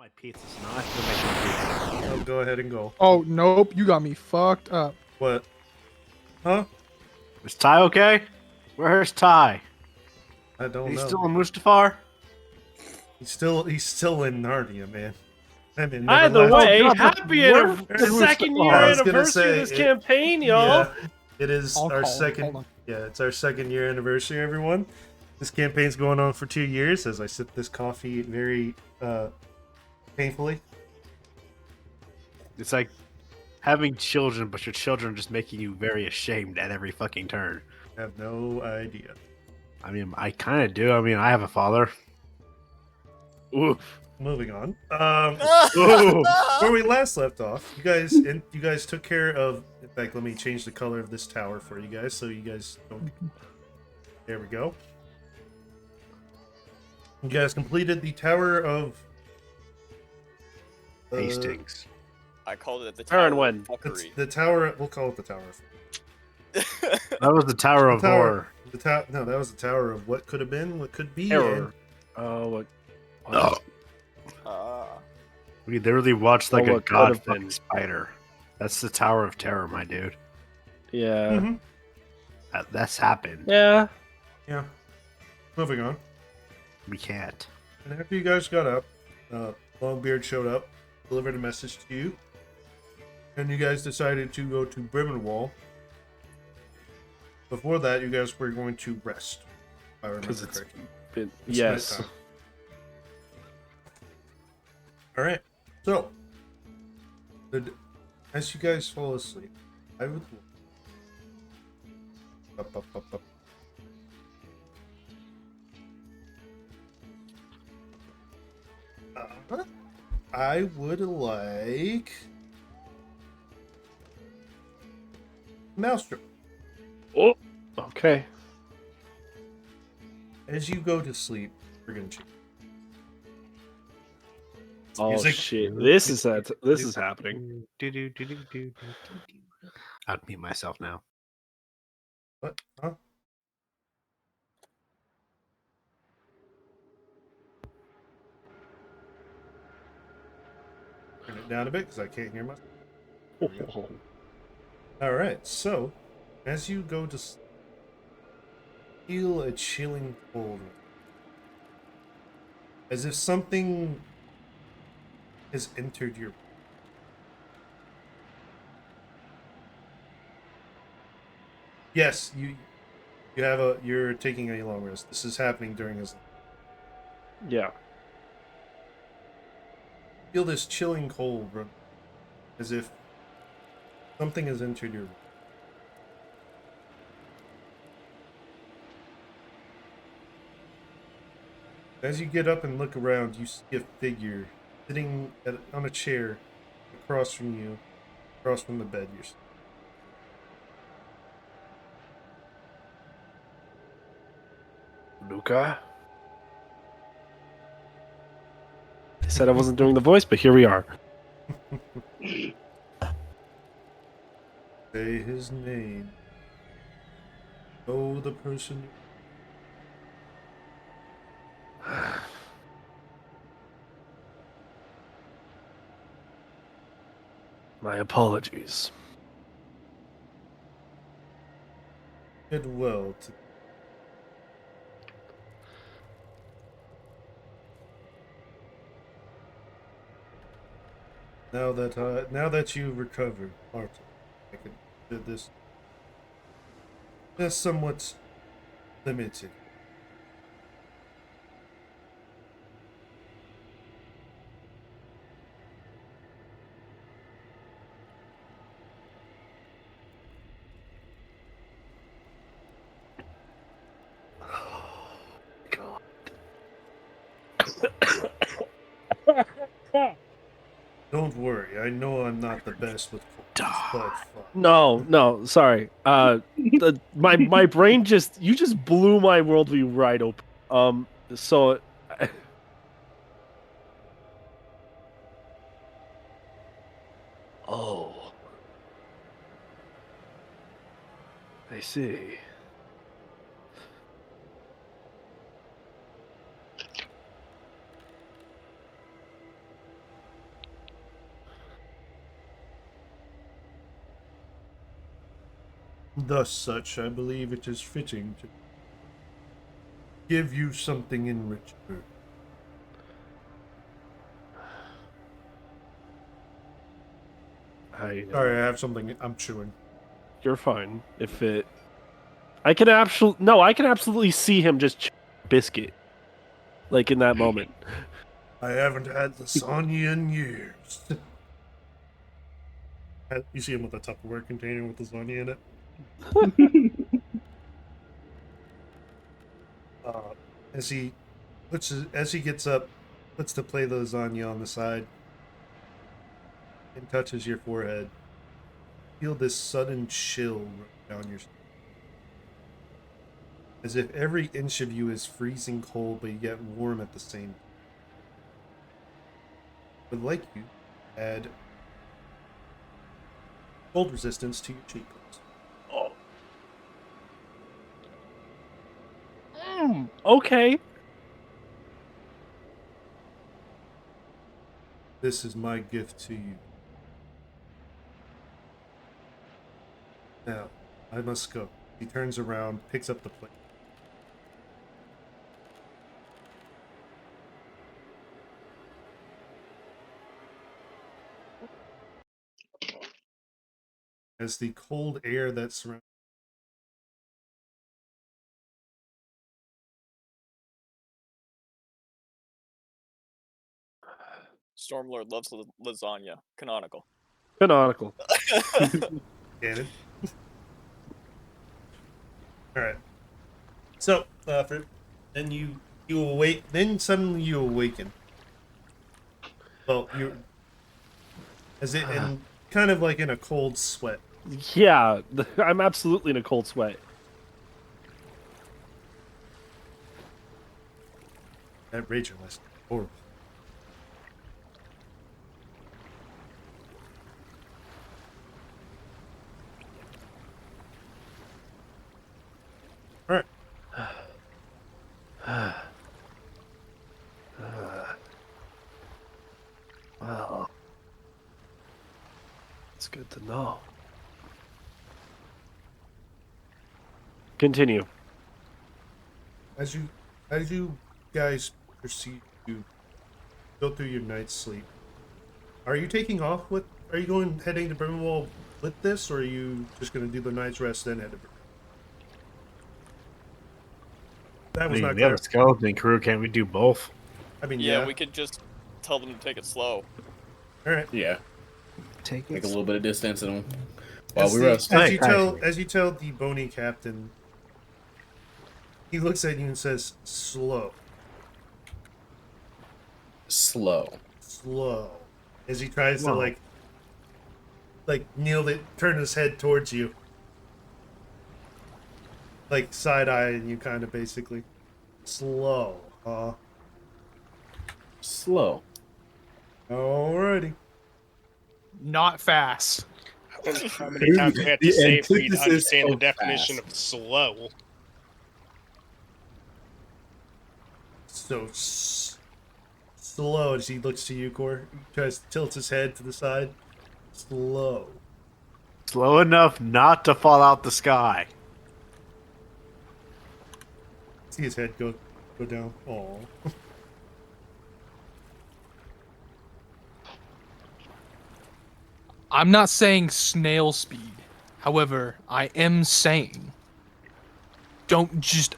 My pizza, so now I have to make my pizza. Oh, go ahead and go. Oh, nope. You got me fucked up. What? Huh? Is Ty okay? Where's Ty? I don't He's know. still in Mustafar? He's still in Narnia, man. I mean, Either left. way, God, happy where- second Oh, year I was gonna anniversary of say, this campaign, y'all. Yeah, it is I'll our call him. second. Hold on. Yeah, it's our second year anniversary, everyone. This campaign's going on for 2 years as I sip this coffee very painfully. It's like having children, but your children just making you very ashamed at every fucking turn. I have no idea. I mean, I kind of do. I mean, I have a father. Oof. Moving on. Ooh. Where we last left off, you guys took care of. In fact, let me change the color of this tower for you guys, so you guys don't. There we go. You guys completed the tower of Hastings. I called it the Turn Tower one. of Fuckery. the tower. We'll call it the tower. That was the Tower of Horror. No, that was the tower of what could have been, what could be. Error. Oh, what? Oh, we literally watched like Well, a what god could've fucking been. spider. That's the Tower of Terror, my dude. Yeah. Mm-hmm. That's happened. Yeah. Yeah. Moving on. We can't. And after you guys got up, Longbeard showed up, delivered a message to you, and you guys decided to go to Bremenwall. Before that, you guys were going to rest. If I remember Because it's correctly. been, It's yes. nighttime. All right. So, as you guys fall asleep, I would. Up. I would like Maelstrom. Oh. Okay. As you go to sleep, we're gonna change. Oh Music. shit! This is happening. I'd mute myself now. What? Huh? Turn it down a bit because I can't hear myself. There we go. All right. So, as you go to sleep, feel a chilling cold, as if something has entered your. Yes, you're taking a long rest. This is happening during his. Yeah. Feel this chilling cold run, as if something has entered your room. As you get up and look around, you see a figure sitting on a chair across from you, across from the bed you're sleeping. Luca. I said I wasn't doing the voice, but here we are. Say his name. Oh, the person. My apologies. Did well to. Now that you've recovered, Arthur, I can do this. That's somewhat limited. Don't worry, I know I'm not the best with colds, but fuck. No, sorry. My brain you just blew my worldview right open. So oh, I see. Thus such, I believe it is fitting to give you something in return. Sorry, I have something I'm chewing. You're fine. If it, I can absolutely see him just chew a biscuit, like in that moment. I haven't had lasagna in years. You see him with a Tupperware container with lasagna in it. As he gets up, puts the plate of lasagna on the side, and touches your forehead. Feel this sudden chill run down your spine, as if every inch of you is freezing cold, but yet warm at the same time. Would like you to add cold resistance to your cheekbones. Okay. This is my gift to you. Now, I must go. He turns around, picks up the plate. As the cold air that surrounds Stormlord loves lasagna. Canonical. Canonical. Cannon. All right. So, then you awake. Then suddenly you awaken. Well, you and kind of like in a cold sweat. Yeah, I'm absolutely in a cold sweat. That Rachel was horrible. All right. Well, it's good to know. Continue. As you guys proceed to go through your night's sleep, are you taking off with? Are you heading to Brimwall with this, or are you just going to do the night's rest then head to Brimwall? That was not we have clear. a skeleton crew. Can't we do both? I mean, Yeah, yeah. we could just tell them to take it slow. All right. Yeah, Take take a little bit of distance and while As we the- rest. as you Actually. tell the bony captain, he looks at you and says, "Slow, Slow. slow," as he tries to Whoa. kneel it, turn his head towards you, like side eyeing you, kind of basically. Slow, huh? Slow. Alrighty. Not fast. I wonder how many times we have to The say for you to antithesis understand the of definition fast. of slow. So slow as he looks to you, Core. He tries to tilt his head to the side. Slow. Slow enough not to fall out the sky. See his head go down. Oh. I'm not saying snail speed. However, I am saying don't just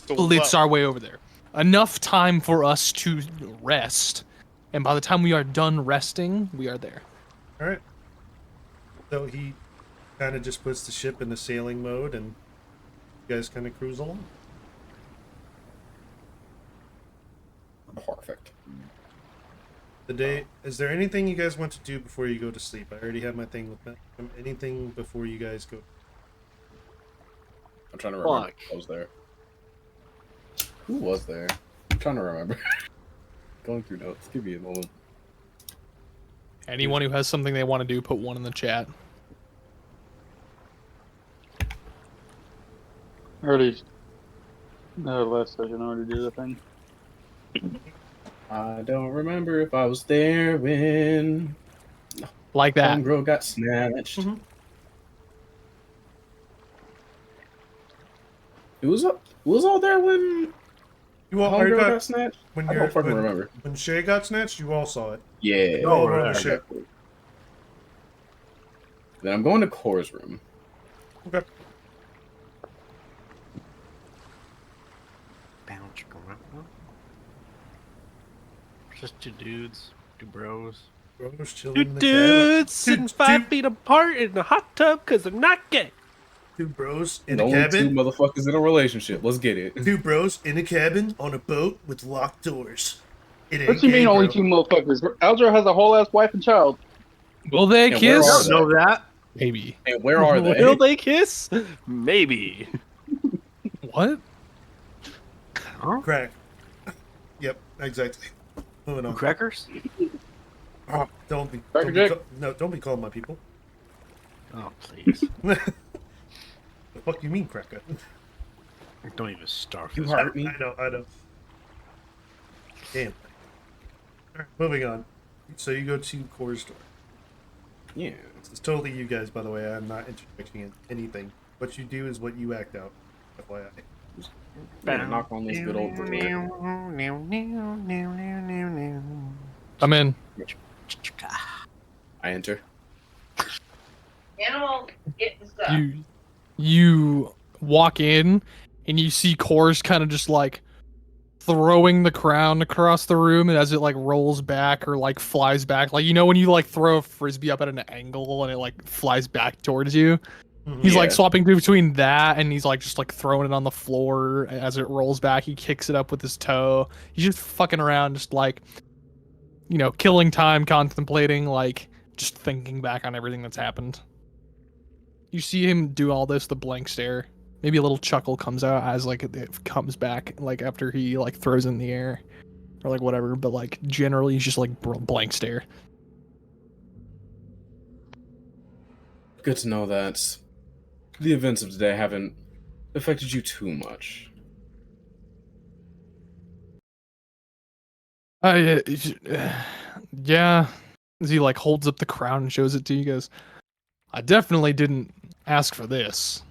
blitz Slow. our way over there. Enough time for us to rest. And by the time we are done resting, we are there. All right. So he kind of just puts the ship into sailing mode, and you guys kind of cruise along. Perfect. Is there anything you guys want to do before you go to sleep? I already have my thing with that. Anything before you guys go? I'm trying to remember Fuck. who was there. Who was there? I'm trying to remember. Going through notes. Give me a moment. Anyone who has something they want to do, put one in the chat. Already. No, last session already did a thing. I don't remember if I was there when Like that. Homegirl got snatched. Mhm. Who was all there when You all Homegirl got got snatched? when I you're don't fucking remember. when Shay got snatched. You all saw it. Yeah. You all over were on the there. ship. Then I'm going to Core's room. Okay. Bounce around. Just two dudes, two bros. Bro's chilling Two in the cabin. dudes sitting Two- 5 feet apart in a hot tub because they're not gay. Two bros in And a only two cabin. motherfuckers in a relationship. Let's get it. Two bros in a cabin on a boat with locked doors. It ain't What you gay, mean only bro. two motherfuckers? Alger has a whole ass wife and child. Will they And where I are kiss? don't know that. Maybe. And where are they? Will they kiss? Maybe. What? Crack. Yep, exactly. Moving on. Crackers? Oh, don't be. Cracker Don't be Jack? no, don't be calling my people. Oh, please. The fuck you mean, cracker? Don't even start. You this. hurt me. I know. Damn. Alright, moving on. So you go to Core's door. Yeah. It's totally you guys, by the way. I'm not interjecting in anything. What you do is what you act out. FYI. Better knock on this good old door. I'm in. I enter. Animal, get the stuff. You walk in and you see Cores kind of just like throwing the crown across the room, and as it like rolls back or like flies back, like you know when you like throw a frisbee up at an angle and it like flies back towards you. He's like Yeah. swapping between that and he's like just like throwing it on the floor as it rolls back. He kicks it up with his toe. He's just fucking around, just like, you know, killing time, contemplating, like just thinking back on everything that's happened. You see him do all this, the blank stare. Maybe a little chuckle comes out as like it comes back, like after he like throws in the air or like whatever. But like generally, he's just like blank stare. Good to know that the events of today haven't affected you too much. Yeah. As he like holds up the crown and shows it to you, he goes, I definitely didn't ask for this.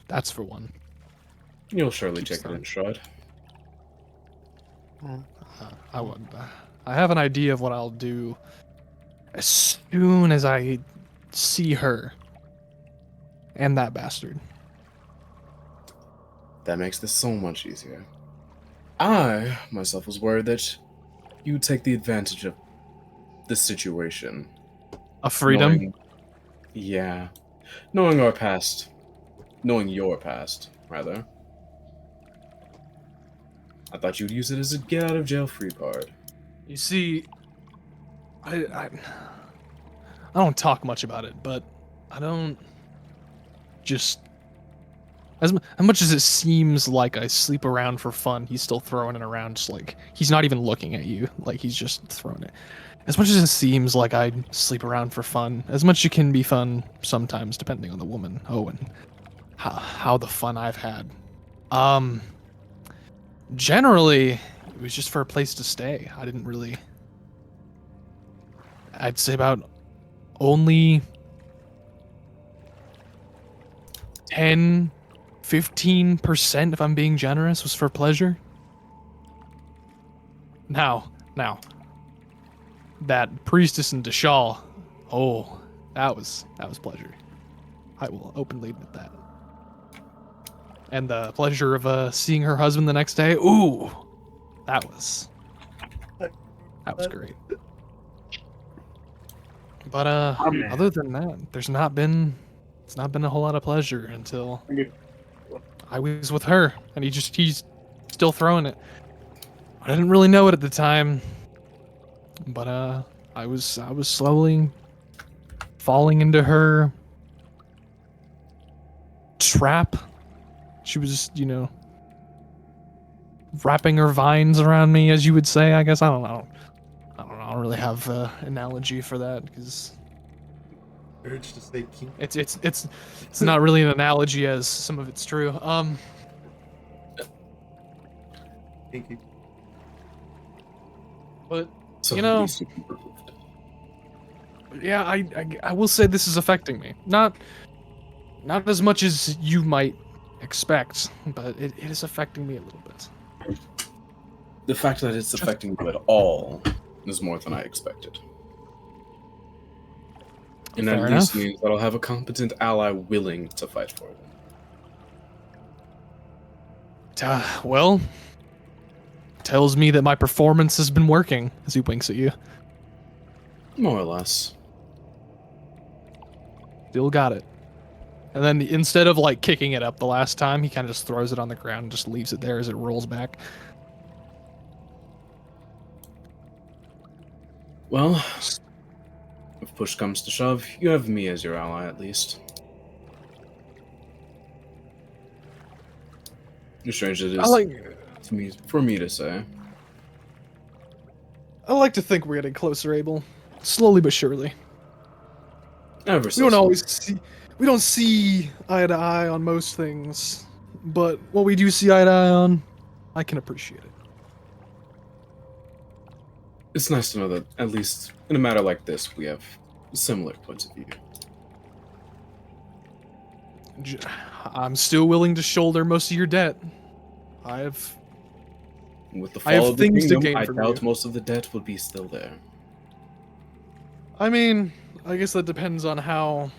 That's for one. You'll surely Keep check it starting. in, Shroud. I would. I have an idea of what I'll do as soon as I see her and that bastard. That makes this so much easier. I, myself, was worried that you'd take the advantage of this situation. A freedom. Knowing our past. Knowing your past, rather. I thought you'd use it as a get out of jail free card. You see, I don't talk much about it, but I don't just as much as it seems like I sleep around for fun. He's still throwing it around, just like he's not even looking at you, like he's just throwing it. As much as it seems like I sleep around for fun, as much it can be fun sometimes, depending on the woman. Oh, and how the fun I've had. Generally, it was just for a place to stay. I didn't really. I'd say about only 10-15%, if I'm being generous, was for pleasure. Now, that priestess in Dashal, oh, that was pleasure. I will openly admit that. And the pleasure of seeing her husband the next day, ooh, that was great. But other than that, it's not been a whole lot of pleasure until I was with her, and he's still throwing it. I didn't really know it at the time, but I was slowly falling into her trap. She was, you know, wrapping her vines around me, as you would say. I guess I don't know. I don't really have an analogy for that because Urge to say kink. it's not really an analogy as some of it's true. Kinky. But So You know- at least you can prove it. yeah, I will say this is affecting me. Not as much as you might expect, but it is affecting me a little bit. The fact that it's affecting you at all is more than I expected. And Fair at least enough. means that I'll have a competent ally willing to fight for them. Well, tells me that my performance has been working, as he winks at you. More or less. Still got it. And then instead of like kicking it up the last time, he kind of just throws it on the ground and just leaves it there as it rolls back. Well, if push comes to shove, you have me as your ally at least. As strange as it is for me to say. I like to think we're getting closer, Abel. Slowly but surely. Ever We so don't slowly. always see we don't see eye to eye on most things, but what we do see eye to eye on, I can appreciate it. It's nice to know that, at least in a matter like this, we have similar points of view. I'm still willing to shoulder most of your debt. With the I have fall of the things to kingdom, gain I from doubt you. most of the debt would be still there. I mean, I guess that depends on how,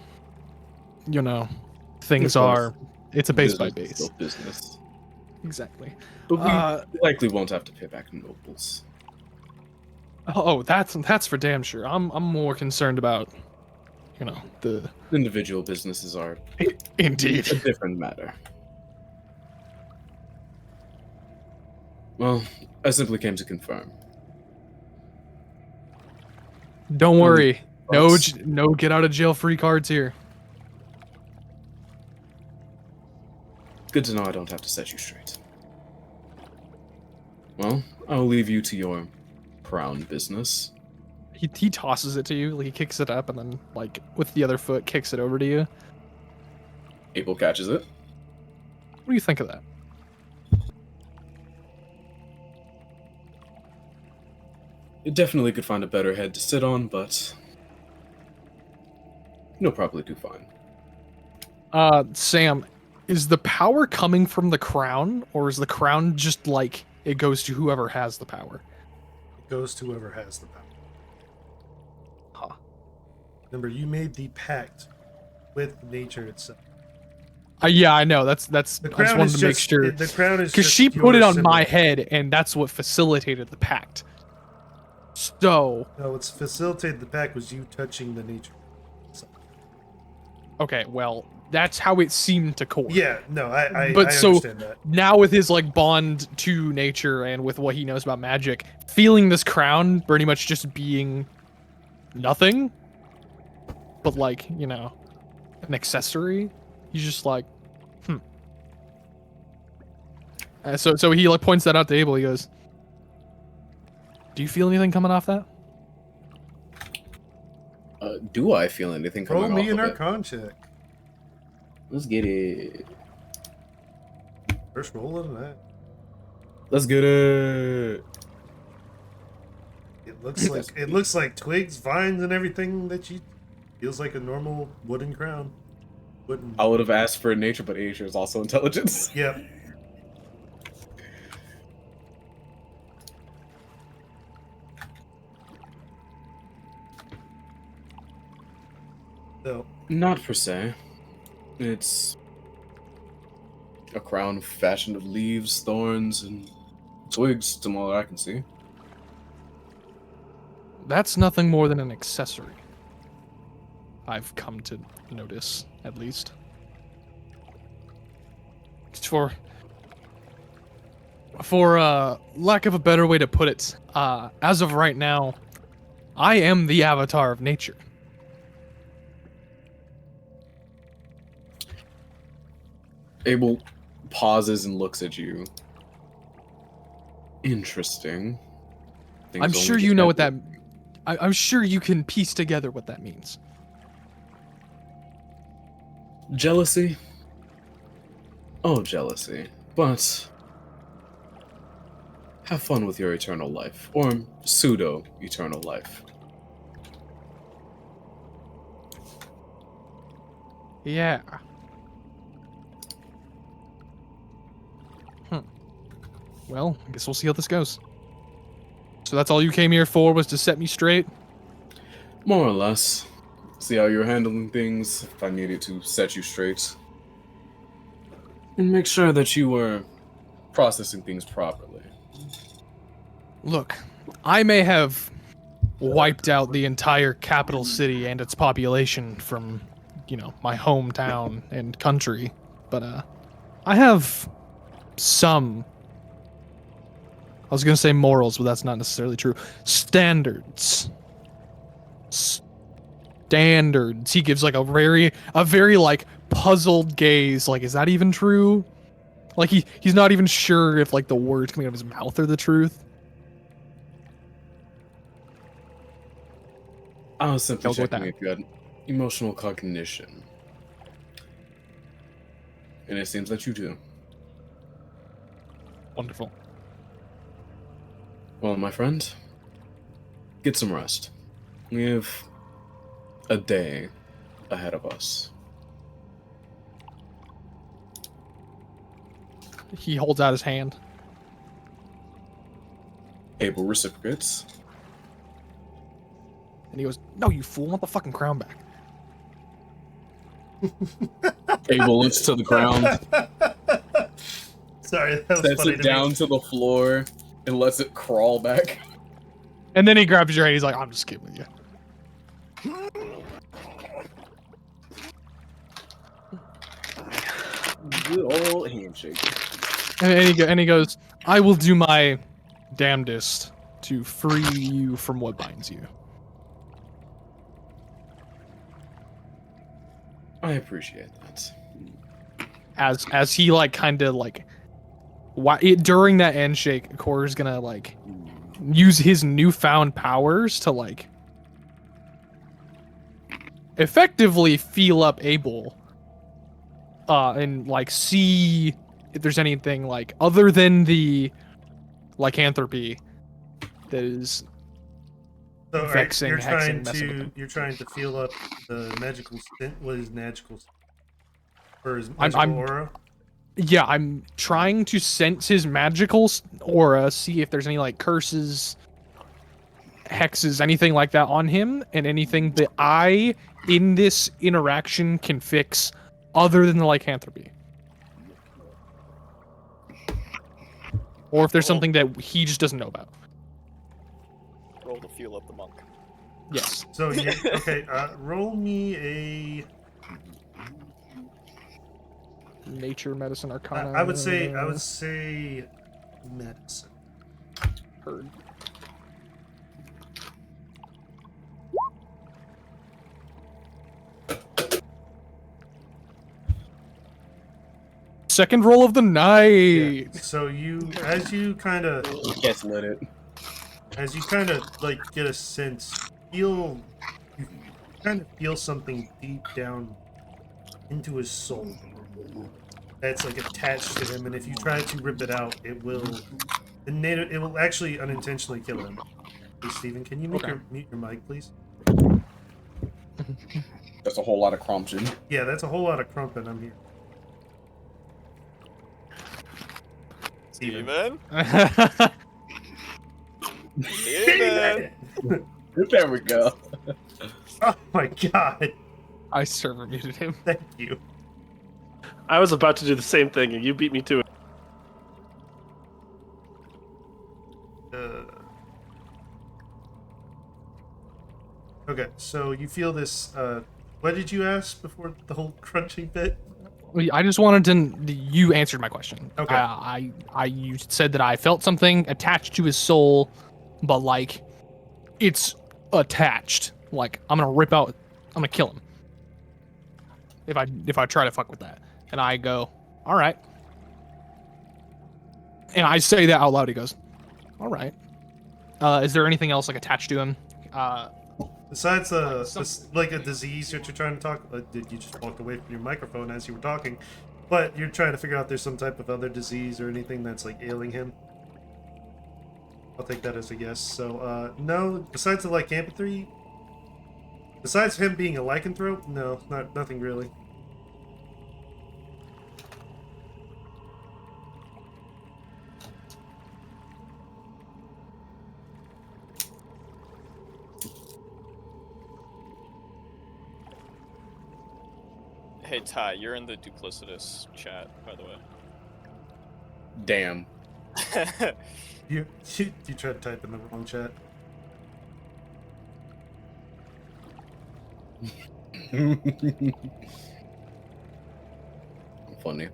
things Of course. are. It's a base by Business is base. still business. Exactly. But we likely won't have to pay back nobles. Oh, that's for damn sure. I'm more concerned about, the Individual businesses are indeed. a different matter. Well, I simply came to confirm. Don't worry. No, Thoughts? no get out of jail free cards here. Good to know I don't have to set you straight. Well, I'll leave you to your crown business. He tosses it to you. Like, he kicks it up and then, like, with the other foot, kicks it over to you. Abel catches it. What do you think of that? You definitely could find a better head to sit on, but you'll probably do fine. Sam, is the power coming from the crown, or is the crown just like it goes to whoever has the power? It goes to whoever has the power. Huh. Remember, you made the pact with nature itself. Yeah, I know. That's. The I just crown wanted is to make just sure the crown is because just she put it your on my symbol. head, and that's what facilitated the pact. So No, what's facilitated the pact was you touching the nature. okay, well, that's how it seemed to Core. Yeah, no, I But so understand that. now with his like bond to nature and with what he knows about magic, feeling this crown pretty much just being nothing, but like, an accessory, he's just like, So he like points that out to Abel. He goes, "Do you feel anything coming off that?" Do I feel anything coming Roll off me an of it? Arcana check. Let's get it. First roll of that. Let's get it. It looks like twigs, vines, and everything that you feels like a normal wooden crown. Wooden. I would have asked for nature, but nature is also intelligence. Yep. So Not per se. It's a crown fashioned of leaves, thorns, and twigs, from all I can see. That's nothing more than an accessory. I've come to notice, at least. For lack of a better way to put it, as of right now, I am the avatar of nature. Abel pauses and looks at you. Interesting. Things I'm only sure get you know what that. better. I'm sure you can piece together what that means. Jealousy? Oh, jealousy. But have fun with your eternal life, or pseudo-eternal life. Yeah. Well, I guess we'll see how this goes. So that's all you came here for, was to set me straight? More or less. See how you're handling things, if I needed to set you straight. And make sure that you were processing things properly. Look, I may have wiped out the entire capital city and its population from, my hometown and country, but I have some, I was gonna say morals, but that's not necessarily true. Standards. Standards. He gives like a very like puzzled gaze, like, is that even true? Like he's not even sure if like the words coming out of his mouth are the truth. I was simply I'll go with checking that. if you had emotional cognition. And it seems that you do. Wonderful. Well, my friend, get some rest. We have a day ahead of us. He holds out his hand. Abel reciprocates. And he goes, "No, you fool! I want the fucking crown back." Abel looks to the ground, Sorry, that was sets funny it to down me. to the floor, and lets it crawl back. And then he grabs your hand. He's like, "I'm just kidding with you." Good old handshake. And he goes, "I will do my damnedest to free you from what binds you." I appreciate that. As he like kind of like, during that handshake, Kor's gonna like use his newfound powers to like effectively feel up Abel, and like see if there's anything like other than the lycanthropy that is So alright, vexing, you're trying hexing, messing with to feel up the magical what is magical or his I'm- magical I'm- aura? Yeah, I'm trying to sense his magical aura, see if there's any like curses, hexes, anything like that on him, and anything that I, in this interaction, can fix other than the lycanthropy. Or if there's something that he just doesn't know about. Roll to feel up the monk. Yes. So you okay, roll me a Nature, medicine, arcana. I would say medicine. Heard. Second roll of the night. Yeah. So as you kind of Lit it. like get a sense, you kind of feel something deep down into his soul that's like attached to him, and if you try to rip it out, it will actually unintentionally kill him. Hey, Steven, can you mute your mic, please? That's a whole lot of crumption. Yeah, that's a whole lot of crumping. I'm here. Steven? Steven! There we go. Oh my god! I server muted him. Thank you. I was about to do the same thing, and you beat me to it. Okay, so you feel this. What did you ask before the whole crunching bit? I just wanted to. You answered my question. Okay. You said that I felt something attached to his soul, but like, it's attached. Like I'm gonna rip out. I'm gonna kill him. If I try to fuck with that, and I go, all right. And I say that out loud. He goes, all right. Is there anything else like attached to him? Besides like a disease that you're trying to talk about, did you just walk away from your microphone as you were talking? But you're trying to figure out if there's some type of other disease or anything that's like ailing him. I'll take that as a yes. So no, besides the lycanthropy, besides him being a lycanthrope, no, nothing really. Hey Ty, you're in the duplicitous chat, by the way. Damn. You tried to type in the wrong chat. Funny.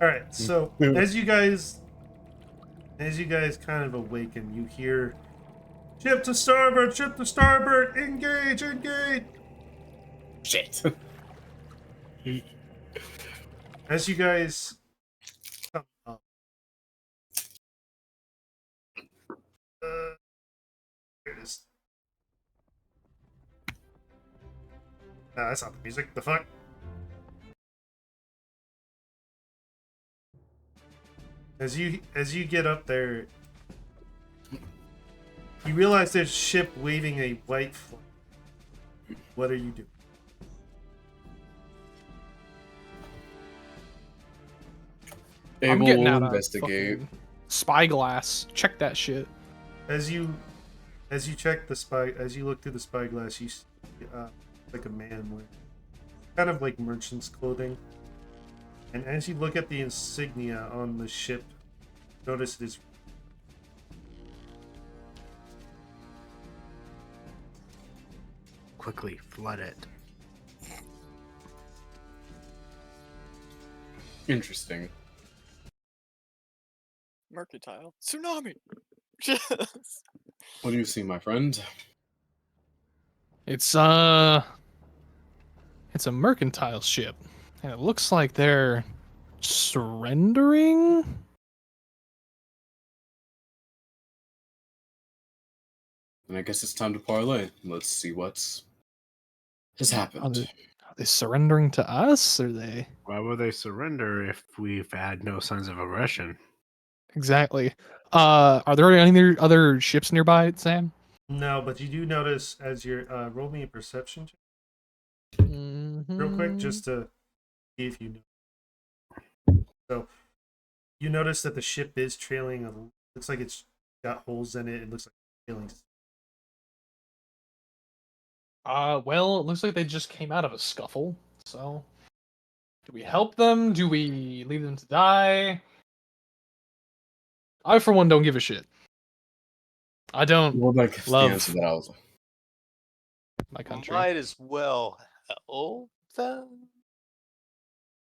All right, so as you guys kind of awaken, you hear, ship to starboard, engage, engage. Shit. As you guys come up, here it is. Nah, that's not the music. The fuck? As you get up there, you realize there's a ship waving a white flag. What are you doing? I'm Able getting will out a investigate. fucking spyglass. Check that shit. As you check the spy, as you look through the spyglass, you see like a man wearing kind of like merchant's clothing. And as you look at the insignia on the ship, notice it is Quickly flood it. Interesting. Mercantile. Tsunami! What do you see, my friend? It's a mercantile ship, and it looks like they're surrendering. And I guess it's time to parlay. Let's see what's has happened. Are they surrendering to us? Or they Why would they surrender if we've had no signs of aggression? exactly? Are there any other ships nearby, Sam? no, but you do notice as you're roll me a perception check real quick, just to see if you know. So you notice that the ship is trailing. Looks like it's got holes in it. It looks like it's trailing. Well, it looks like they just came out of a scuffle. So, do we help them? Do we leave them to die? I, for one, don't give a shit. I don't Well, like the love answer that I was. my country. Might as well help them.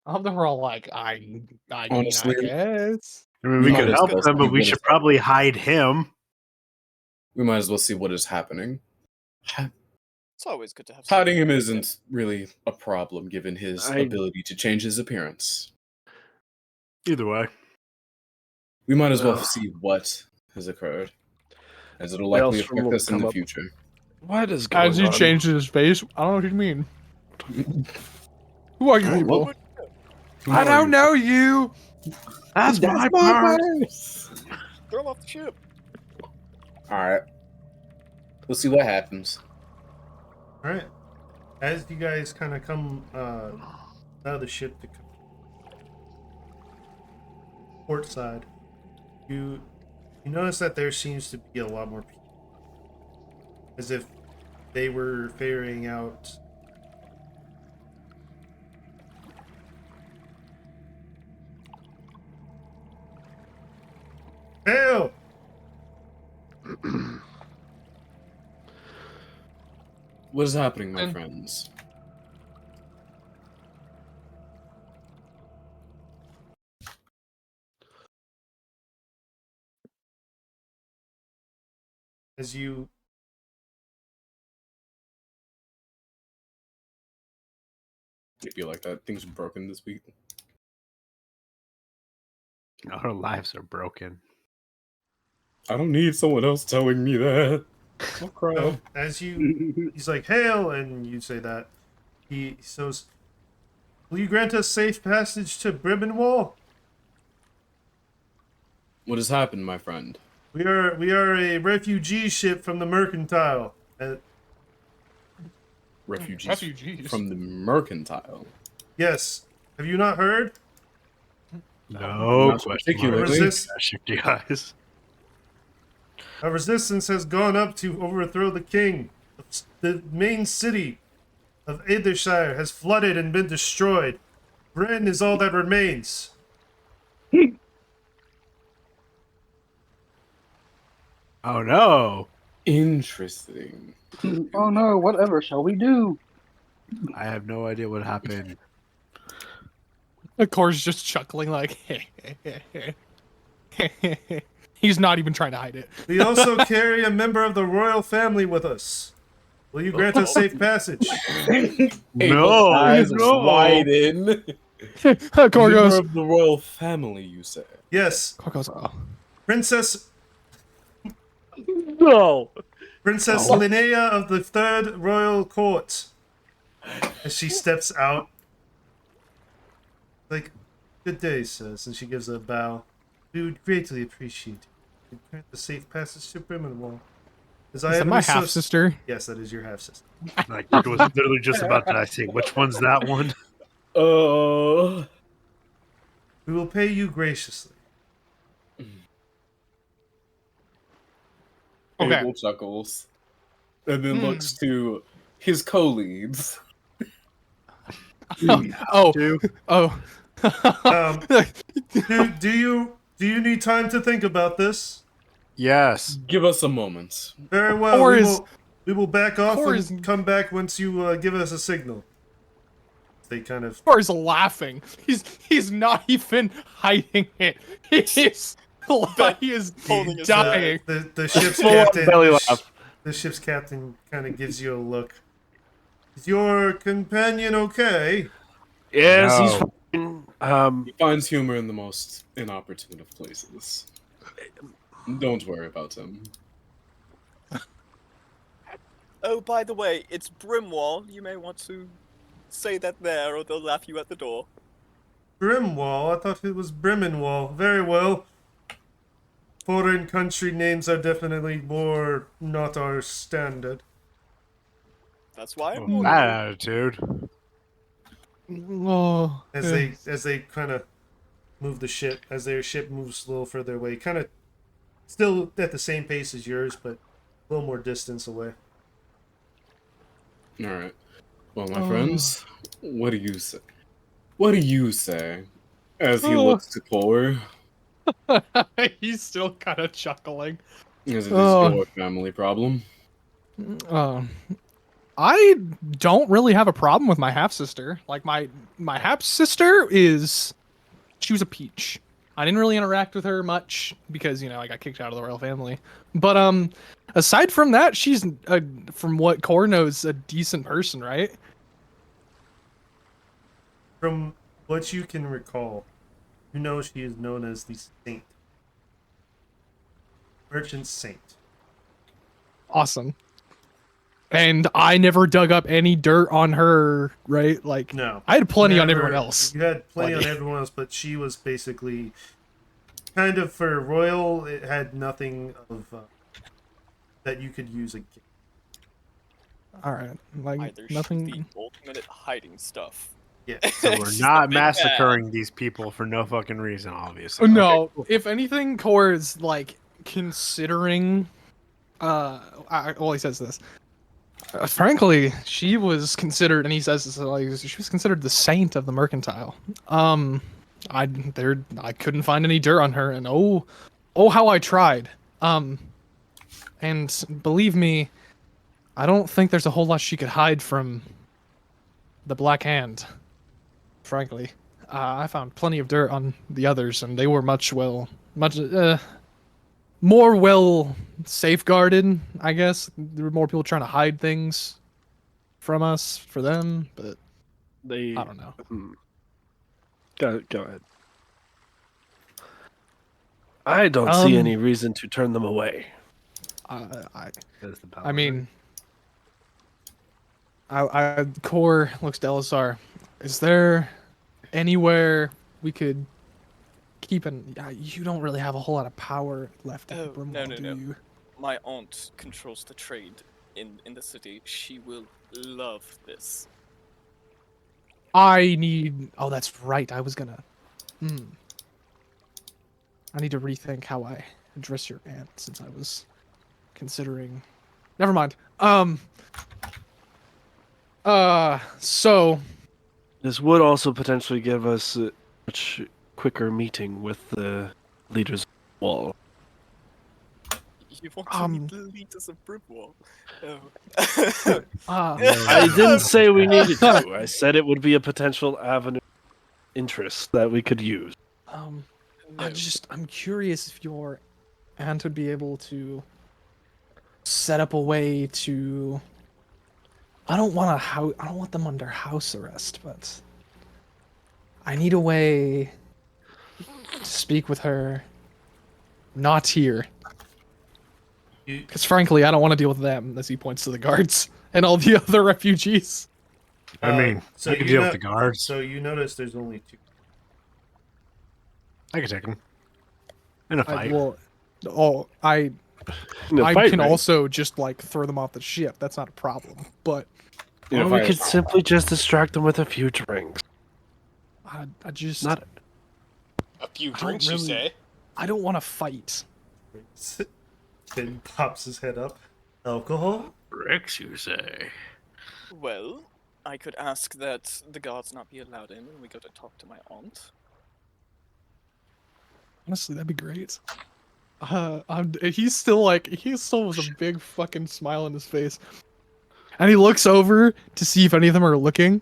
I hope they were all like, I Honestly, mean, I guess. I mean, We we might could as help well them, see but we what should is probably hide him. We might as well see what is happening. It's always good to have Hiding something. him isn't really a problem given his ability to change his appearance. Either way. We might as well Ugh. see what has occurred, as it'll What likely else affect will us in come the up? future. What is going As you on? changed his face, I don't know what you mean. Who are you people? What? I don't know you. That's my purse. Throw him off the ship. Alright. We'll see what happens. All right. As you guys kind of come out of the ship to port side, you notice that there seems to be a lot more people, as if they were ferrying out. Hail! What is happening, my And- friends? As you I feel like that things are broken this week. Our lives are broken. I don't need someone else telling me that. I'll cry. so as you he's like hail, and you say that he says, "Will you grant us safe passage to Bribbenwall? What has happened, my friend? We are a refugee ship from the Mercantile." Refugees from the mercantile. Yes. Have you not heard? No Not question. particularly. Resist. You guys. A resistance has gone up to overthrow the king. The main city of Aethershire has flooded and been destroyed. Bryn is all that remains. Oh no! Interesting. Oh no, whatever shall we do? I have no idea what happened. Kor's just chuckling like, he's not even trying to hide it. We also carry a member of the royal family with us. Will you grant us safe passage? Abel's eyes no. widen. Kor Member goes, of the royal family, you say? Yes, Kor goes, oh. Princess No. Linnea of the Third Royal Court. As she steps out, like, good day, sirs, and she gives a bow. We would greatly appreciate it. You grant the safe passage to Brimmenwall. As I Is that have my resource- half sister? Yes, that is your half sister. Like, it was literally just about to say, which one's that one? We will pay you graciously. Okay. Abel chuckles. And then looks to his co-leads. Oh, Two. oh. Do you need time to think about this? Yes. Give us a moment. Very well. Or We is- will back off Or and is- come back once you give us a signal. They kind of Kor's laughing. He's not even hiding it. He's he is Holding his dying. the ship's Full on captain. belly laugh. The ship's captain kind of gives you a look. Is your companion okay? Yes, he's No. fine. He finds humor in the most inopportune of places. Don't worry about him. Oh, by the way, it's Brimwall. You may want to say that there, or they'll laugh you at the door. Brimwall? I thought it was Brimmenwall. Very well. Foreign country names are definitely more not our standard. That's why I'm Oh, warning that you. attitude. Oh, As they kind of move the ship, as their ship moves a little further away, kind of still at the same pace as yours, but a little more distance away. Alright. Well, my friends, what do you say? What do you say? As he looks to Kor, he's still kind of chuckling. as it is Oh. your family problem. I don't really have a problem with my half sister. Like my half sister she was a peach. I didn't really interact with her much because I got kicked out of the royal family. But aside from that, she's from what Kor knows, a decent person, right? From what you can recall, you know she is known as the Saint. Merchant Saint. Awesome. And I never dug up any dirt on her, right? Like, No. I had plenty on Never- everyone else. You had plenty on Like- everyone else, but she was basically kind of for royal. It had nothing of that you could use again. All right, like Either nothing. the ultimate hiding stuff. Yeah. So we're She's not the big bad. massacring these people for no fucking reason, obviously. No, if anything, Kor is like considering. Well, he says this. Frankly, she was considered, and he says this, like, she was considered the saint of the mercantile. I couldn't find any dirt on her, and oh, how I tried. And believe me, I don't think there's a whole lot she could hide from the Black Hand. Frankly, I found plenty of dirt on the others, and they were much more well safeguarded, I guess. There were more people trying to hide things from us for them, but They. I don't know. Go ahead. I don't see Um, any reason to turn them away. I mean, Kor looks to Elisar. Is there anywhere we could keep an? You don't really have a whole lot of power left. Oh, no, no, do no. you? My aunt controls the trade in the city. She will love this. I need. Oh, that's right. I was gonna. I need to rethink how I address your aunt since I was considering Never mind. So This would also potentially give us a much quicker meeting with the leaders of the wall. You want to meet the leaders of Brimwall? Oh. I didn't say we needed to. I said it would be a potential avenue of interest that we could use. I'm No. curious if your aunt would be able to set up a way to. I don't want them under house arrest, but I need a way to speak with her. Not here. Because frankly, I don't want to deal with them, as he points to the guards and all the other refugees. I mean, so I can you deal know- with the guards. So you notice there's only 2. I can take them. In a fight. I In a I fight, can right? also just like throw them off the ship. That's not a problem. But Or we could simply just distract them with a few drinks. I just Not A few don't drinks, you really- say? I don't want to fight. Finn pops his head up. Alcohol? Rex, you say? Well, I could ask that the guards not be allowed in and we go to talk to my aunt. Honestly, that'd be great. He's still with a big fucking smile on his face, and he looks over to see if any of them are looking.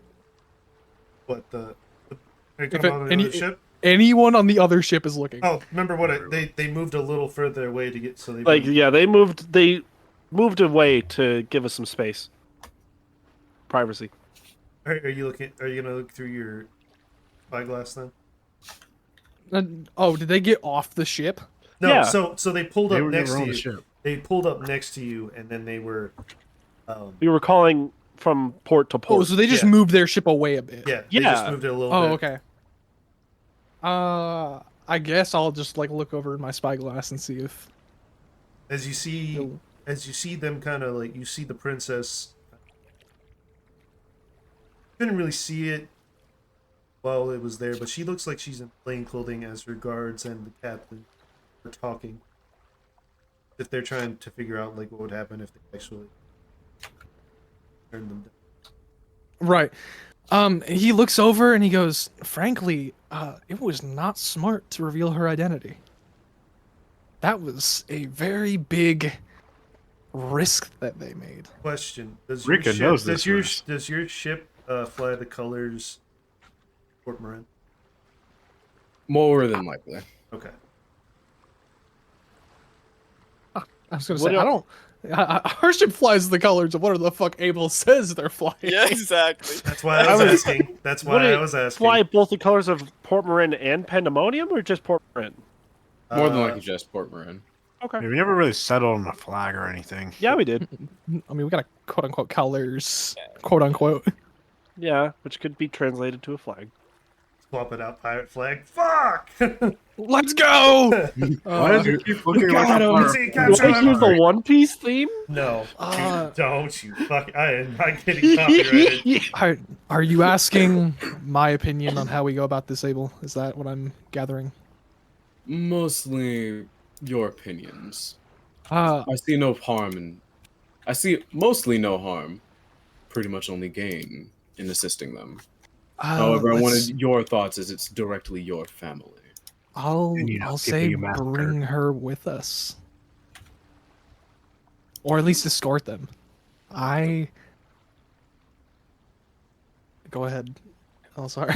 What the? Are you If talking about any- the ship? Anyone on the other ship is looking. Oh, remember what? They moved a little further away to get so they like, yeah, they moved away to give us some space, privacy. Are you looking? Are you gonna look through your spyglass then? Did they get off the ship? No. Yeah. So they pulled They up were next never to on you. the ship. They pulled up next to you, and then they were. We were calling from port to port. Oh, so they just Yeah. moved their ship away a bit. Yeah. They just Yeah. moved it a little Oh, bit. okay. I guess I'll just like look over in my spyglass and see if. As you see, You'll- them kind of like you see the princess. Couldn't really see it while it was there, but she looks like she's in plain clothing as her guards and the captain are talking. If they're trying to figure out like what would happen if they actually turned them down. Right. He looks over and he goes, frankly, it was not smart to reveal her identity. That was a very big risk that they made. Question: Does Rika your ship, knows does this your was. does your ship fly the colors Port Marin? More than likely. Okay. I was gonna What say, I don't. Our ship flies the colors of whatever the fuck Abel says they're flying. Yeah, exactly. That's why I was asking. That's Would why I it was asking. fly both the colors of Port Marin and Pandemonium, or just Port Marin? More than likely just Port Marin. Okay. We never really settled on a flag or anything. Yeah, we did. I mean, we got a quote unquote colors, quote unquote. Yeah, which could be translated to a flag. Swap it out, pirate flag. Fuck! Let's go. Why does it keep looking like got a him. pirate? See, You capture want to use him. the One Piece theme? No, Uh, don't you fuck! I am not getting copyrighted. Are you asking my opinion on how we go about this, Abel? Is that what I'm gathering? Mostly your opinions. Uh, I see no harm in. I see mostly no harm, pretty much only gain in assisting them. However, I wanted your thoughts as it's directly your family. I'll And, you know, I'll people say you massacred. bring her with us, or at least escort them. Go ahead. Oh, sorry.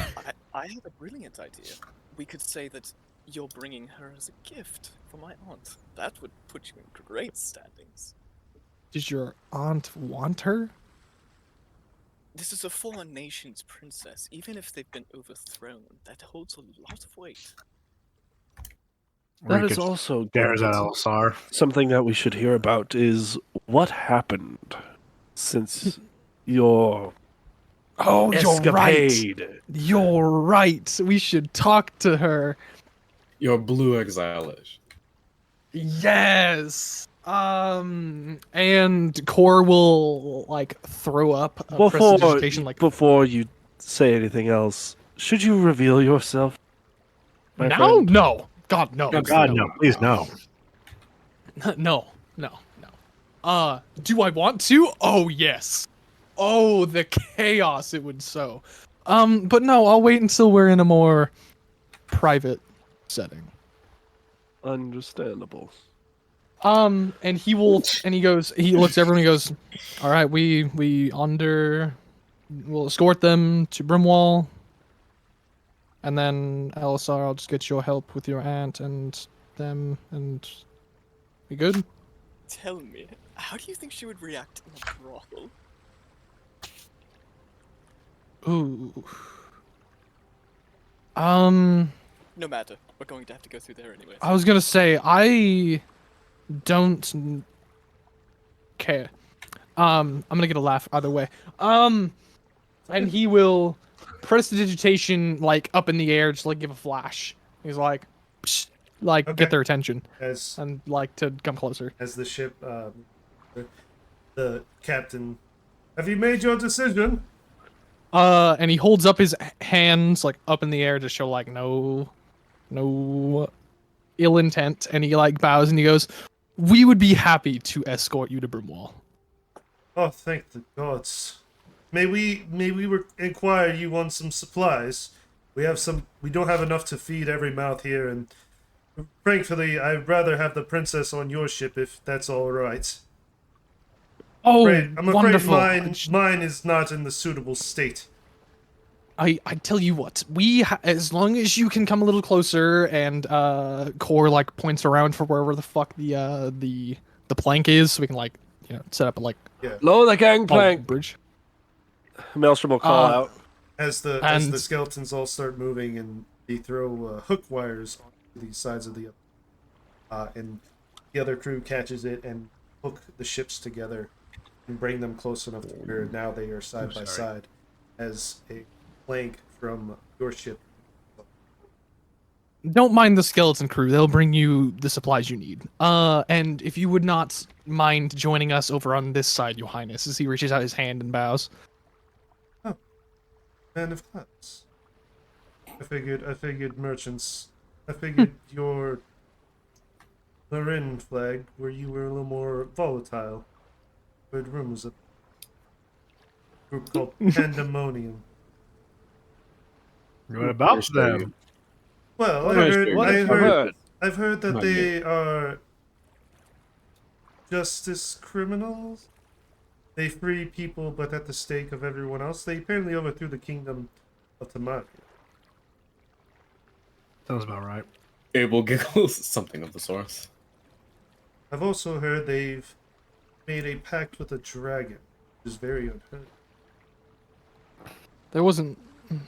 I had a brilliant idea. We could say that you're bringing her as a gift for my aunt. That would put you in great standings. Did your aunt want her? This is a foreign nation's princess. Even if they've been overthrown, that holds a lot of weight. That We is could- also There's good. that LSR. Something that we should hear about is what happened since your Oh, you're right. escapade. You're right. We should talk to her. Your blue exile-ish. Yes. And Core will like throw up a prestidigitation like Before you say anything else, should you reveal yourself? my now? friend? No. God no. Oh, God, no. Please, no. No. No. Do I want to? Oh yes. Oh, the chaos it would sow. But no, I'll wait until we're in a more private setting. Understandable. And he will, and he looks at everyone, he goes, all right, we'll escort them to Brimwall. And then, Elisar, I'll just get your help with your aunt and them, and we good? Tell me, how do you think she would react in a brothel? Ooh. No matter. We're going to have to go through there anyways. I was gonna say, I don't care. I'm gonna get a laugh either way. And he will prestidigitation like up in the air, just like give a flash. He's like, psh, like Okay. get their attention As and like to come closer. the ship, the captain, have you made your decision? And he holds up his hands like up in the air to show like no ill intent, and he like bows and he goes, "We would be happy to escort you to Brimwall." Oh, thank the gods. May we inquire you on some supplies? We don't have enough to feed every mouth here, and frankly, I'd rather have the princess on your ship if that's all right. Oh, I'm afraid wonderful! mine is not in the suitable state. I tell you what, as long as you can come a little closer, and Core like points around for wherever the fuck the plank is, so we can like set up a like Lower the gangplank. bridge. Maelstrom will call out. As the skeletons all start moving and they throw hook wires onto the sides of the and the other crew catches it and hook the ships together and bring them close enough to where now they are side by side as a plank from your ship. Don't mind the skeleton crew; they'll bring you the supplies you need. And if you would not mind joining us over on this side, Your Highness, as he reaches out his hand and bows. Man of class. I figured merchants. I figured your Marin flag, where you were a little more volatile. Heard rumors of a group called Pndemonium. What about them? Well, I've heard that Not they are justice criminals. They free people, but at the stake of everyone else. They apparently overthrew the kingdom of Tamaki. Sounds about right. Abel giggles, something of the sort. I've also heard they've made a pact with a dragon, which is very unheard. There wasn't,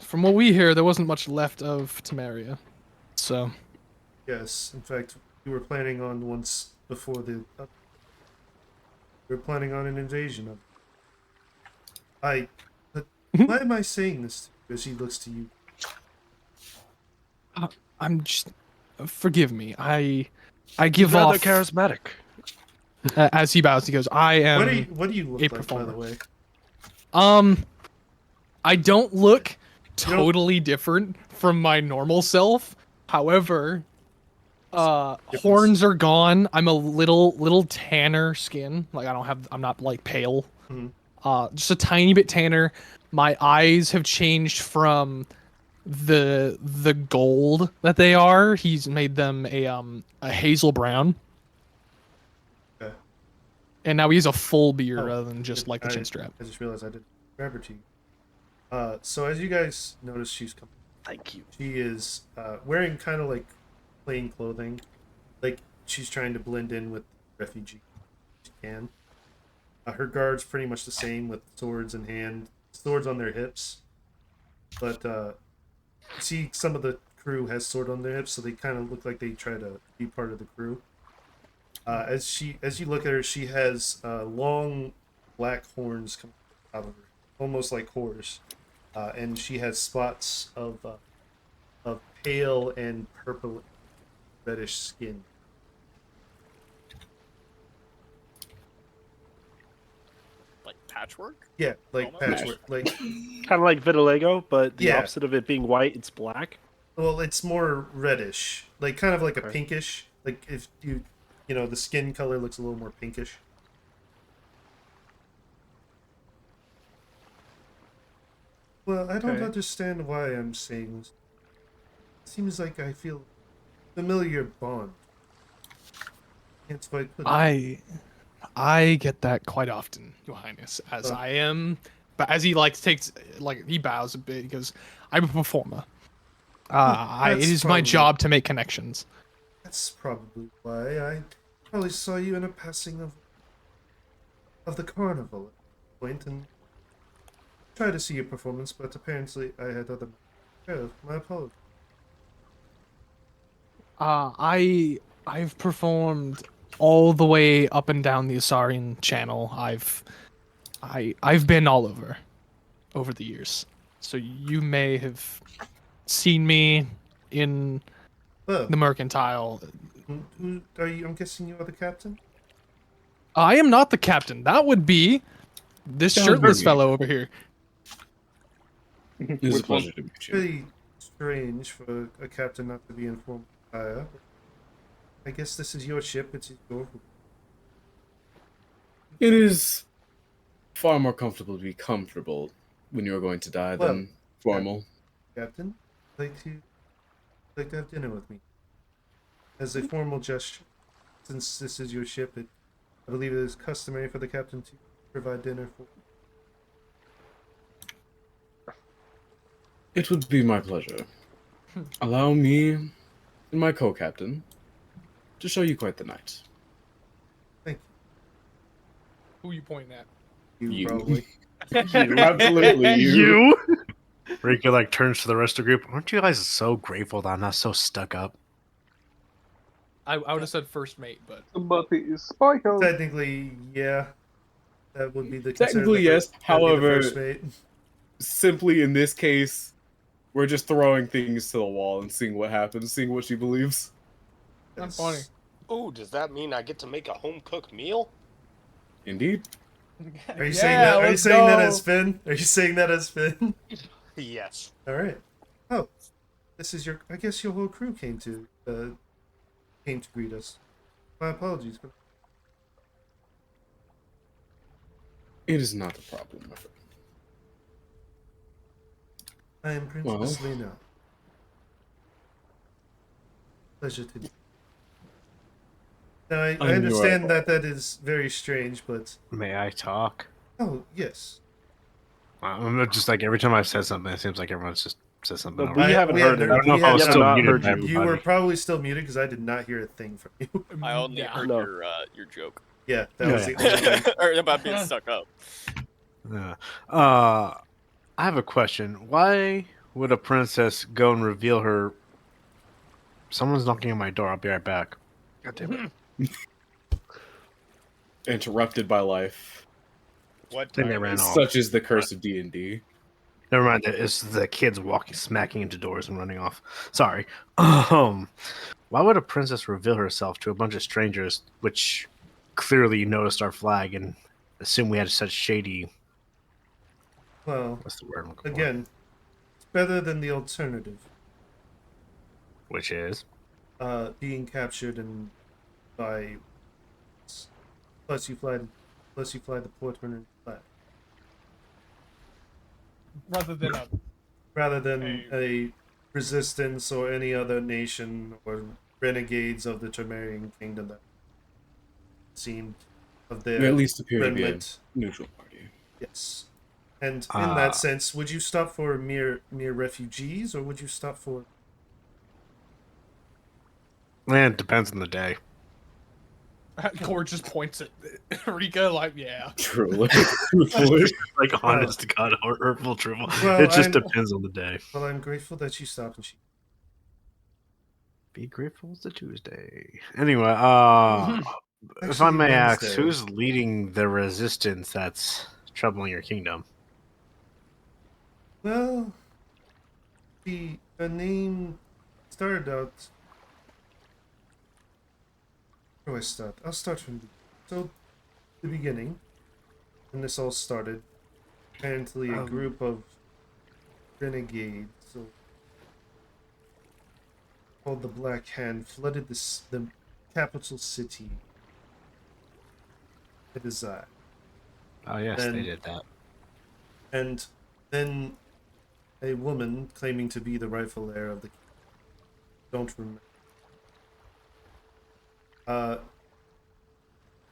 from what we hear, there wasn't much left of Temeria. So, Yes, in fact, we were planning on once before the. We were planning on an invasion of. But why am I saying this? As he looks to you. I'm just, forgive me. I give Rather off. charismatic. As he bows, he goes, "I am." What do you look a like, performer. by the way? I don't look totally different from my normal self. However, horns are gone. I'm a little tanner skin. Like I'm not like pale. Mhm. Just a tiny bit tanner. My eyes have changed from the gold that they are. He's made them a hazel brown. Okay. And now he has a full beard Oh, rather than just like the chin strap. I just realized I didn't grab her to you. So as you guys notice, she's coming. Thank you. She is wearing kind of like plain clothing, like she's trying to blend in with the refugee. She can. Her guard's pretty much the same with swords in hand, swords on their hips. But see, some of the crew has sword on their hips, so they kind of look like they try to be part of the crew. As you look at her, she has long black horns coming out of her, almost like horse, and she has spots of pale and purple, reddish skin. Like patchwork? Yeah, like Almost. patchwork. Like, Kind of like vitiligo, but the Yeah. opposite of it being white, it's black. well, it's more reddish, like kind of like a Okay. pinkish. Like if you know, the skin color looks a little more pinkish. Well, I don't Okay. understand why I'm saying this. It seems like I feel familiar bond. Can't quite put it. I get that quite often, Your Highness, as Uh. I am. But as he like takes like he bows a bit, he goes, "I'm a performer. It That's is my probably job to make connections." that's probably why I probably saw you in a passing of the carnival at one point and tried to see your performance, but apparently I had other matters. My apologies. I've performed all the way up and down the Asarian Channel. I've been all over the years. So you may have seen me in Well, the Mercantile. who are you? I'm guessing you are the captain. I am not the captain. That would be this That would be shirtless me. fellow over here. It is a Which one? pleasure to meet you. Pretty strange for a captain not to be informed prior. I guess this is your ship. It's your It is far more comfortable to be comfortable when you are going to die Well, than formal. captain. Like to have dinner with me as a formal gesture. Since this is your ship, I believe it is customary for the captain to provide dinner for. It would be my pleasure. Allow me and my co-captain to show you quite the night. Thank Who you pointing at? you. You. Probably. Absolutely, you. You. Rika like turns to the rest of the group. Aren't you guys so grateful that I'm not so stuck up? I would have said first mate, but But the spy code. Technically, yeah. That would be the Technically, yes. That'd be the However, first mate. simply in this case, we're just throwing things to the wall and seeing what happens, seeing what she believes. that's Yes. funny. Oh, does that mean I get to make a home cooked meal? Indeed. Are you saying that? Are you saying that as Finn? Are you saying that as Finn? Yes. All right. Oh, this is your. I guess your whole crew came to greet us. My apologies. But It is not a problem, my friend. I am Princess Lena. Pleasure to meet you. Now, I I'm your understand eyeball. that is very strange, but May I talk? oh yes, I'm just like every time I said something, it seems like everyone just says something. No, over. we haven't heard I don't know we if I was have have still not muted heard by you. You were everybody. probably still muted because I did not hear a thing from you. I only Yeah. heard No. your joke. Yeah, that was Yeah. the only thing. or about being stuck up. Yeah. I have a question. Why would a princess go and reveal her? Someone's knocking on my door. I'll be right back. God damn it! Interrupted by life. What Then they time ran is off. Such is the curse of D&D. Never mind. It's the kids walking, smacking into doors and running off. Sorry. Why would a princess reveal herself to a bunch of strangers, which clearly noticed our flag and assumed we had such shady? Well, What's the word I'm looking for? again, it's better than the alternative. Which is Being captured and by plus you fly the Portman flag rather than a resistance or any other nation or renegades of the Tremerian kingdom that seemed of They their at least appear to be a friendlit. neutral party. Yes. And in that Ah. sense, would you stop for mere refugees or would you stop for it depends on the day. Core just points at Rika like, yeah. Truly. Truthfully. Like honest to God, hurtful, truthful. Well, It just I'm- depends on the day. well, I'm grateful that you stopped and she Be grateful it's a Tuesday. Anyway, if I Actually, may ask, Wednesday. who's leading the resistance that's troubling your kingdom? Well, the name started out. Where do I start? I'll start from the beginning. When this all started, apparently a group of renegades, called the Black Hand, flooded the capital city. It is that. Oh yes, Then- they did that. And then a woman claiming to be the rightful heir of the don't remember.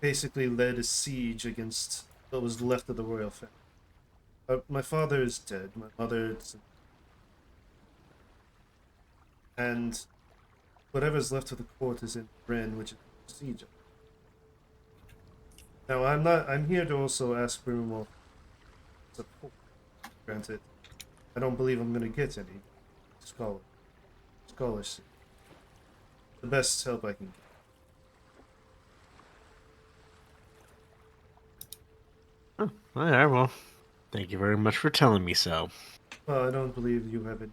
Basically led a siege against what was left of the royal family. My father is dead. My mother is, and whatever's left of the court is in Ren, which is a siege. Now I'm here to also ask Brimwell support. Granted, I don't believe I'm gonna get any scholarship. The best help I can get. Oh, all right, well, thank you very much for telling me so. Well, I don't believe you have it.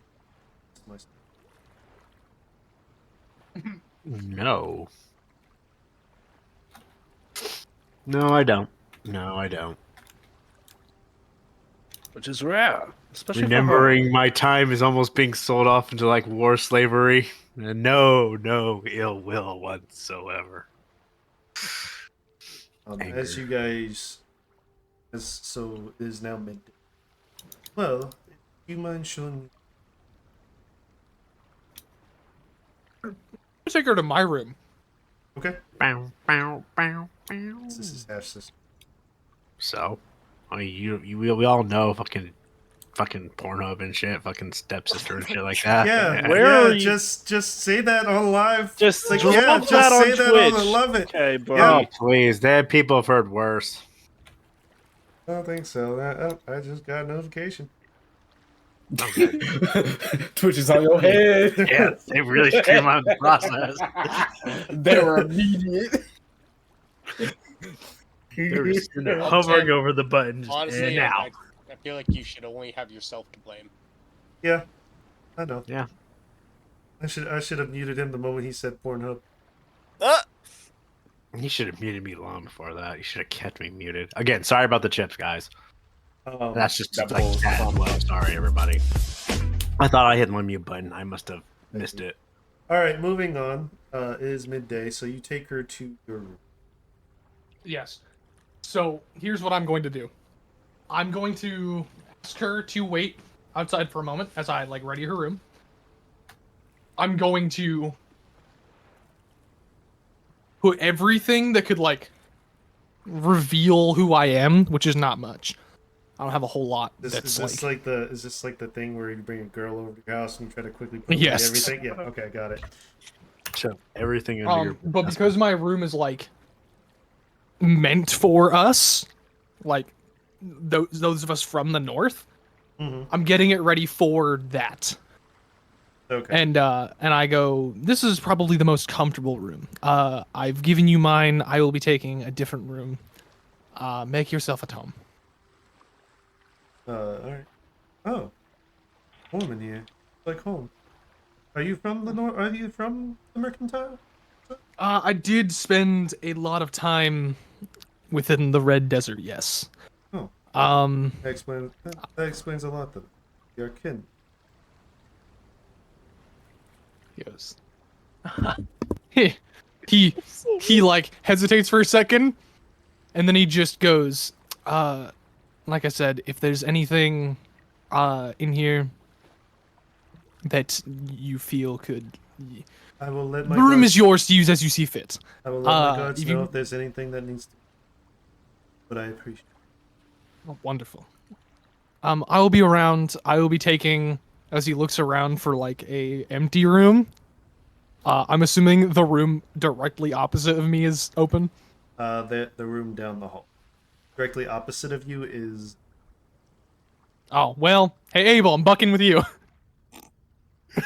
No. No, I don't. No, I don't. Which is rare, especially for her. Remembering my time is almost being sold off into like war slavery. And no ill will whatsoever. Anger. As you guys, so it is now midday. Well, do you mind showing me? Take her to my room. Okay. Bow, bow, bow, bow. This is Half Sister. So, I mean, we all know fucking Pornhub and shit, fucking stepsister and shit like that. Yeah, Where yeah. are you- Just say that on live. Just like, drop yeah, that just on say that on. I Twitch. love it. Okay, bro. Yeah. Oh, please, that people have heard worse. I don't think so. I just got a notification. Okay. Twitch is on your head. Yeah, they really streamlined the process. They were immediate. They were just hovering over the button. Just Honestly, now. I feel like you should only have yourself to blame. Yeah, I know. Yeah. I should have muted him the moment he said Pornhub. You should have muted me long before that. You should have kept me muted. Again, sorry about the chips, guys. That's just that like bull's that. fun. Well, sorry, everybody. I thought I hit my mute button. I must have missed it. All right, moving on. It is midday, so you take her to your room. Yes. So here's what I'm going to do. I'm going to ask her to wait outside for a moment as I like ready her room. I'm going to put everything that could like reveal who I am, which is not much. I don't have a whole lot. Is That's this like the thing where you bring a girl over to your house and you try to quickly put away Yes. everything? Yeah. Okay, got it. So everything under your. but because my room is like meant for us, like those of us from the north, Mhm. I'm getting it ready for that. Okay. And I go, this is probably the most comfortable room. I've given you mine. I will be taking a different room. Make yourself at home. All right. Oh, home in here, like home. Are you from the north? Are you from the Mercantile? I did spend a lot of time within the Red Desert. Yes. Oh. Um. That explains a lot. Then you're kin. Yes. he like hesitates for a second, and then he just goes, like I said, if there's anything in here that you feel could, I will let my. the room guards- is yours to use as you see fit. I will let my uh, guards if know you- if there's anything that needs to. But I appreciate. Oh, wonderful. I will be around. I will be taking, as he looks around for like a empty room. I'm assuming the room directly opposite of me is open. The room down the hall, directly opposite of you is. Oh, well, hey Abel, I'm bucking with you.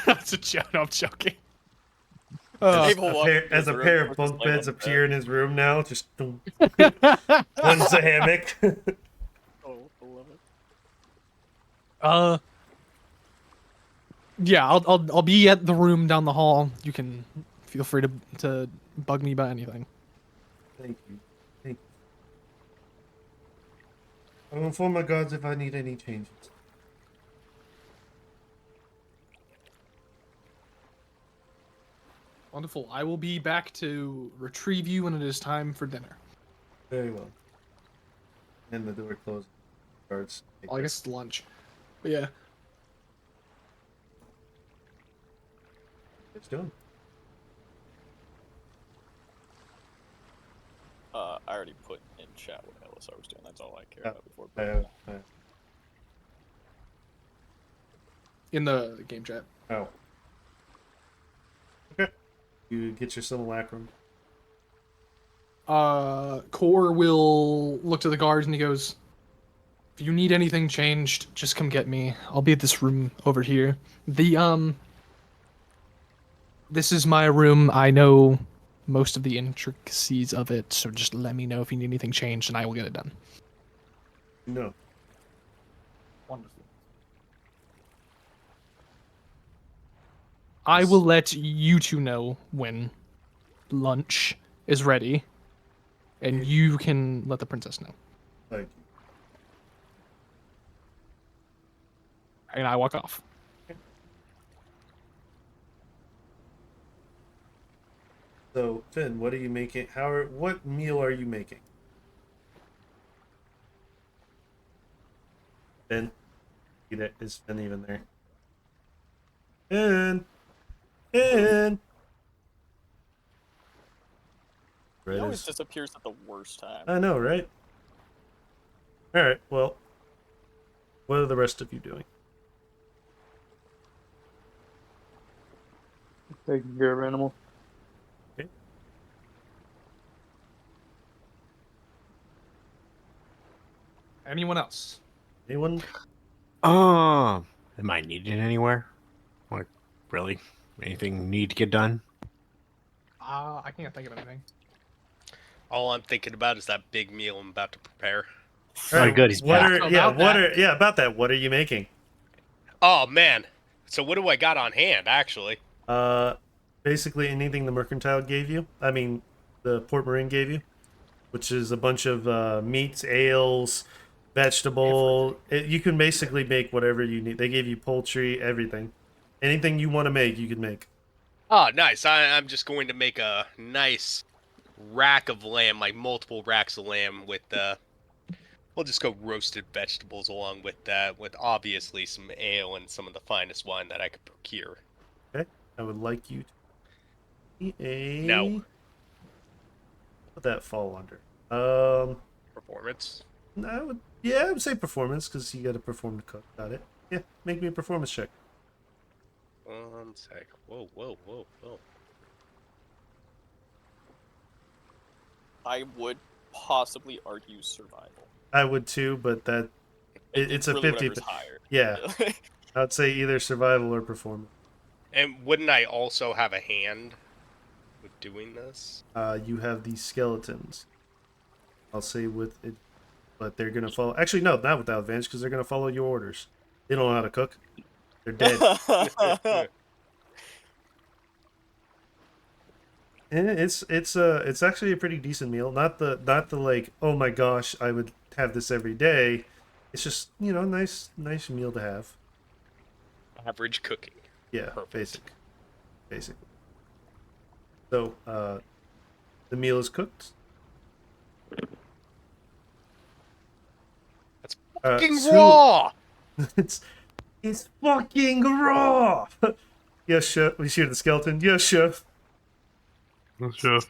That's a joke. No, I'm joking. Abel walks As into a the pair room, of puts his bunk leg beds on the appear in his room now, just one's a hammock. bed. Oh, I love it. Yeah, I'll be at the room down the hall. You can feel free to bug me about anything. Thank you. I will inform my guards if I need any changes. Wonderful. I will be back to retrieve you when it is time for dinner. Very well. And the door closes. Guards. Well, I guess it's lunch. But yeah. It's doing. I already put in chat what else I was doing. That's all I care Yeah. about before. In the game chat. Oh. Okay. You get your simulacrum. Core will look to the guards and he goes, if you need anything changed, just come get me. I'll be at this room over here. This is my room. I know most of the intricacies of it, so just let me know if you need anything changed and I will get it done. No. Wonderful. I will let you two know when lunch is ready, and you can let the princess know. Thank you. And I walk off. So, Finn, what are you making? What meal are you making? Finn? Is Finn even there? Finn! Finn! He always disappears at the worst time. I know, right? Alright, well. What are the rest of you doing? Taking care of animal. Okay. Anyone else? Anyone? Am I needed anywhere? Like, really? Anything need to get done? I can't think of anything. All I'm thinking about is that big meal I'm about to prepare. Alright, good, he's back. About that, what are you making? Oh man. So what do I got on hand, actually? Basically anything the mercantile gave you. I mean, the Port Marine gave you, which is a bunch of meats, ales, vegetable. You can basically make whatever you need. They gave you poultry, everything. Anything you want to make, you can make. Oh, nice. I'm just going to make a nice rack of lamb, like multiple racks of lamb with we'll just go roasted vegetables along with that, with obviously some ale and some of the finest wine that I could procure. Okay, I would like you to be a. No. What would that fall under? Performance. I would say performance because you got to perform to cook. Got it. Yeah, make me a performance check. 1 sec. Whoa, whoa, whoa, whoa. I would possibly argue survival. I would too, but it's a really 50. whatever's higher. Yeah, I'd say either survival or performance. And wouldn't I also have a hand with doing this? You have these skeletons. I'll say with it, but they're gonna follow. Actually, no, not without advantage because they're gonna follow your orders. They don't know how to cook. They're dead. And it's actually a pretty decent meal. Not the like, oh my gosh, I would have this every day. It's just, nice meal to have. Average cooking. Yeah, Perfect. basic. So, the meal is cooked. That's fucking raw. it's fucking raw. Yes, chef. We shoot the skeleton. Yes, chef. Sure.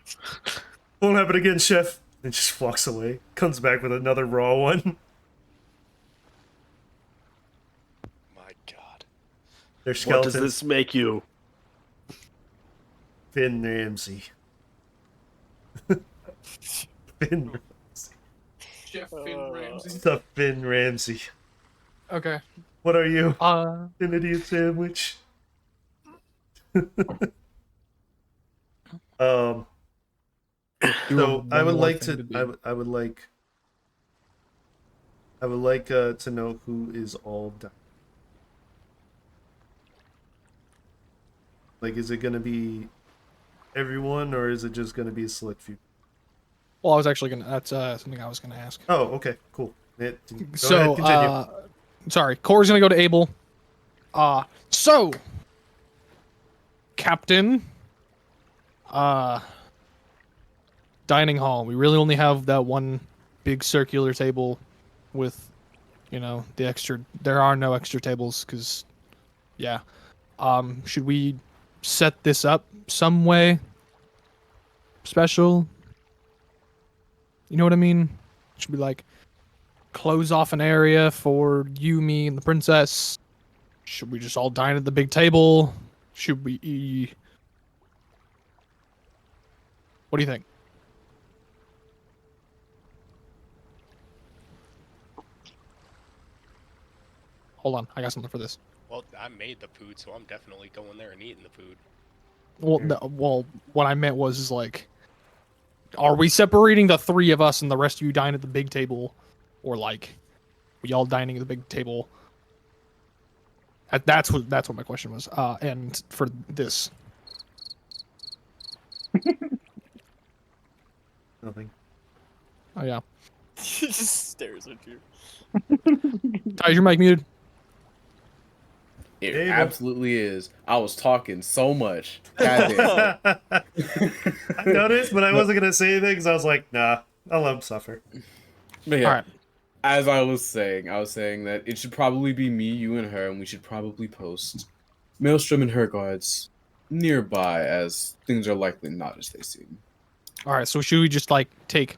Won't happen again, chef. And just walks away. Comes back with another raw one. My God. They're What skeletons. does this make you? Finn Ramsey. Finn Ramsey. Chef Finn Ramsey. It's a Finn Ramsey. Okay. What are you? Uh, An idiot sandwich. So I would like to. I would like to know who is all done. Like, is it gonna be everyone, or is it just gonna be a select few? well, I was actually gonna. That's something I was gonna ask. Oh, okay, cool. Go So, ahead, continue. sorry, Core's gonna go to Abel. So, Captain, dining hall. We really only have that one big circular table with, the extra. There are no extra tables because, yeah. Should we set this up some way special? You know what I mean? Should we like close off an area for you, me, and the princess? Should we just all dine at the big table? Should we? What do you think? Hold on, I got something for this. Well, I made the food, so I'm definitely going there and eating the food. Well, no, well, what I meant was like, are we separating the three of us and the rest of you dine at the big table, or like, we all dining at the big table? That's what my question was. And for this, Nothing. oh yeah, He just stares at you. Ty, your mic muted. It Hey, bro. absolutely is. I was talking so much. God damn. I noticed, but I wasn't gonna say anything because I was like, nah, I'll let him suffer. But yeah, All right. as I was saying that it should probably be me, you, and her, and we should probably post Maelstrom and her guards nearby, as things are likely not as they seem. All right. So should we just like take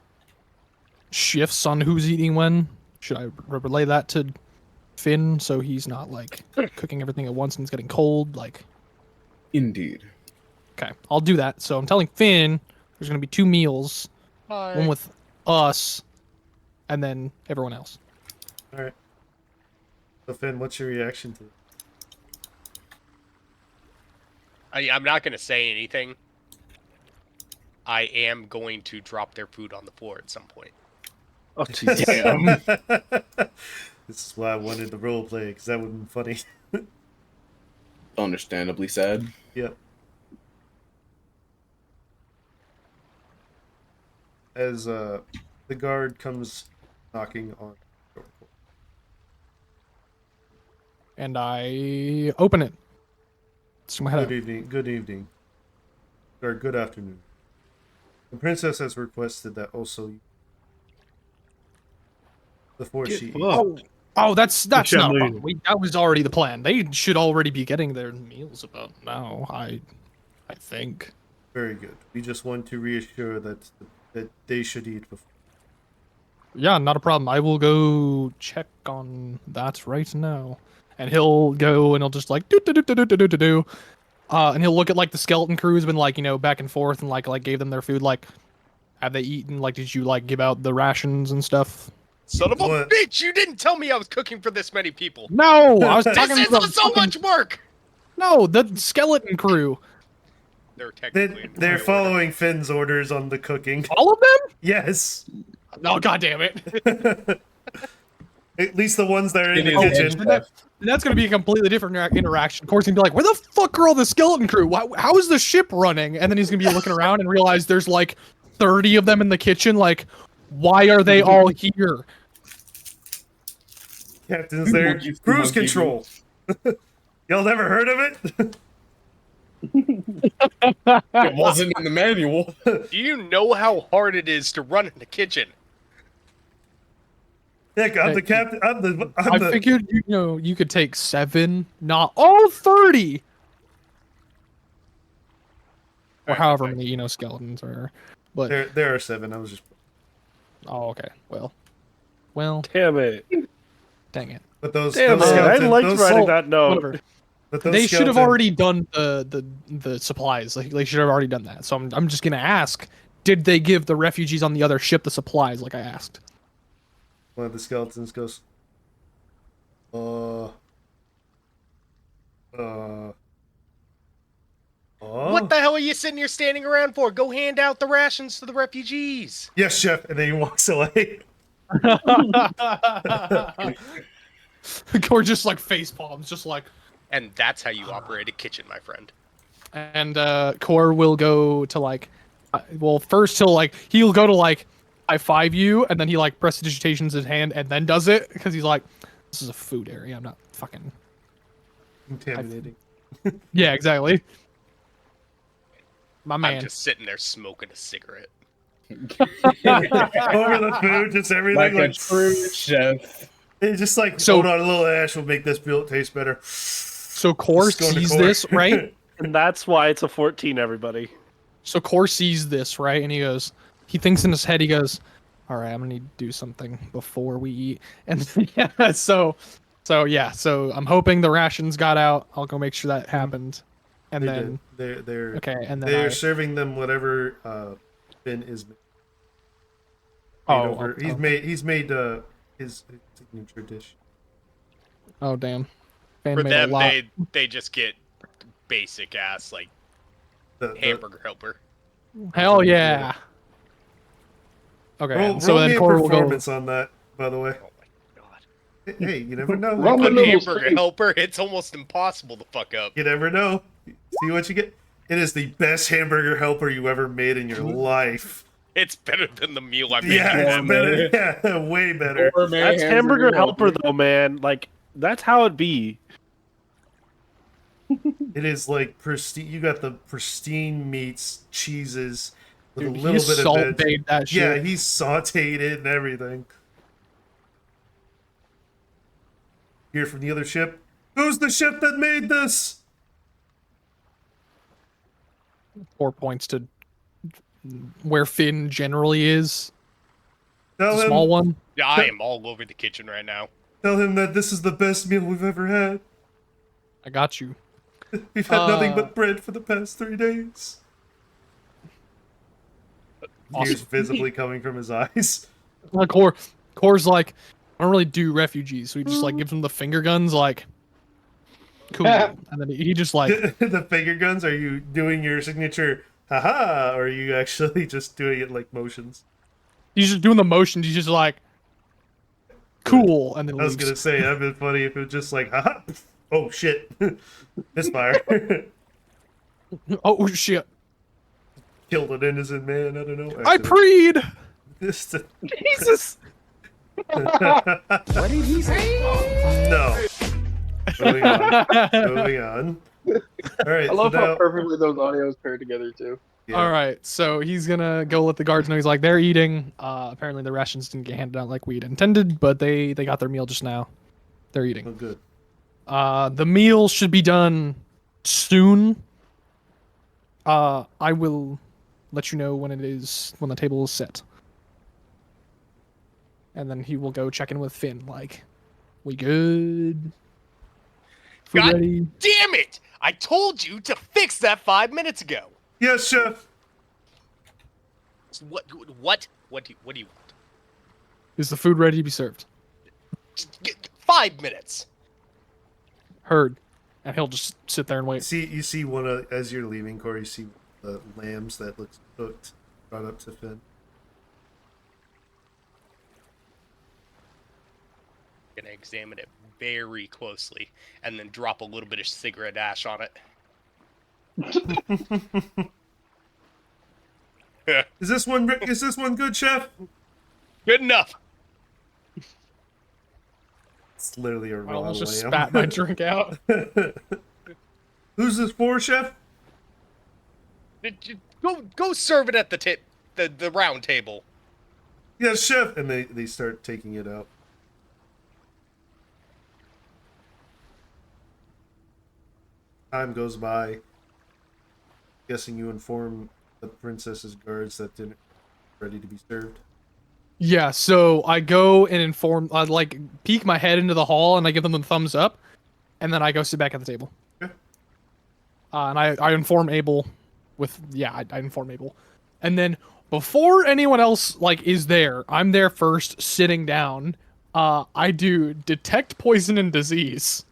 shifts on who's eating when? Should I relay that to Finn so he's not like cooking everything at once and it's getting cold? Like, Indeed. okay, I'll do that. So I'm telling Finn there's gonna be 2 meals, one with us, and then everyone else. All right. So Finn, what's your reaction to it? I'm not going to say anything. I am going to drop their food on the floor at some point. Oh, geez. Damn. This is why I wanted the role play, because that would have been funny. Understandably sad. Yep. As the guard comes knocking on the door. And I open it. Stick my head Good out. evening. Good evening. Or good afternoon. The princess has requested that also before she eats. Oh, that's not a Shabby. problem. That was already the plan. They should already be getting their meals about now. I think. Very good. We just want to reassure that they should eat before. Yeah, not a problem. I will go check on that right now. And he'll go and he'll just like do. And he'll look at like the skeleton crew who's been like, back and forth and like gave them their food. Like, have they eaten? Like, did you like give out the rations and stuff? Son of a What? bitch! You didn't tell me I was cooking for this many people. No, I was talking This about is so much work. No, the skeleton crew. They're technically They're in my order. following Finn's orders on the cooking. All of them? Yes. Oh, god damn it. At least the ones that are in the It is kitchen. head chef. That's going to be a completely different interaction. Of course, he's going to be like, where the fuck are all the skeleton crew? How is the ship running? And then he's going to be looking around and realize there's like 30 of them in the kitchen. Like, why are they all here? Captain's there. Monkeys, Cruise monkeys. control. Y'all never heard of it? It wasn't in the manual. Do you know how hard it is to run in the kitchen? Heck, I'm the captain. I figured, you could take 7, not all 30. Or however many, skeletons are. But, There are 7. I was just. oh, okay. Well, Damn it. dang it. But those. Damn those it. I skeletons, liked those, writing Oh, that note. Whatever. but those They should have skeleton- already done the supplies. Like, they should have already done that. So I'm just gonna ask: did they give the refugees on the other ship the supplies? Like I asked. One of the skeletons goes. What the hell are you sitting here standing around for? Go hand out the rations to the refugees. Yes, chef. And then he walks away. Or just like face palms, just like. And that's how you operate a kitchen, my friend. And Core will go to like, first he'll go to like high five you, and then he like prestidigitations his hand and then does it because he's like, this is a food area. I'm not fucking. Intimidating. Yeah, exactly. My I'm man. just sitting there smoking a cigarette. Over the food, just everything. Like a true chef. It's just like, So- hold on, a little ash will make this meal taste better. So Core Just going to sees Core. this, right? And that's why it's a 14, everybody. So Core sees this, right? And he thinks in his head, he goes, all right, I'm gonna need to do something before we eat. And yeah, so I'm hoping the rations got out. I'll go make sure that happened. And They then did. They're okay, and then they're serving them whatever Finn is made over. He's made his signature dish. Oh damn. Fan For made a them, lot. they just get basic ass like The hamburger helper. Hell yeah. Okay, roll so me then a Core will go. performance on that, by the way. Oh my god! Hey, you never know. Run the A noodles hamburger straight. helper, it's almost impossible to fuck up. You never know. See what you get. It is the best hamburger helper you ever made in your life. It's better than the meal I made. Yeah, it's better. Gourmet. Yeah, way better. Gourmet That's hamburger helper, though, man. Like, that's how it be. It is like pristine. You got the pristine meats, cheeses, with Dude, a he little bit of salt veg. baked that shit. Yeah, he's sauteed it and everything. Hear from the other ship. Who's the ship that made this? 4 points to where Finn generally is. Tell It's a him. small one. Yeah, I am all over the kitchen right now. Tell him that this is the best meal we've ever had. I got you. We've had nothing but bread for the past 3 days. Awesome. Tears visibly coming from his eyes. Core's like, I don't really do refugees, so he just like gives him the finger guns, like, cool. And then he just like, The finger guns. Are you doing your signature? Haha! Or are you actually just doing it like motions? he's just doing the motions. He's just like, cool, and then I was leaves. gonna say that'd been funny if it was just like, haha! Oh shit! Misfire. Oh shit! Killed an innocent man. I don't know. I preed. This. Jesus. What did he say? No. Moving on. Moving on. All right. I love so how now, perfectly those audios pair together too. yeah. All right, so he's gonna go let the guards know. He's like, they're eating. Apparently the rations didn't get handed out like we'd intended, but they got their meal just now. They're Oh, eating. good. The meal should be done soon. I will let you know when the table is set. And then he will go check in with Finn, like, we good? Food God ready? damn it! I told you to fix that 5 minutes ago. Yes, chef. What do you want? Is the food ready to be served? 5 minutes. Heard. And he'll just sit there and wait. You see one of, as you're leaving, Corey. You see the lambs that looks cooked brought up to Finn. Gonna examine it very closely and then drop a little bit of cigarette ash on it. Is this one good, chef? Good enough. It's literally a I raw almost just lamb. spat my drink out. Who's this for, chef? Go serve it at the round table. Yes, chef. And they start taking it out. Time goes by. Guessing you inform the princess's guards that dinner is ready to be served. Yeah, so I go and inform, I like peek my head into the hall and I give them the thumbs up, and then I go sit back at the table. Okay. And I inform Abel I inform Abel. And then before anyone else like is there, I'm there first, sitting down. I do detect poison and disease.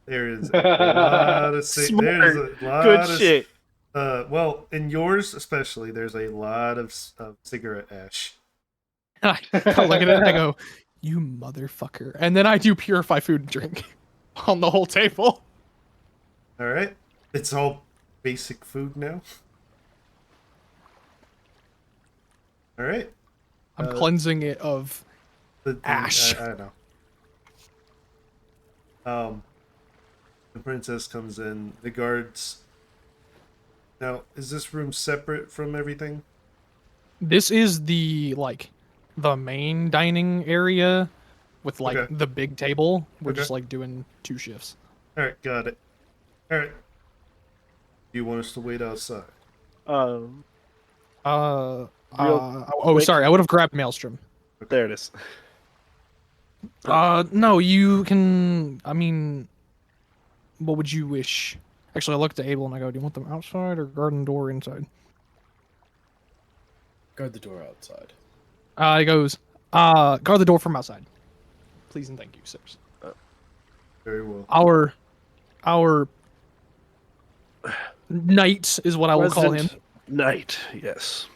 There is a lot of there's a lot Good of, shit. Well, in yours especially, there's a lot of cigarette ash. I look at it and I go, you motherfucker. And then I do purify food and drink on the whole table. All right, it's all basic food now. All right, I'm cleansing it of ash. I don't know. The princess comes in. The guards. Now, is this room separate from everything? This is the main dining area with Okay. the big table. We're Okay. just doing 2 shifts. All right, got it. All right. Do you want us to wait outside? Um, Oh, quick. sorry. I would have grabbed Maelstrom. there it is. No, you can. I mean, what would you wish? Actually, I looked at Abel and I go, "Do you want them outside or garden door inside?" Guard the door outside. He goes, guard the door from outside, please and thank you, sirs. Very well. Our knight is what I will call him. Resident Knight, yes.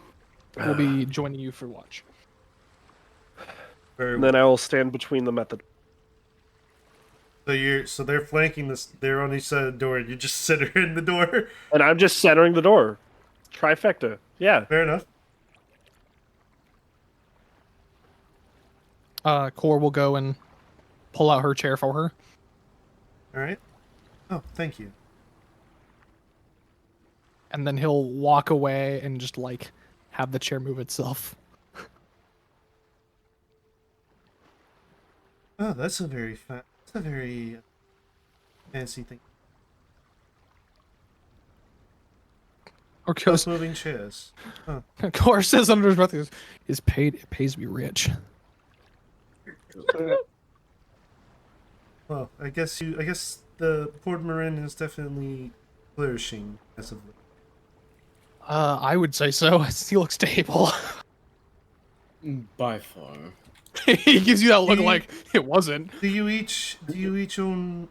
Will be joining you for watch. Very And well. then I will stand between them at the. So they're flanking this. They're on each side of the door. And you just center in the door. And I'm just centering the door. Trifecta. Yeah. Fair enough. Core will go and pull out her chair for her. All right. Oh, thank you. And then he'll walk away and just like have the chair move itself. Oh, that's a very fancy thing. Or goes, Moving chairs. Oh, Core says under his breath, it pays to be rich. well, I guess the Port Marin is definitely flourishing as of late. I would say so. He looks stable. By far. He gives you that look He- like it wasn't. Do you each own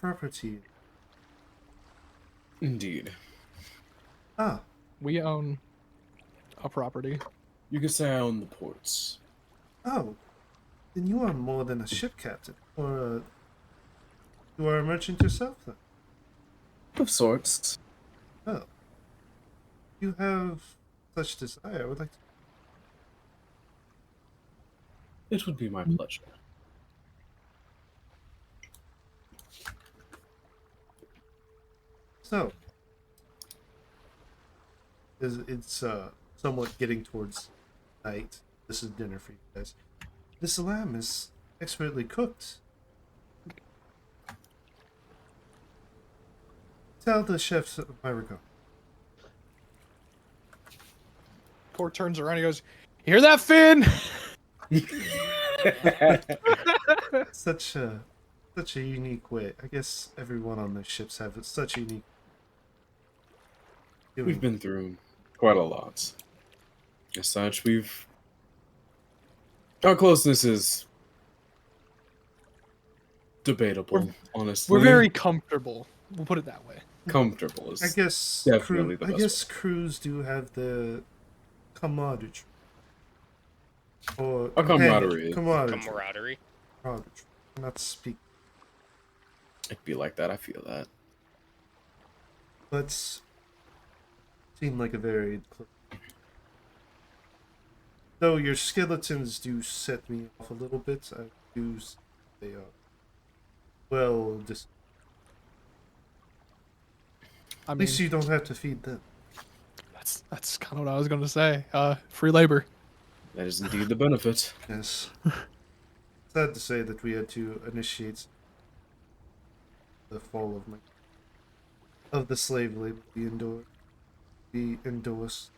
property? Indeed. Ah, We own a property. You could say I own the ports. oh, then you are more than a ship captain, or you are a merchant yourself. Then, Of sorts. oh, you have such desire. I would like to. It would be my pleasure. So, it's somewhat getting towards night. This is dinner for you guys. This lamb is expertly cooked. Tell the chefs of my regard. Core turns around and goes, "Hear that, Finn?" Such a unique way. I guess everyone on the ships have such unique. We've been through quite a lot. As such, our closeness is debatable, honestly. We're very comfortable. We'll put it that way. comfortable. Is I guess definitely the I best guess crews do have the camaraderie. Or A camaraderie. Camaraderie. Not speak, It'd be like that. I feel that. but seem like a very. Though your skeletons do set me off a little bit, I do. They are well. I At mean, least you don't have to feed them. that's kind of what I was going to say. Free labor. That is indeed the benefit. Yes. Sad to say that we had to initiate the fall of the slave labor we endorse.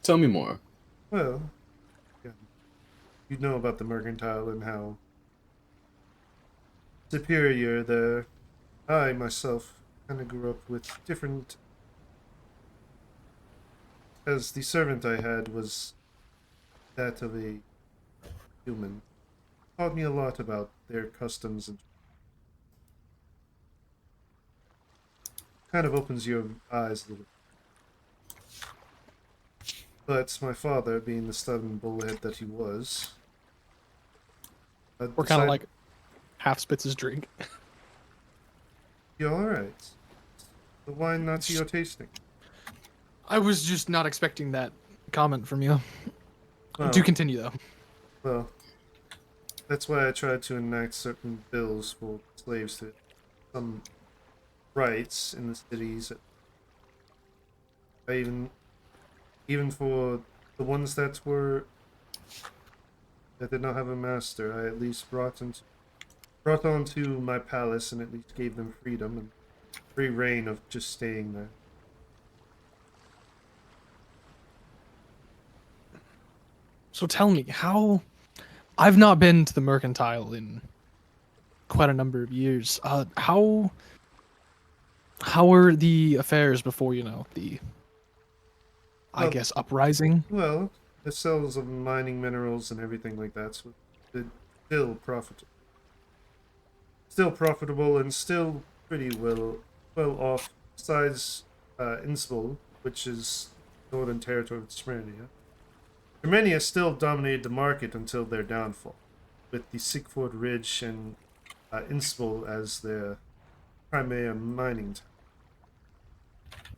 Tell me more. Well, yeah, you know about the mercantile and how superior there. I myself kind of grew up with different. As the servant I had was that of a human, taught me a lot about their customs and kind of opens your eyes a little. But my father, being the stubborn bullhead that he was, We're kind of decided- like half spits his drink. You're alright. The wine not to your tasting. I was just not expecting that comment from you. Well, Do continue though. well, that's why I tried to enact certain bills for slaves to some rights in the cities. I even for the ones that did not have a master, I at least brought into brought onto my palace and at least gave them freedom and free reign of just staying there. So tell me, how... I've not been to the Mercantile in quite a number of years. How were the affairs before, the, I Well, guess, uprising? Well, the sales of mining minerals and everything like that's still profitable. Still profitable and still pretty well off. Besides Innsbruck, which is northern territory of Smyrna. Germania still dominated the market until their downfall, with the Siegfried Ridge and Innsbruck as their primary mining town.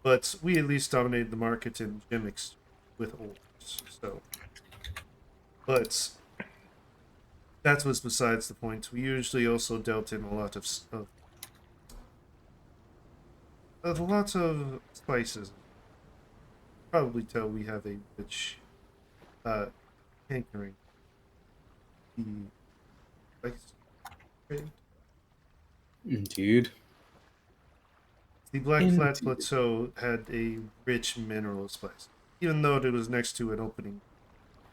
But we at least dominated the market in gimmicks with ores. So, but that was besides the point. We usually also dealt in a lot of spices. Probably tell we have a rich hankering. The spice trade. Indeed. The Black Flat Indeed. Plateau had a rich mineral spice. Even though it was next to an opening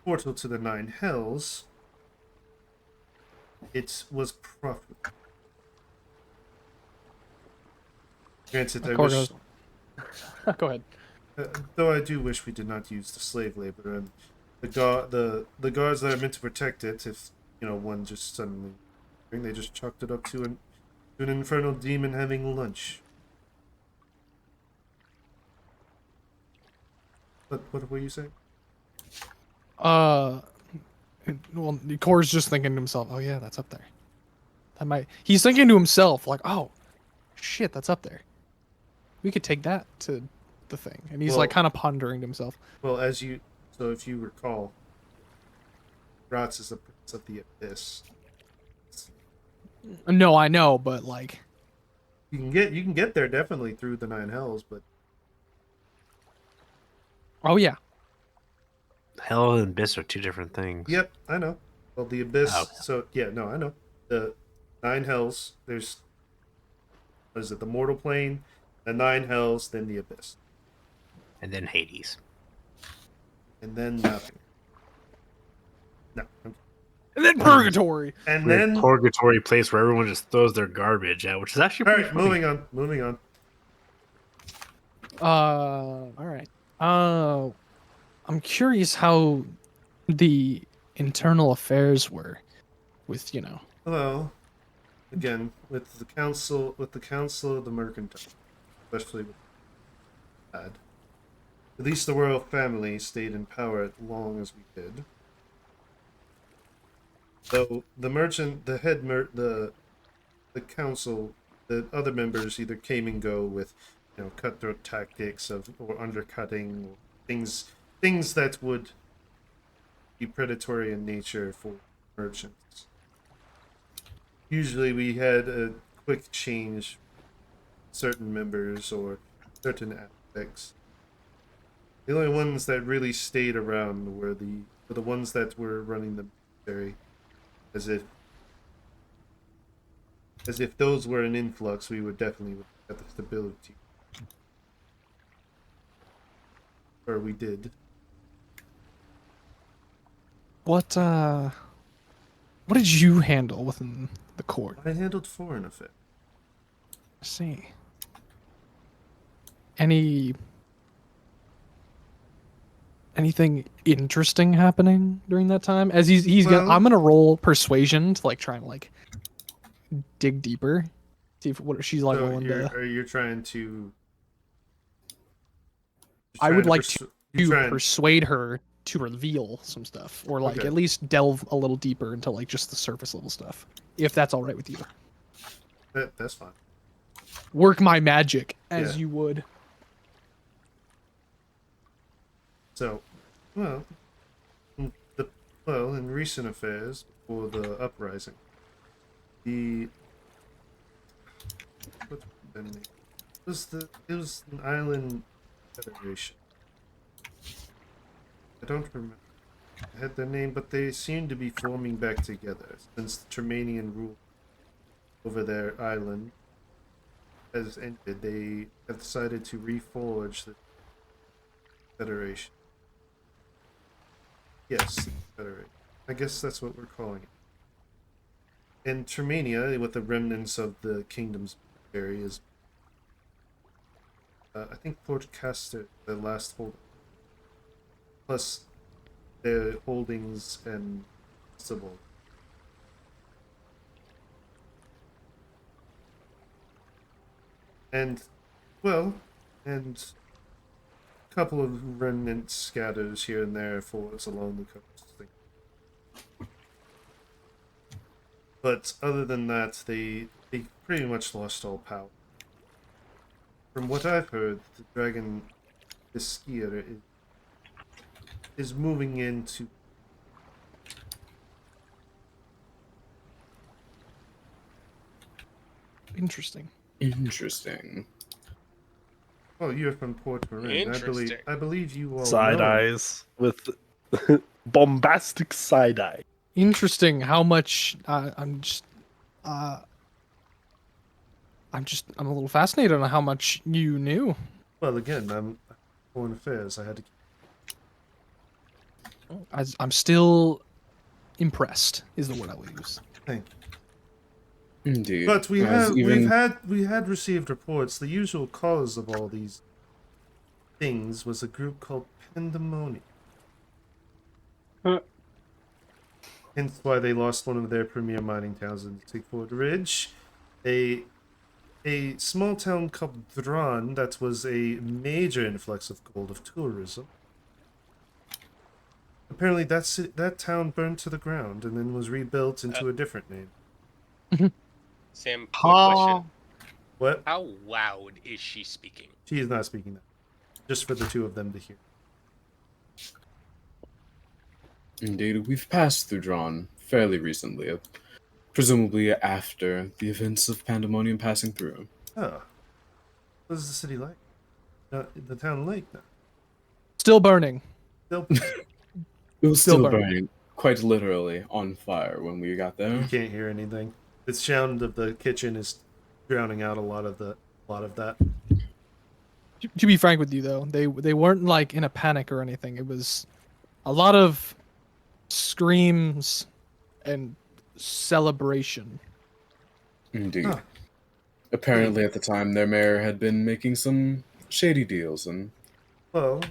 portal to the Nine Hells, it was profitable. Granted, I wish, Go ahead. though I do wish we did not use the slave labor and the guards that are meant to protect it. If one just suddenly, they just chalked it up to an infernal demon having lunch. What were you saying? Well, Kor's just thinking to himself, oh yeah, that's up there. He's thinking to himself, like, oh, shit, that's up there. We could take that to the thing. And he's like kind of pondering to himself. Well, so if you recall, Gratz is the prince of the abyss. No, I know, but like, You can get there definitely through the Nine Hells, but oh yeah. Hell and abyss are two different things. yep, I know. Well, the abyss. Oh. So yeah, no, I know. The Nine Hells. There's what is it? The mortal plane, the Nine Hells, then the abyss, And then Hades. and then nothing. No. Okay. And then purgatory. And Weird then purgatory place where everyone just throws their garbage at, which is actually all pretty right, funny. moving on. All right. I'm curious how the internal affairs were with, Hello. Again, with the council of the mercantile, especially with Ad. At least the royal family stayed in power as long as we did. Though the merchant, the council, the other members either came and go with, cutthroat tactics or undercutting, or things that would be predatory in nature for merchants. Usually we had a quick change certain members or certain aspects. The only ones that really stayed around were the ones that were running the military, as if those were an influx, we would definitely have the stability. Or we did. what did you handle within the court? I handled foreign affairs. I see. Anything interesting happening during that time? As I'm gonna roll persuasion to like try and like dig deeper. See what she's like So willing to. are you trying to? I would like you to trying- persuade her to reveal some stuff, or like Okay. at least delve a little deeper into like just the surface level stuff, if that's all right with you. That's fine. Work my magic as Yeah. you would. So, well, in recent affairs before the uprising, what's the name? It was an island federation. I don't remember. I had their name, but they seem to be forming back together since the Termanian rule over their island has ended, they have decided to reforge the Federation. Yes, the Federation. I guess that's what we're calling it. And Termania, with the remnants of the kingdom's areas, I think Port Castor, the last holding, plus their holdings and Sybil. And, well, and a couple of remnant scatters here and there forts along the coast. But other than that, they pretty much lost all power. From what I've heard, the dragon, the skier, is moving into. Interesting. Interesting. Oh, you're from Port Marin. Interesting. I believe you all Side know. eyes with bombastic side eye. Interesting how much I'm a little fascinated on how much you knew. Well, again, I'm foreign affairs. I had to. I'm still impressed is the word I will use. Thank. Indeed. But we As have even- we had received reports. The usual cause of all these things was a group called Pndemonium. Huh. Hence why they lost one of their premier mining towns in Sigford Ridge. A small town called Dran that was a major influx of gold of tourism. Apparently that town burned to the ground and then was rebuilt into a different name. Sam, quick question. What? How loud is she speaking? She is not speaking that. Just for the two of them to hear. Indeed, we've passed through Drawn fairly recently, presumably after the events of Pandemonium passing through. Oh. What is the city like? The town like now? Still burning. Still, It was Still still burning. burning, quite literally on fire when we got there. you can't hear anything. The sound of the kitchen is drowning out a lot of that. To be frank with you, though, they weren't like in a panic or anything. It was a lot of screams and celebration. Indeed. Huh. Apparently, at the time, their mayor had been making some shady deals, and Well,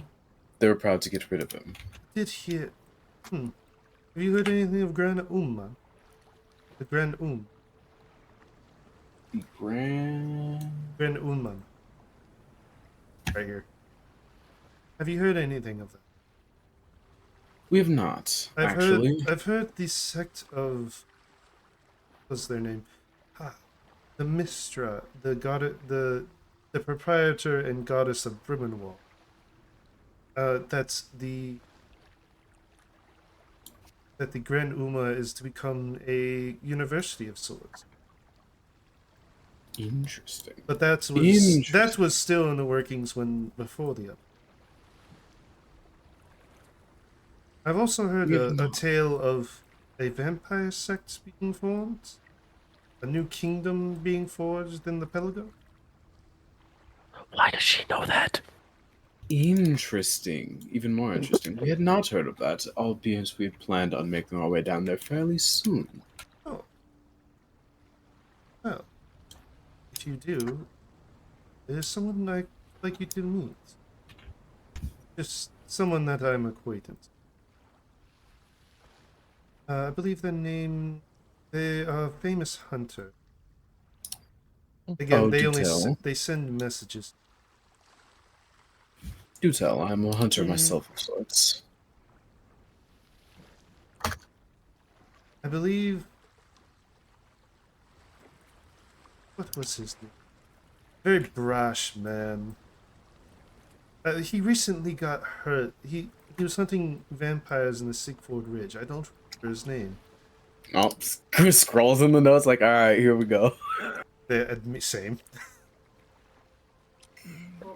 they were proud to get rid of him. did hear. Have you heard anything of Grand man? The Grand Grand. Grand man. Right here. Have you heard anything of that? We have not, I've actually. heard the sect of. What's their name? The Mistra, the god, the proprietor and goddess of Brimmenwall. That the Grand Uma is to become a university of sorts. Interesting. But that was still in the workings before the update. I've also heard a tale of a vampire sect being formed, a new kingdom being forged in the Pelago. Why does she know that? Interesting. Even more interesting. We had not heard of that, albeit we had planned on making our way down there fairly soon. Oh. Well, if you do, there's someone I'd like you to meet. Just someone that I'm acquainted. I believe their name. They are a famous hunter. Again, Oh, they do only tell. they send messages. Do tell, I'm a hunter myself of sorts. I believe. What was his name? Very brash man. He recently got hurt. He was hunting vampires in the Sigford Ridge. I don't remember his name. Oh, Chris scrolls in the notes like, alright, here we go. Same.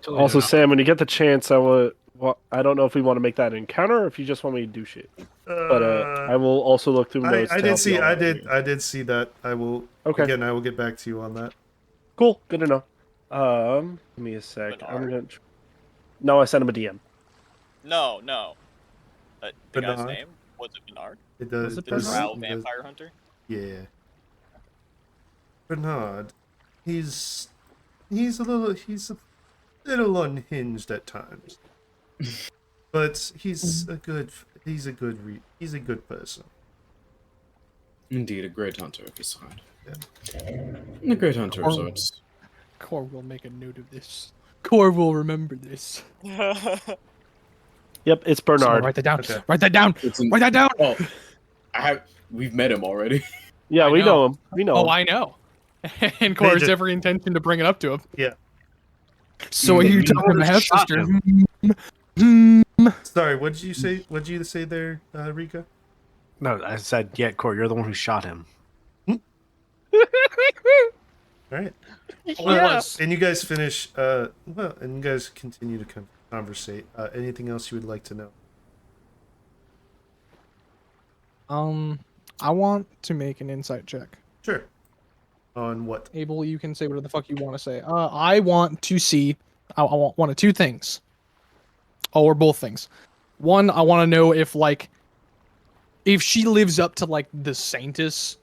Also, Sam, when you get the chance, I don't know if we want to make that an encounter or if you just want me to do shit. But I will also look through notes. I to did help see. y'all I out did. here. I did see that. I will. Okay. Again, I will get back to you on that. Cool. Good to know. Give me a sec. Bernard? No, I sent him a DM. No. The guy's Bernard. name was it Bernard? It does. Was it The does- Bernard? drow it does- vampire hunter. Yeah. Bernard. He's a little unhinged at times, but he's a good person. Indeed, a great hunter of his side. Yeah. And a great hunter of sorts. Core will make a note of this. Core will remember this. Yep, it's Someone Bernard. write that down. Okay. Write that down. It's in, Write that down. oh, we've met him already. Yeah, I we know. know him. We know Oh, him. I know. And Core has Major. every intention to bring it up to him. Yeah. So are you You talking would've to my half shot sister? Sorry. What did you say? What did you say there, Rika? No, I said, yeah, Corey, you're the one who shot him. All right. Yeah. And you guys finish. And you guys continue to conversate. Anything else you would like to know? I want to make an insight check. Sure. On what? Abel, you can say whatever the fuck you want to say. I want to see. I want one of two things. Oh, or both things. One, I want to know if she lives up to the Saintess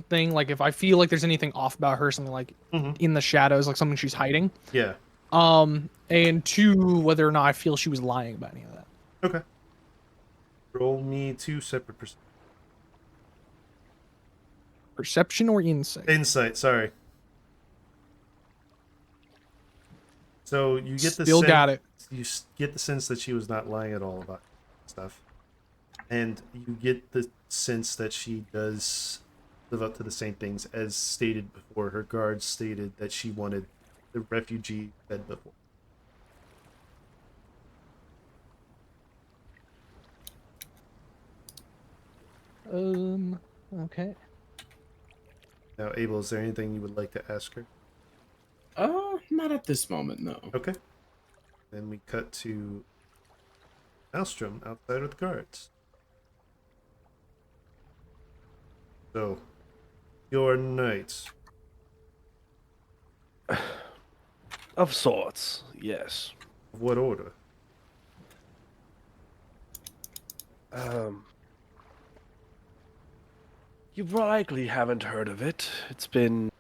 thing. Like if I feel like there's anything off about her, something like Mhm. in the shadows, like something she's hiding. Yeah. And two, whether or not I feel she was lying about any of that. Okay. Roll me 2 separate Perception or insight? insight. Sorry. So you get the Still got it. You get the sense that she was not lying at all about stuff, and you get the sense that she does live up to the same things as stated before. Her guards stated that she wanted the refugee fed before. Okay. Now, Abel, is there anything you would like to ask her? Not at this moment, no. Okay. Then we cut to Maelstrom outside with the guards. So, your knights. Of sorts, yes. Of what order? You likely haven't heard of it. It's been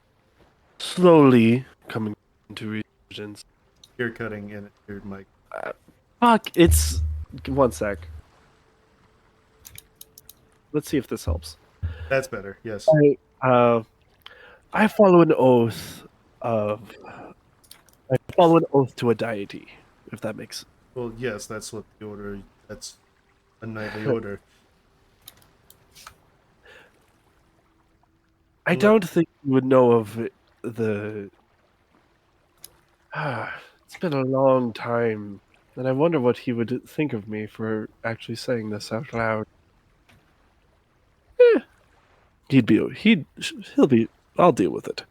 slowly coming into resurgence. You're cutting in at your mic. Fuck, it's... One sec. Let's see if this helps. That's better, yes. I follow an oath of... I follow an oath to a deity, if that makes... Well, yes, that's what the order... That's a knightly order. I don't think you would know of the... It's been a long time, and I wonder what he would think of me for actually saying this out loud. He'll be... I'll deal with it.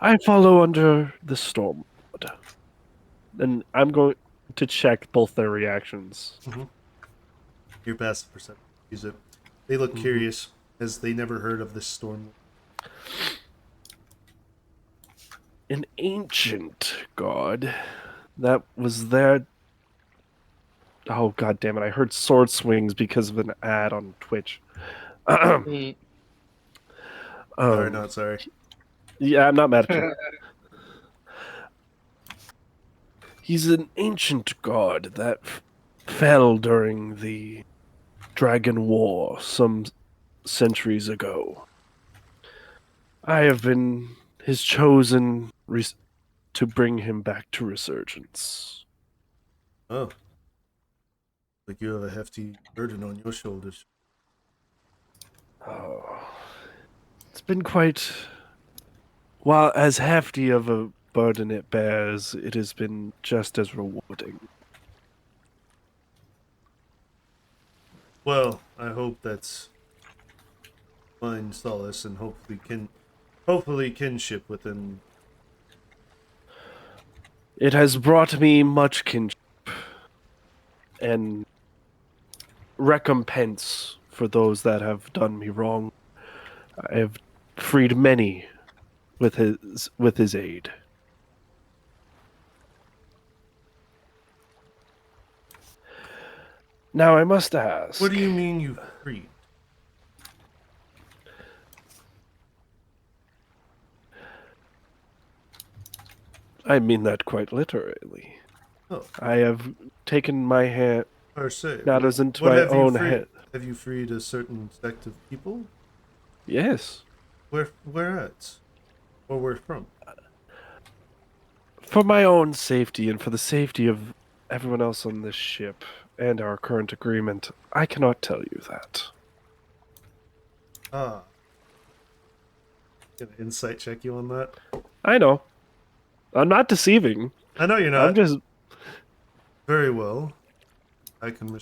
I follow under the Storm Lord. And I'm going to check both their reactions. Your passive perception. Use it. They look curious, as they never heard of this storm. An ancient god that was there. Oh, god damn it. I heard sword swings because of an ad on Twitch. Sorry, not sorry. Yeah, I'm not mad at you. He's an ancient god that fell during the Dragon War some centuries ago. I have been his chosen to bring him back to resurgence. Oh. Like you have a hefty burden on your shoulders. Oh, it's been quite... While as hefty of a burden it bears, it has been just as rewarding. Well, I hope that's find solace and hopefully kinship within. It has brought me much kinship and recompense for those that have done me wrong. I have freed many with his aid. Now I must ask. What do you mean you freed? I mean that quite literally. Oh. I have taken my hand Or say, matters into what my have you own freed? hand. Have you freed a certain sect of people? Yes. Where at? Or where from? For my own safety and for the safety of everyone else on this ship and our current agreement, I cannot tell you that. Ah. Gonna insight check you on that? I know. I'm not deceiving. I know you're not. I'm just... Very well. I can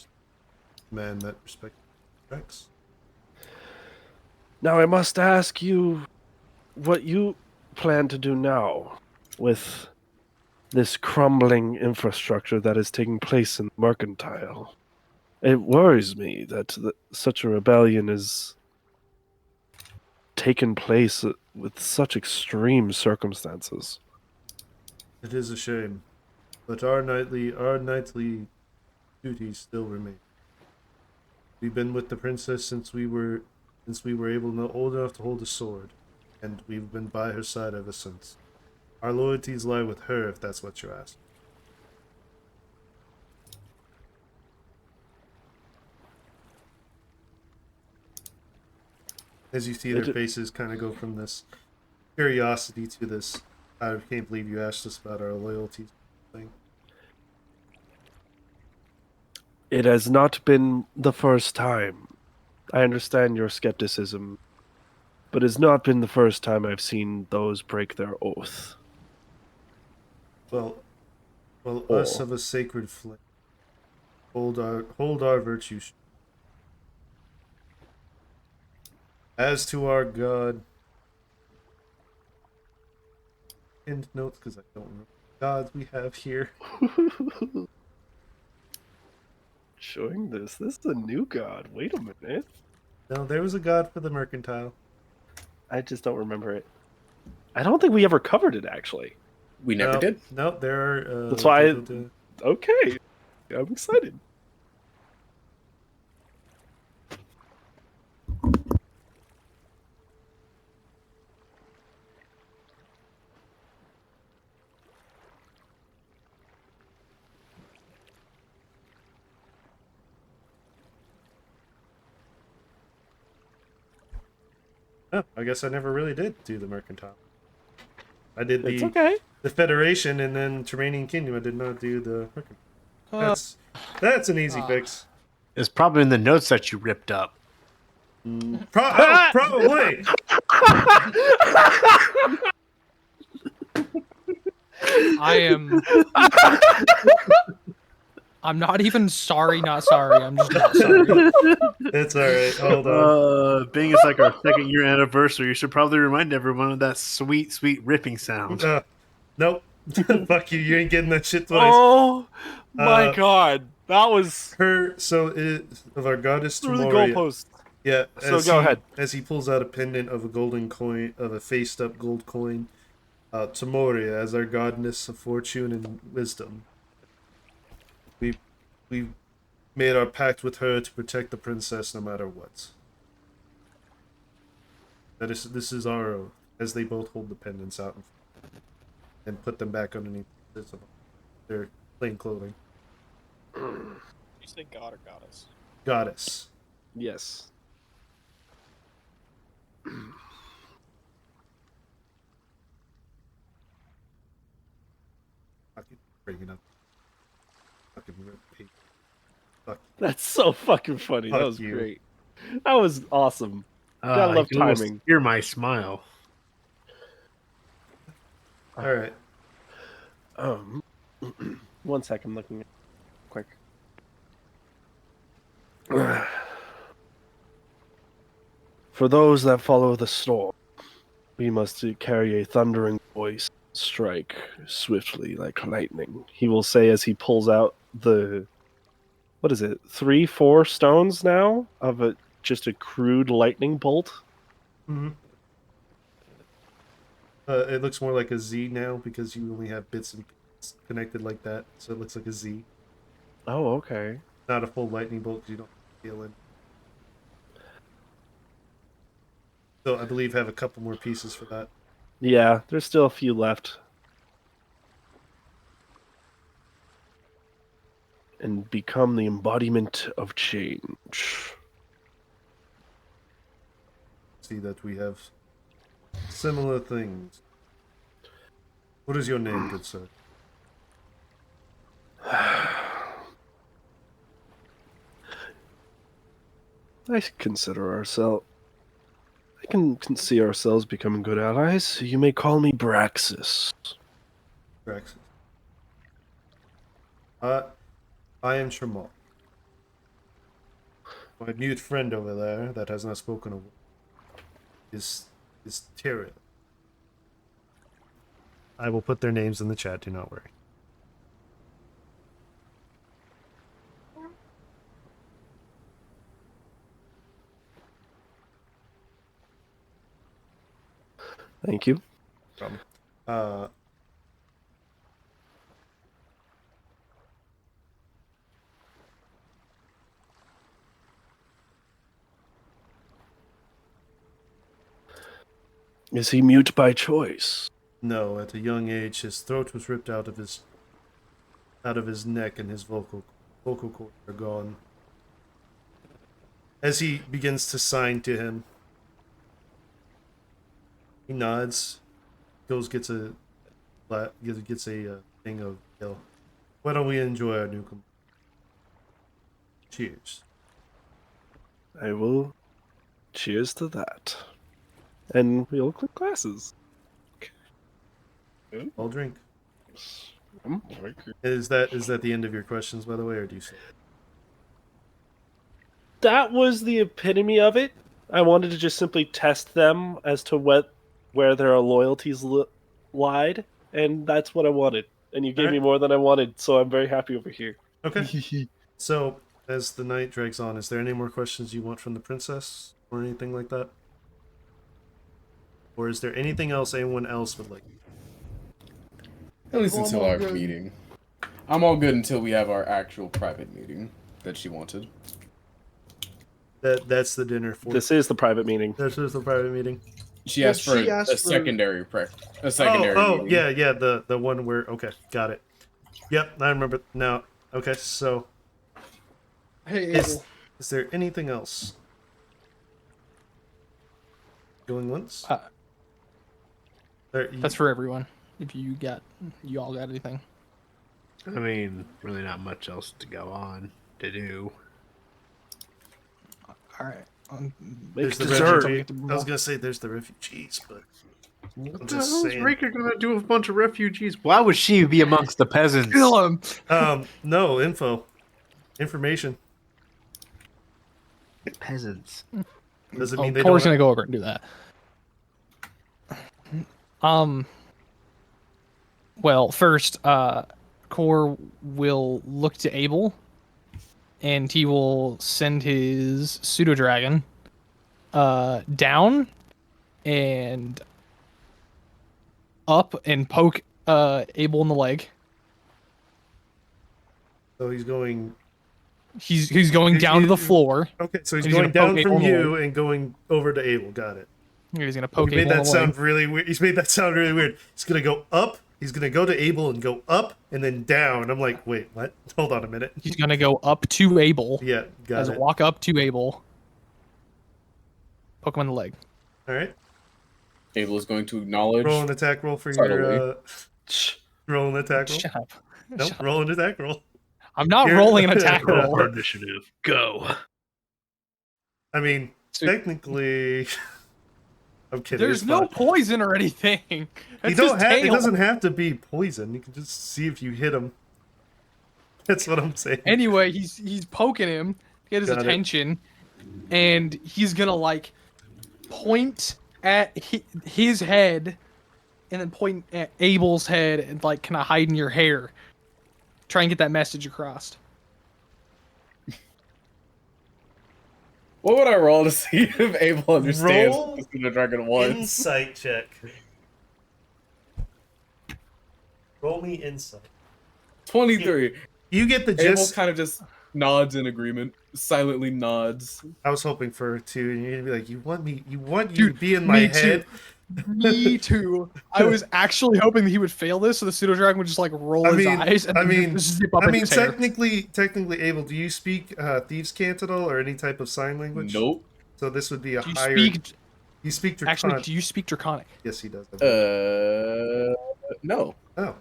command that respect. Rex. Now I must ask you what you plan to do now with this crumbling infrastructure that is taking place in Mercantile. It worries me that such a rebellion is taken place with such extreme circumstances. It is a shame, but our nightly duties still remain. We've been with the princess since we were old enough to hold a sword, and we've been by her side ever since. Our loyalties lie with her, if that's what you ask. As you see their faces kind of go from this curiosity to this, I can't believe you asked us about our loyalties thing. It has not been the first time. I understand your skepticism, but it's not been the first time I've seen those break their oath. Well, us of a sacred flame hold our virtues. As to our god, end notes because I don't remember the gods we have here. Showing this is a new god. Wait a minute. No, there was a god for the mercantile. I just don't remember it. I don't think we ever covered it, actually. We never did. No, there are. That's why. Okay, I'm excited. Oh, I guess I never really did do the mercantile. I did the Federation and then Terranian Kingdom. I did not do the mercantile. That's an easy fix. It's probably in the notes that you ripped up. Probably. I'm not even sorry, not sorry. I'm just not sorry. It's alright. Hold on. Being it's like our 2nd year anniversary, you should probably remind everyone of that sweet, sweet ripping sound. Nope. Fuck you. You ain't getting that shit twice. Oh my god. That was her. So of our goddess through the Tamoria. goalpost. Yeah. So go ahead. As he pulls out a pendant of a golden coin, of a faced up gold coin, Tamoria, as our goddess of fortune and wisdom. We made our pact with her to protect the princess no matter what. This is our oath, as they both hold the pendants out and put them back underneath their plain clothing. You say god or goddess? Goddess. Yes. I can bring it up. Fucking rip paper. Fuck. That's so fucking funny. Fuck That was you. great. That was awesome. I love you can almost timing. hear my smile. All right. 1 second, looking at quick. For those that follow the storm, we must carry a thundering voice, strike swiftly like lightning. He will say as he pulls out the, what is it, 3-4 stones now of a just a crude lightning bolt? Mm-hmm. It looks more like a Z now because you only have bits and pieces connected like that, so it looks like a Z. Oh, okay. Not a full lightning bolt because you don't feel it. So I believe have a couple more pieces for that. Yeah, there's still a few left. And become the embodiment of change. See that we have similar things. What is your name, good sir? I consider ourselves. I can see ourselves becoming good allies. You may call me Braxis. Braxis. I am Shamal. My mute friend over there that has not spoken a word is Tyrion. I will put their names in the chat, do not worry. Thank you. Problem. Is he mute by choice? No, at a young age, his throat was ripped out of his neck, and his vocal cords are gone. As he begins to sign to him, he nods, gets a thing of ale. Why don't we enjoy our newcomer? Cheers. I will. Cheers to that. And we'll click glasses. I'll drink. Mm. Is that the end of your questions, by the way, or do you say? That was the epitome of it. I wanted to just simply test them as to where their loyalties lied, and that's what I wanted. And you gave me more than I wanted, so I'm very happy over here. Okay. So, as the night drags on, is there any more questions you want from the princess, or anything like that? Or is there anything else anyone else would like? At least until our meeting. I'm all good until we have our actual private meeting that she wanted. That's the dinner for. This is the private meeting. This is the private meeting. She asked for a secondary meeting. Yeah, the one where okay, got it. Yep, I remember now. Okay, so Hey, is there anything else? Going once? That's for everyone. If you all got anything. I mean, really not much else to go on to do. All right. There's the dessert. refugee. I was gonna say there's the refugees, but What the hell is Raker gonna do with a bunch of refugees? Why would she be amongst the peasants? Kill him. No information. Peasants. Doesn't mean they Cor's don't. gonna go over and do that. Well, first, Cor will look to Abel, and he will send his pseudo dragon down and up and poke Abel in the leg. So he's going. He's going down to the floor. Okay, so he's and going gonna down poke from Abel in the you leg. and going over to Abel. Got it. He's gonna poke He made Abel in that the sound leg. really weird. He's made that sound really weird. He's gonna go up. He's gonna go to Abel and go up and then down. I'm like, wait, what? Hold on a minute. He's gonna go up to Abel. Yeah, got As it. walk up to Abel. Poke him in the leg. All right. Abel is going to acknowledge. Roll an attack roll for Subtly. your. Roll an attack roll. Shut up. Nope. Roll an attack roll. I'm not You're- rolling an attack roll. For initiative. Go. I mean, So- technically. I'm kidding. There's it's no fine. poison or anything. You It's don't his have. It tail. doesn't have to be poison. You can just see if you hit him. That's what I'm saying. Anyway, he's poking him to get his Got it. attention, and he's gonna like point at his head, and then point at Abel's head, and like kind of hide in your hair. Try and get that message across. What would I roll to see if Abel understands Roll what the dragon wants? Insight check. Roll me insight. 23. You get the Abel gist. kind of just nods in agreement, silently nods. I was hoping for it too, and you're gonna be like, you want you Dude, to be in my me too. head. Me too. I was actually hoping that he would fail this, so the pseudo dragon would just like roll I his mean, eyes and I then mean, just zip up in his hair. technically, Abel, do you speak thieves' cant at all, or any type of sign language? Nope. So this would be a Do you higher. speak? You speak Actually, Draconic. do you speak Draconic? Yes, he does. I believe. No. Oh.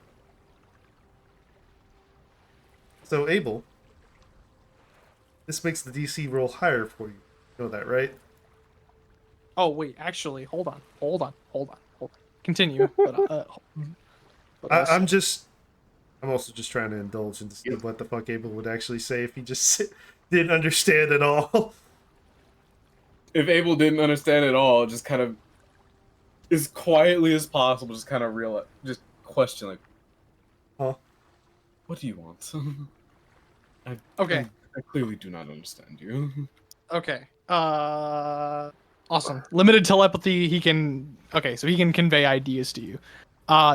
So Abel, this makes the DC roll higher for you. You know that, right? Oh wait, actually, hold on. Continue. But, I'm also just trying to indulge and to see what the fuck Abel would actually say if he just didn't understand at all. If Abel didn't understand at all, just kind of as quietly as possible, just kind of just question like, Huh? What do you want? Okay. I clearly do not understand you. Okay. Awesome. Limited telepathy. He can. Okay, so he can convey ideas to you.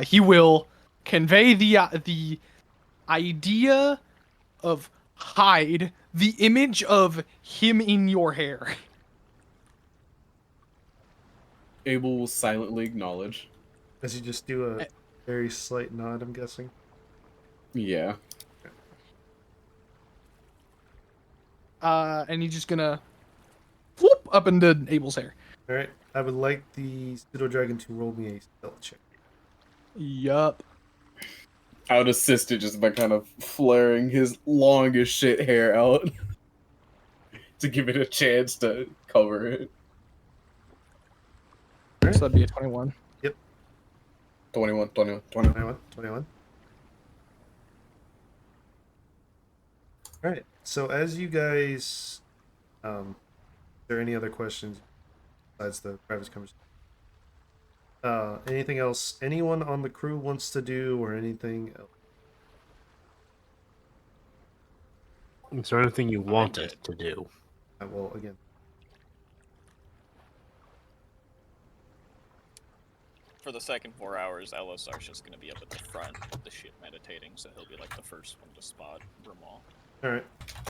He will convey the idea of hide the image of him in your hair. Abel will silently acknowledge. As you just do a very slight nod, I'm guessing. Yeah. And he's just gonna whoop up into Abel's hair. All right. I would like the pseudo dragon to roll me a stealth check. Yup. I would assist it just by kind of flaring his longest shit hair out to give it a chance to cover it. Right. So that'd be a 21. Yep. 21. 21. All right. So as you guys, are there any other questions besides the private conversation? Anything else anyone on the crew wants to do, or anything else? Is there anything you wanted to do? Well, again, For the second 4 hours, Elosar's just gonna be up at the front of the ship meditating, so he'll be like the first one to spot Ramal. all right.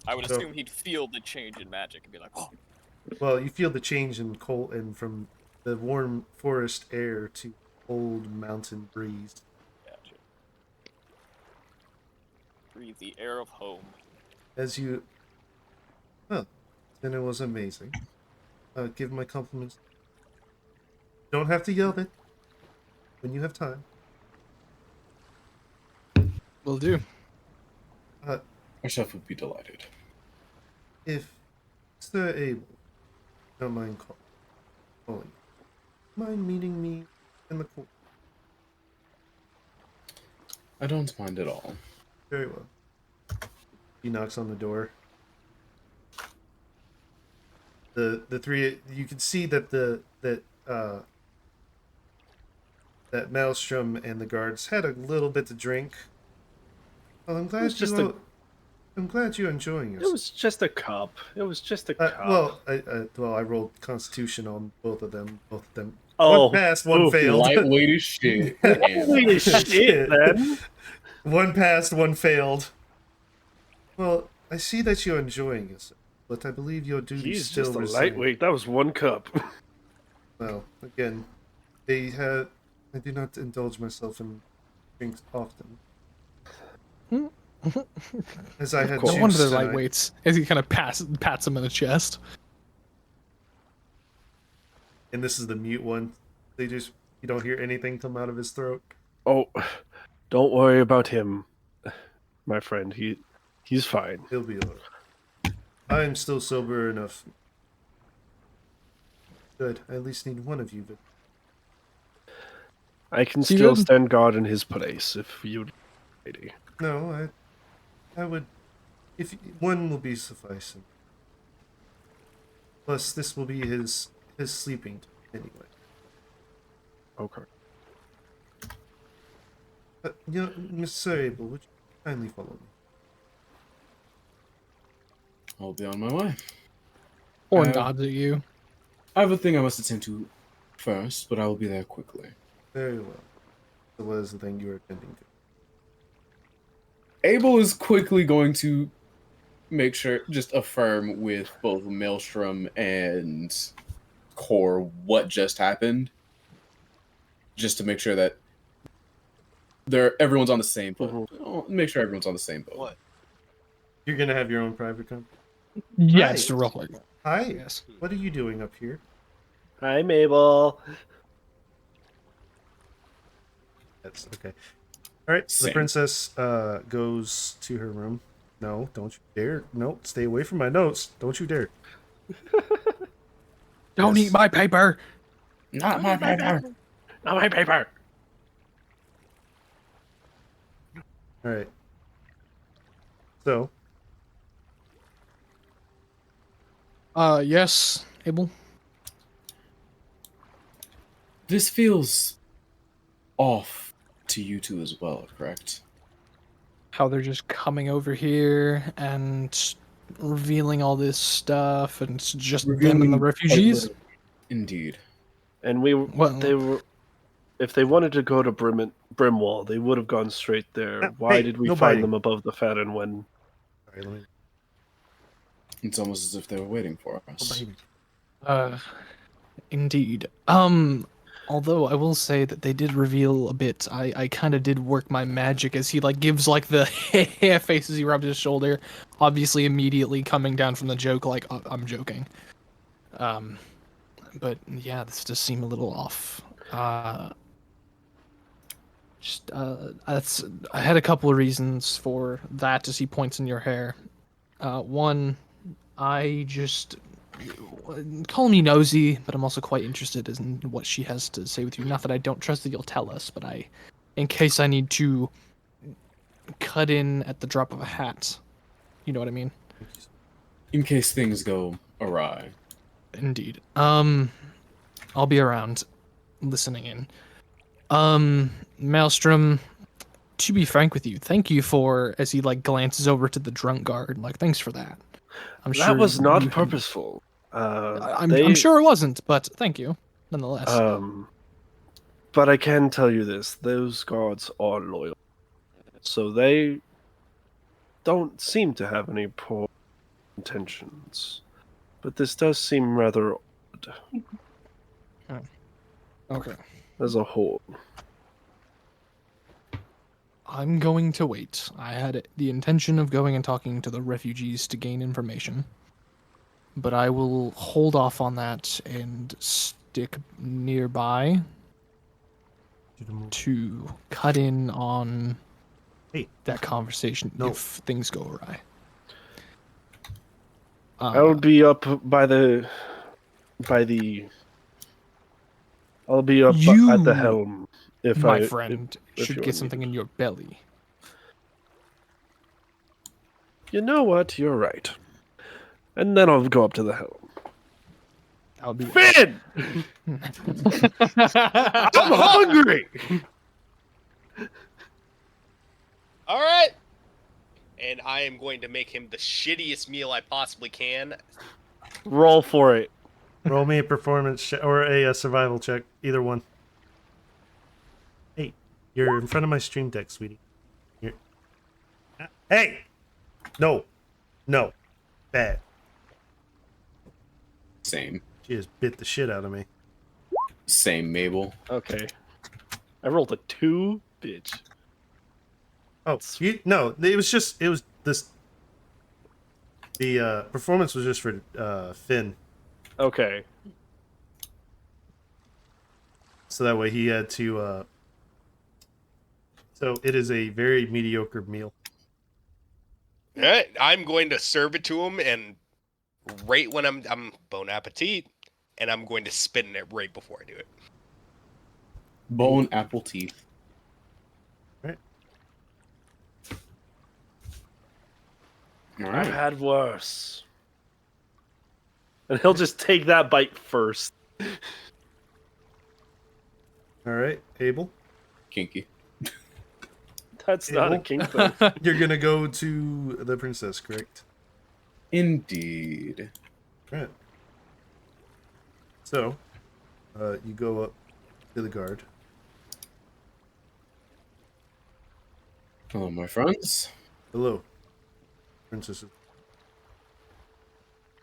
I would So- assume he'd feel the change in magic and be like, oh, Well, you feel the change in cold and from the warm forest air to cold mountain breeze. gotcha. Breathe the air of home. As you, dinner was amazing. Give my compliments. Don't have to yell it when you have time. Will do. Our chef would be delighted. If Sir Abel, don't mind calling, mind meeting me in the court. I don't mind at all. Very well. He knocks on the door. The three, you can see that that Maelstrom and the guards had a little bit to drink. Well, I'm glad I'm glad you're enjoying It yourself. was just a cup. It was just a cup. Well, I rolled Constitution on both of them. Oh, One passed, one failed. Lightweight as shit. Holy shit, man. One passed, one failed. Well, I see that you're enjoying yourself, but I believe your duty He's still just a resign. lightweight. That was one cup. Well, again, I do not indulge myself in drinks often. As I had No wonder juice they're tonight. lightweights. As he kind of pats him in the chest. And this is the mute one. You don't hear anything come out of his throat. Oh, don't worry about him, my friend. He's fine. He'll be alright. I am still sober enough. Good. I at least need one of you, but I can See still them? stand guard in his place if you'd, lady. no, I would. If one will be sufficing. Plus, this will be his sleeping time anyway. Okay. Mr. Abel, would you kindly follow me? I'll be on my way. Or nods at you. I have a thing I must attend to first, but I will be there quickly. Very well. So what is the thing you are attending to? Abel is quickly going to make sure, just affirm with both Maelstrom and Core what just happened, just to make sure that everyone's on the same boat. Make sure everyone's on the same boat. What? You're gonna have your own private company. Yeah, Right. just real quick. Hi. Yes. What are you doing up here? Hi, Mabel. That's okay. All right. The Same. princess goes to her room. No, don't you dare. No, stay away from my notes. Don't you dare. Don't Yes. eat my paper. Not my paper. Not my paper. All right. So, Yes, Abel. This feels off to you two as well, correct? How they're just coming over here and revealing all this stuff, and it's just them and the refugees. Indeed. And Well- they were, if they wanted to go to Brimwall, they would have gone straight there. Why hey, did we no find biting. them above the Fatten when? sorry, let me. It's almost as if they were waiting for us. Indeed. Although I will say that they did reveal a bit. I kind of did work my magic as he like gives like the face as he rubs his shoulder, obviously immediately coming down from the joke like I'm joking. But yeah, this does seem a little off. That's I had a couple of reasons for that as he points in your hair. One, I just call me nosy, but I'm also quite interested in what she has to say with you. Not that I don't trust that you'll tell us, but in case I need to cut in at the drop of a hat. You know what I mean? In case things go awry. Indeed. I'll be around, listening in. Maelstrom, to be frank with you, thank you for, as he like glances over to the drunk guard, like thanks for that. I'm That sure was not you- purposeful. I'm sure it wasn't, but thank you, nonetheless. But I can tell you this: those guards are loyal, so they don't seem to have any poor intentions. But this does seem rather odd Okay. as a whole. I'm going to wait. I had the intention of going and talking to the refugees to gain information, but I will hold off on that and stick nearby to cut in on that conversation if things go awry. I'll be up by the. I'll be up You, at the helm if my I, friend, if should you get are something in your belly. You know what? You're right. And then I'll go up to the helm. I'll be Finn! I'm hungry! All right. And I am going to make him the shittiest meal I possibly can. Roll for it. Roll me a performance check or a survival check, either one. Hey, you're in front of my stream deck, sweetie. Hey, no, bad. Same. She just bit the shit out of me. Same, Mabel. Okay. I rolled a 2, bitch. Oh, no, it was this. The performance was just for Finn, Okay. so that way he had to. So it is a very mediocre meal. All right, I'm going to serve it to him, and right when I'm bon appetit, and I'm going to spit in it right before I do it. Bone apple teeth. Right. All I've right. had worse. And he'll just take that bite first. All right, Abel, Kinky. That's not a Abel? kink thing. you're gonna go to the princess, correct? Indeed. Right. So, you go up to the guard. Hello, my friends. Hello, princess.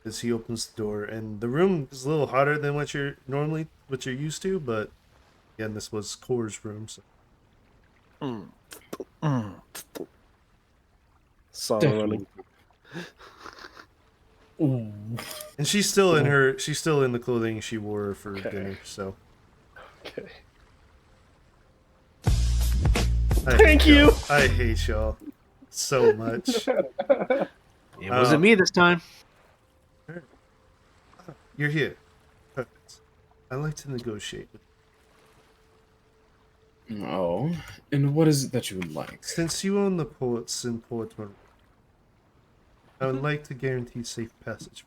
As he opens the door, and the room is a little hotter than what you're used to, but again, this was Core's room, so Sauna running. Ooh. and she's still in the clothing she wore for Okay. dinner, so Okay. Thank you. I hate y'all so much. It wasn't me this time. You're here. Perfect. I like to negotiate with Oh, and what is it that you would like? Since you own the ports in Port Marie, I would like to guarantee safe passage.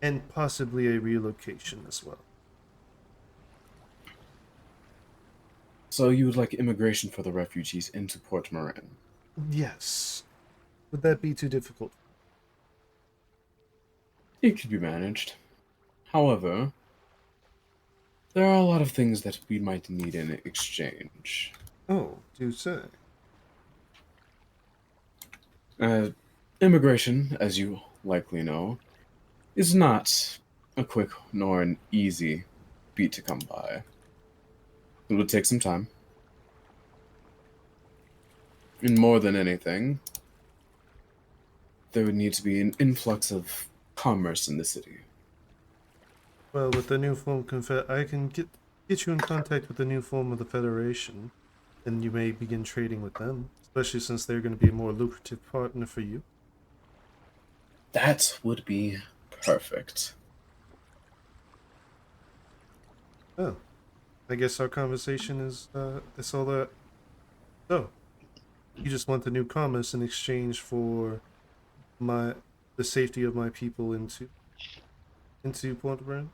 And possibly a relocation as well. So you would like immigration for the refugees into Port Marin? Yes. Would that be too difficult? It could be managed. However, there are a lot of things that we might need in exchange. Oh, do say. Immigration, as you likely know, is not a quick nor an easy feat to come by. It would take some time. And more than anything, there would need to be an influx of commerce in the city. Well, with the new form I can get you in contact with the new form of the Federation, and you may begin trading with them, especially since they're going to be a more lucrative partner for you. That would be perfect. Oh, I guess our conversation is that's all that. So, you just want the new commerce in exchange for the safety of my people into Port Brand?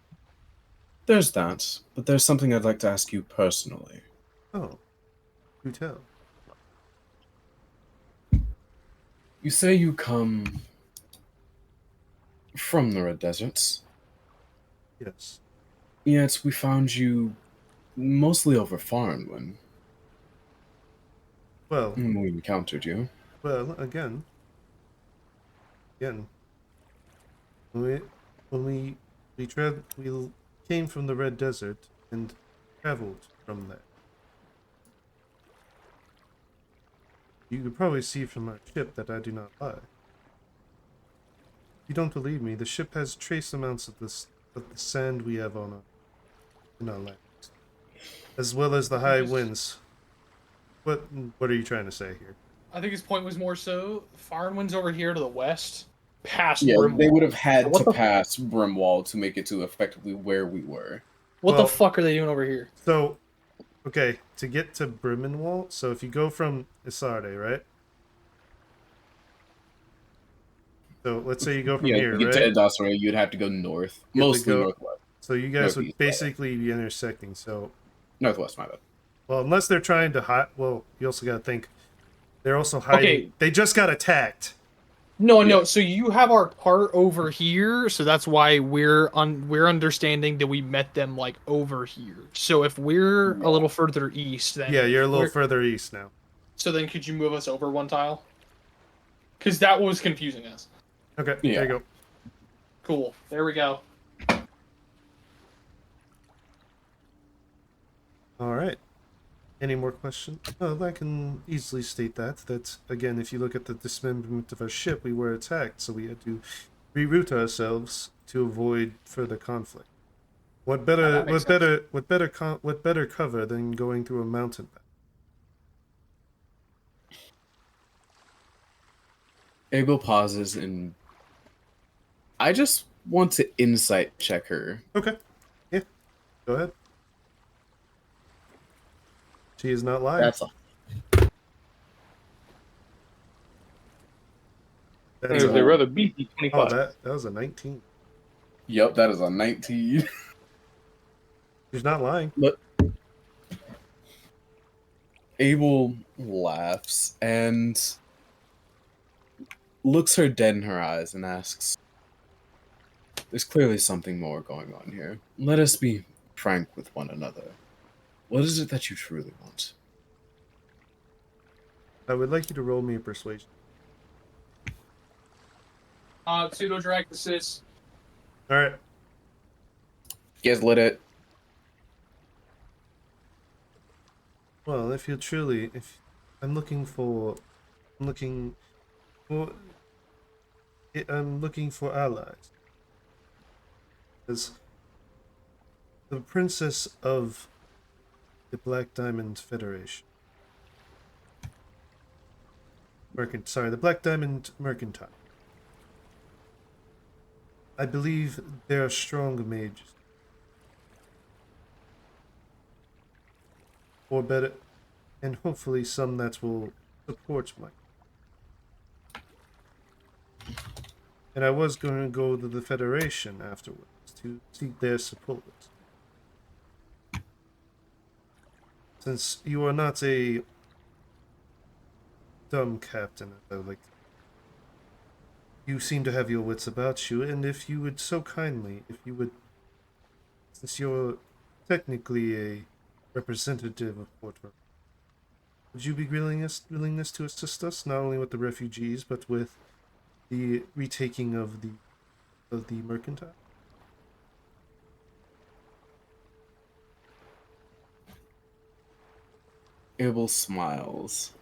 There's that, but there's something I'd like to ask you personally. Oh, do tell. You say you come from the Red Deserts, Yes. yet we found you mostly over Farnwen Well, when we encountered you. again, when we came from the Red Desert and traveled from there. You could probably see from our ship that I do not lie. If you don't believe me, the ship has trace amounts of the sand we have in our land, as well as the high winds. What are you trying to say here? I think his point was more so Farnwind's over here to the west, past Yeah, Brimwall. they would have had What to the- pass Brimwall to make it to effectively where we were. What Well- the fuck are they doing over here? So, okay, to get to Brimmenwall, so if you go from Isarde, right? So let's say you go from Yeah, here, to get right? to Edosare, you'd have to go north, You have to mostly go- northwest. So you guys would Northeast, basically be intersecting. So, Northwest, my bad. well, unless they're trying to hide. Well, you also got to think they're also hiding. Okay. They just got attacked. No, Yeah. no. So you have our part over here, so that's why we're understanding that we met them like over here. So if we're a little further east, then Yeah, you're a little we're- further east now. So then, could you move us over one tile? Because that was confusing us. Okay, Yeah. there you go. Cool. There we go. All right. Any more questions? Oh, I can easily state that. That again, if you look at the dismemberment of our ship, we were attacked, so we had to reroute ourselves to avoid further conflict. What better, that makes what better cover than going through a mountain path? Abel pauses and I just want to insight check her. Okay. Yeah. Go ahead. She is not lying. That's a That's They're rather beefy. 25. that was a 19. Yep, that is a 19. She's not lying. But Abel laughs and looks her dead in her eyes and asks, there's clearly something more going on here. Let us be frank with one another. What is it that you truly want? I would like you to roll me a persuasion. Pseudo direct assist. All right. You guys lit it. Well, if I'm looking for, I'm looking for, I'm looking for allies. As the princess of the Black Diamond Federation. The Black Diamond Mercantile. I believe they are strong mages. Or better, and hopefully some that will support my. And I was going to go to the Federation afterwards to seek their support. Since you are not a dumb captain, I would like to. You seem to have your wits about you, and if you would so kindly, since you're technically a representative of Port Royal, would you be willingness to assist us not only with the refugees but with the retaking of the mercantile? Abel smiles.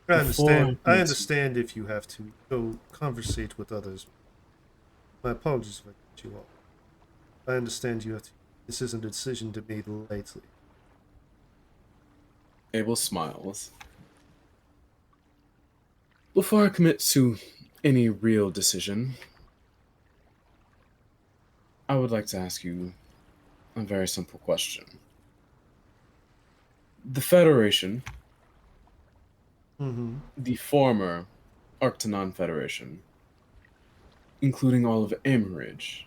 I understand. I Before- understand if you have to go conversate with others. My apologies if I cut you off. I understand you have to. This isn't a decision to be made lightly. Abel smiles. Before I commit to any real decision, I would like to ask you a very simple question. The Federation, Mm-hmm. the former Arctanon Federation, including all of Amerige.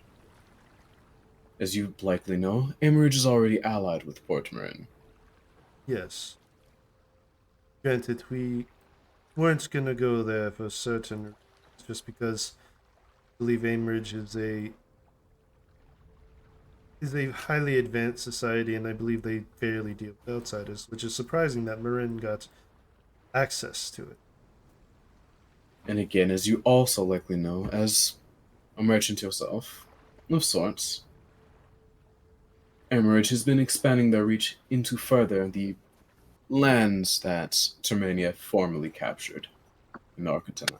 As you likely know, Amerige is already allied with Port Marin. Yes. Granted, we weren't gonna go there for certain, just because I believe Aimridge is a highly advanced society, and I believe they fairly deal with outsiders, which is surprising that Marin got access to it. And again, as you also likely know, as a merchant yourself, of sorts, Amerige has been expanding their reach into further the lands that Termania formerly captured in Arcatana.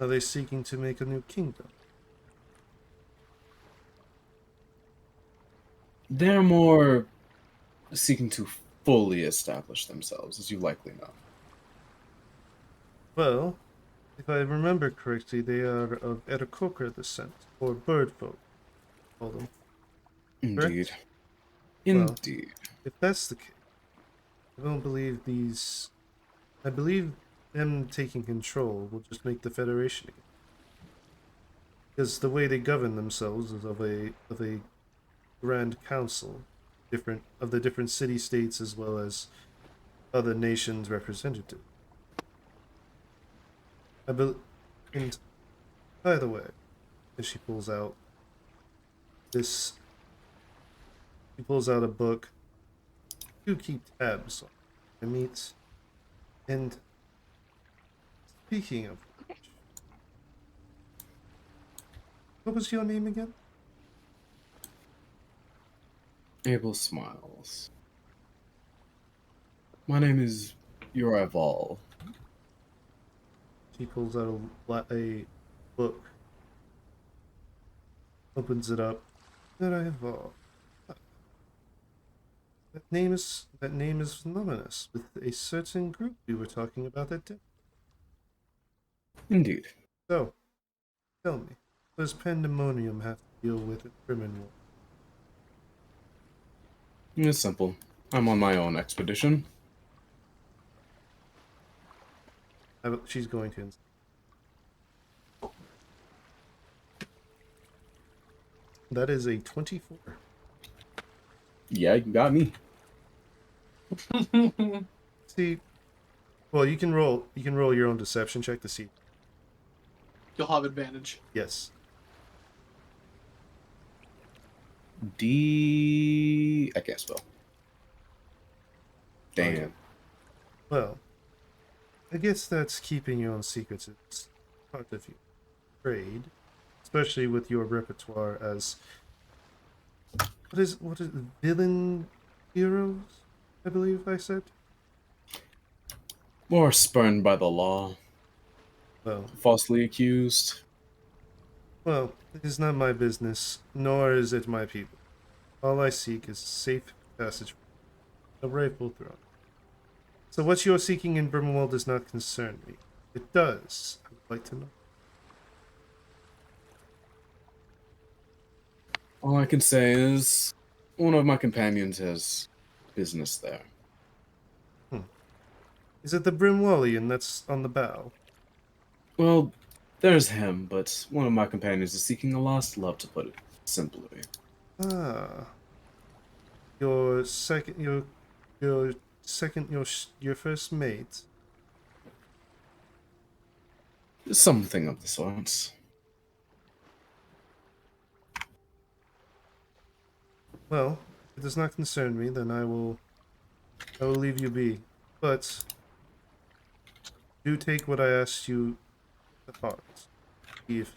Are they seeking to make a new kingdom? They're more seeking to fully establish themselves, as you likely know. Well, if I remember correctly, they are of Etacoker descent, or bird folk, call them. Indeed. Correct? Indeed. If that's the case, I don't believe these. I believe them taking control will just make the Federation again. Because the way they govern themselves is of a grand council, the different city states as well as other nations represented. And by the way, as she pulls out a book to keep tabs on the meats. And speaking of which, what was your name again? Abel smiles. My name is Urival. She pulls out a book, opens it up. Urival. That name is synonymous with a certain group we were talking about that day. Indeed. So, tell me, what does Pandemonium have to deal with criminal? It's simple. I'm on my own expedition. She's going to. That is a 24. Yeah, you got me. See, well, you can roll your own deception check to see. You'll have advantage. Yes. I guess so. Damn. Okay. Well, I guess that's keeping your own secrets is part of your trade, especially with your repertoire as what is villain heroes? I believe I said. Or spurned by the law, Well, falsely accused. well, it is not my business, nor is it my people. All I seek is safe passage, a rightful throne. So what you are seeking in Brimwell does not concern me. It does. I would like to know. All I can say is one of my companions has business there. Is it the Brimwellian that's on the bow? Well, there's him, but one of my companions is seeking a lost love, to put it simply. Ah, your second, your second, your first mate. Something of the sorts. Well, if it does not concern me, then I will leave you be. But do take what I asked you to heart. See if,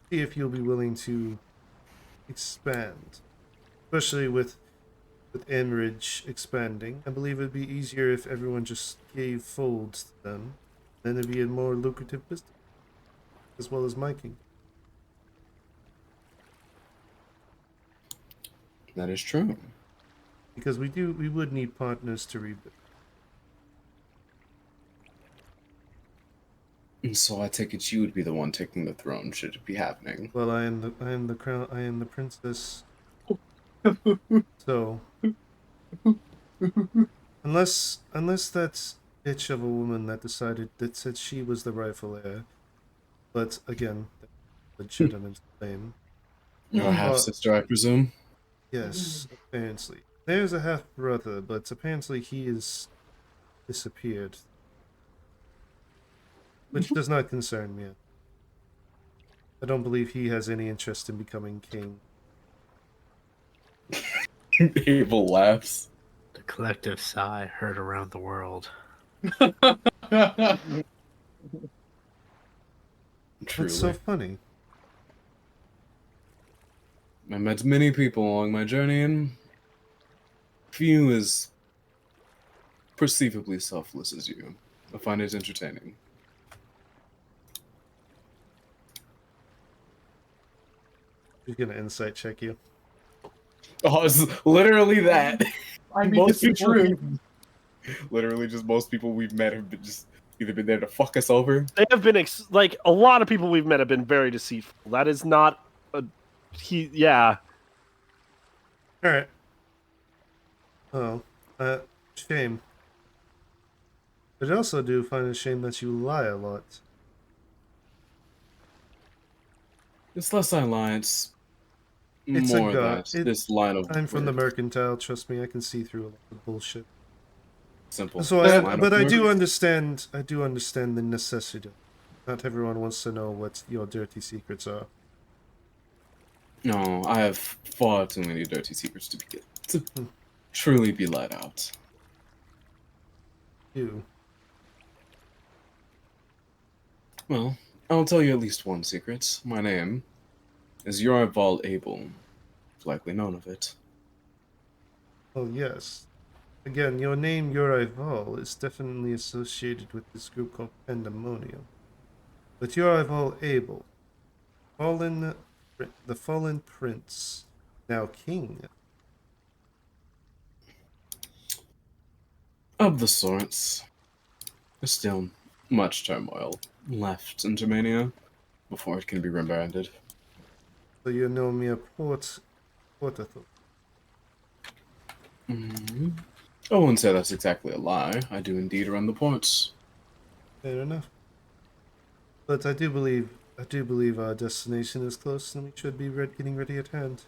see if you'll be willing to expand, especially with Enridge expanding. I believe it'd be easier if everyone just gave folds to them. Then it'd be a more lucrative business, as well as my kingdom. That is true. Because we would need partners to rebuild. And so I take it you would be the one taking the throne, should it be happening. Well, I am the crown. I am the princess. So, unless that bitch of a woman that said she was the rightful heir, but again, legitimate claim. Your half sister, I presume. Yes, apparently. There's a half brother, but apparently he is disappeared, which does not concern me. I don't believe he has any interest in becoming king. Abel laughs. The collective sigh heard around the world. Truly. What's so funny? I met many people along my journey, and few as perceivably selfless as you. I find it entertaining. He's gonna insight check you. Oh, it's literally that. I mean, it's the truth. Literally, just most people we've met have been just either been there to fuck us over. They have been like a lot of people we've met have been very deceitful. That is not a yeah. All right. Oh, shame. But I also do find it a shame that you lie a lot. It's less I lie, it's It's a more god. that this line of I'm from the work, mercantile. Trust me, I can see through a lot of bullshit. simple. So, This line but of I work- do understand. I do understand the necessity. Not everyone wants to know what your dirty secrets are. No, I have far too many dirty secrets to truly be let out. You. Well, I'll tell you at least one secret. My name is Yorival Abel. Likely known of it. Oh yes. Again, your name Yorival is definitely associated with this group called Pndemonium. But Yorival Abel, the fallen prince, now king. Of the sorts. There's still much turmoil left in Germania before it can be rebranded. So you know me a Portathor. I wouldn't say that's exactly a lie. I do indeed run the ports. Fair enough. But I do believe our destination is close, and we should be getting ready at hand.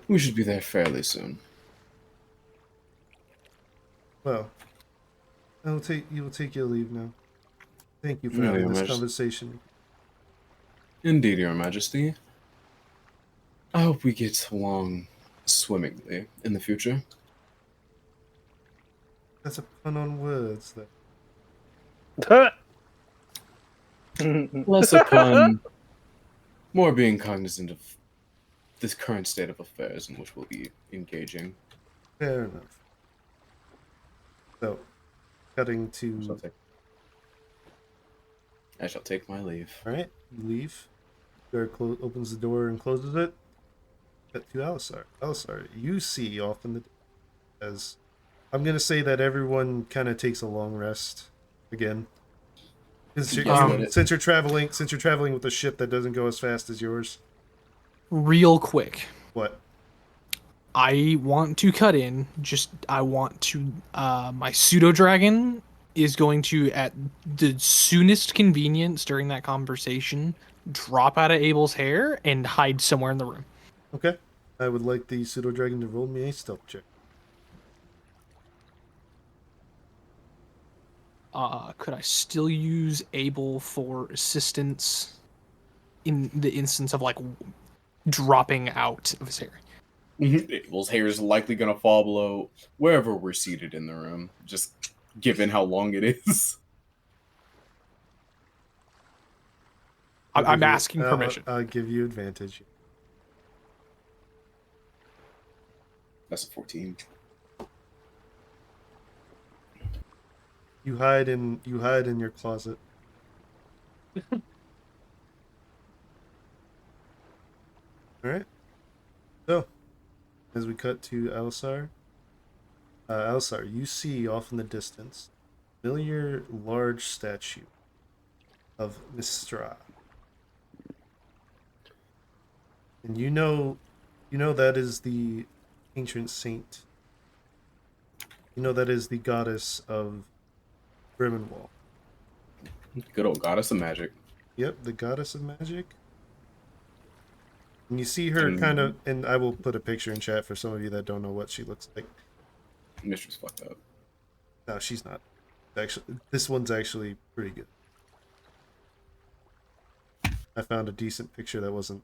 We should be there fairly soon. Well, you will take your leave now. Thank you for No, having Your this Majesty. conversation. Indeed, Your Majesty. I hope we get along swimmingly in the future. That's a pun on words. That Less upon more being cognizant of this current state of affairs in which we'll be engaging. fair enough. So, cutting So to. I shall take my leave. All right, you leave. Guard opens the door and closes it. Cut to Alisar. Alisar, you see off in the as I'm gonna say that everyone kind of takes a long rest again. Since you're traveling with a ship that doesn't go as fast as yours. Real quick, What? I want to cut in. I want to. My pseudo dragon is going to, at the soonest convenience during that conversation, drop out of Abel's hair and hide somewhere in the room. Okay. I would like the pseudo dragon to roll me a stealth check. Could I still use Abel for assistance in the instance of like dropping out of his hair? Abel's hair is likely going to fall below wherever we're seated in the room, just given how long it is. I'm asking permission. I'll give you advantage. That's a 14. You hide in your closet. All right. So, as we cut to Alisar, you see off in the distance a familiar large statue of Mistra. And you know that is the ancient saint. You know that is the goddess of Bremenwald. Good old goddess of magic. Yep, the goddess of magic. And you see her kind of, and I will put a picture in chat for some of you that don't know what she looks like. Mistress fucked up. No, she's not. Actually, this one's actually pretty good. I found a decent picture that wasn't.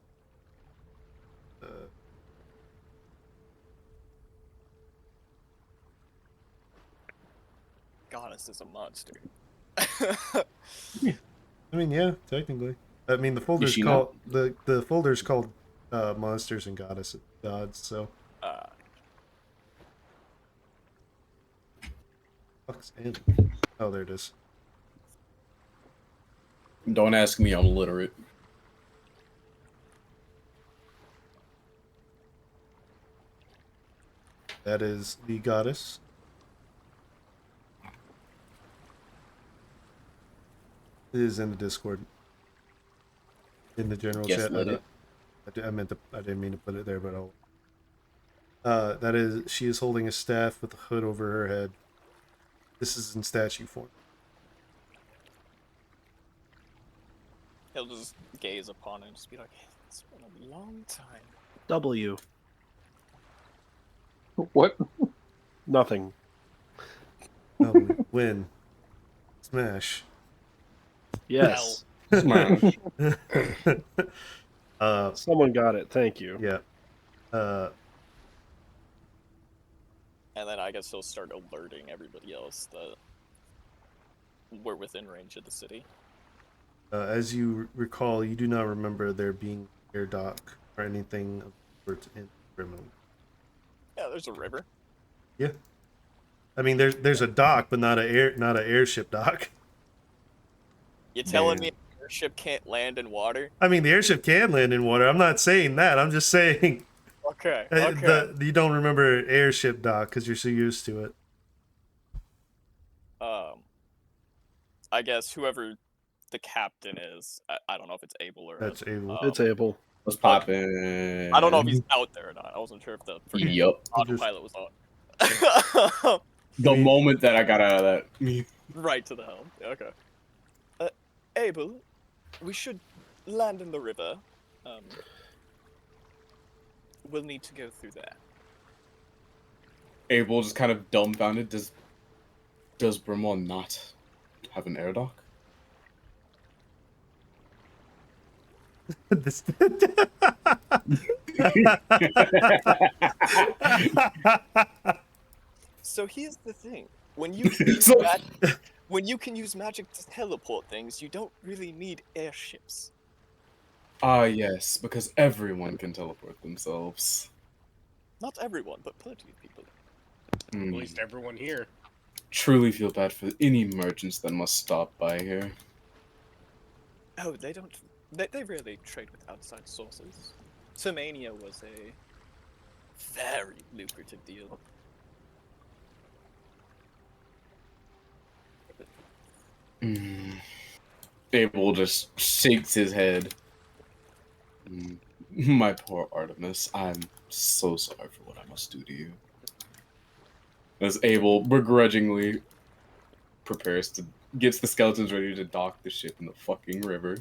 Goddess is a monster. I mean, yeah, technically. I mean, the folder's she called the folder's called monsters and goddesses, gods. So. Fuck's in. Oh, there it is. Don't ask me, I'm illiterate. That is the goddess. It is in the Discord. In the general chat. I didn't mean to put it there, but I'll. She is holding a staff with a hood over her head. This is in statue form. He'll just gaze upon it and just be like, it's been a long time. W. What? Nothing. Win. Smash. Yes. Smash. Someone got it. Thank you. Yeah. And then I guess he'll start alerting everybody else that we're within range of the city. As you recall, you do not remember there being air dock or anything of the sort in Bremen. Yeah, there's a river. Yeah. I mean, there's a dock, but not an airship dock. You telling me an airship can't land in water? I mean, the airship can land in water. I'm not saying that. I'm just saying. Okay. You don't remember airship dock because you're so used to it. I guess whoever the captain is, I don't know if it's Abel or That's Abel. It's Abel. Let's pop in. I don't know if he's out there or not. I wasn't sure if the Yup. autopilot was on. The moment that I got out of that. Right to the helm. Okay. Abel, we should land in the river. We'll need to go through there. Abel just kind of dumbfounded. Does Brimwell not have an air dock? So here's the thing: when you can use So- when you can use magic to teleport things, you don't really need airships. Ah, yes, because everyone can teleport themselves. Not everyone, but plenty of people. At Hmm. least everyone here. Truly feel bad for any merchants that must stop by here. Oh, they don't. They rarely trade with outside sources. Pndemonium was a very lucrative deal. Hmm. Abel just shakes his head. Hmm. My poor Artemis, I'm so sorry for what I must do to you. As Abel begrudgingly gets the skeletons ready to dock the ship in the fucking river.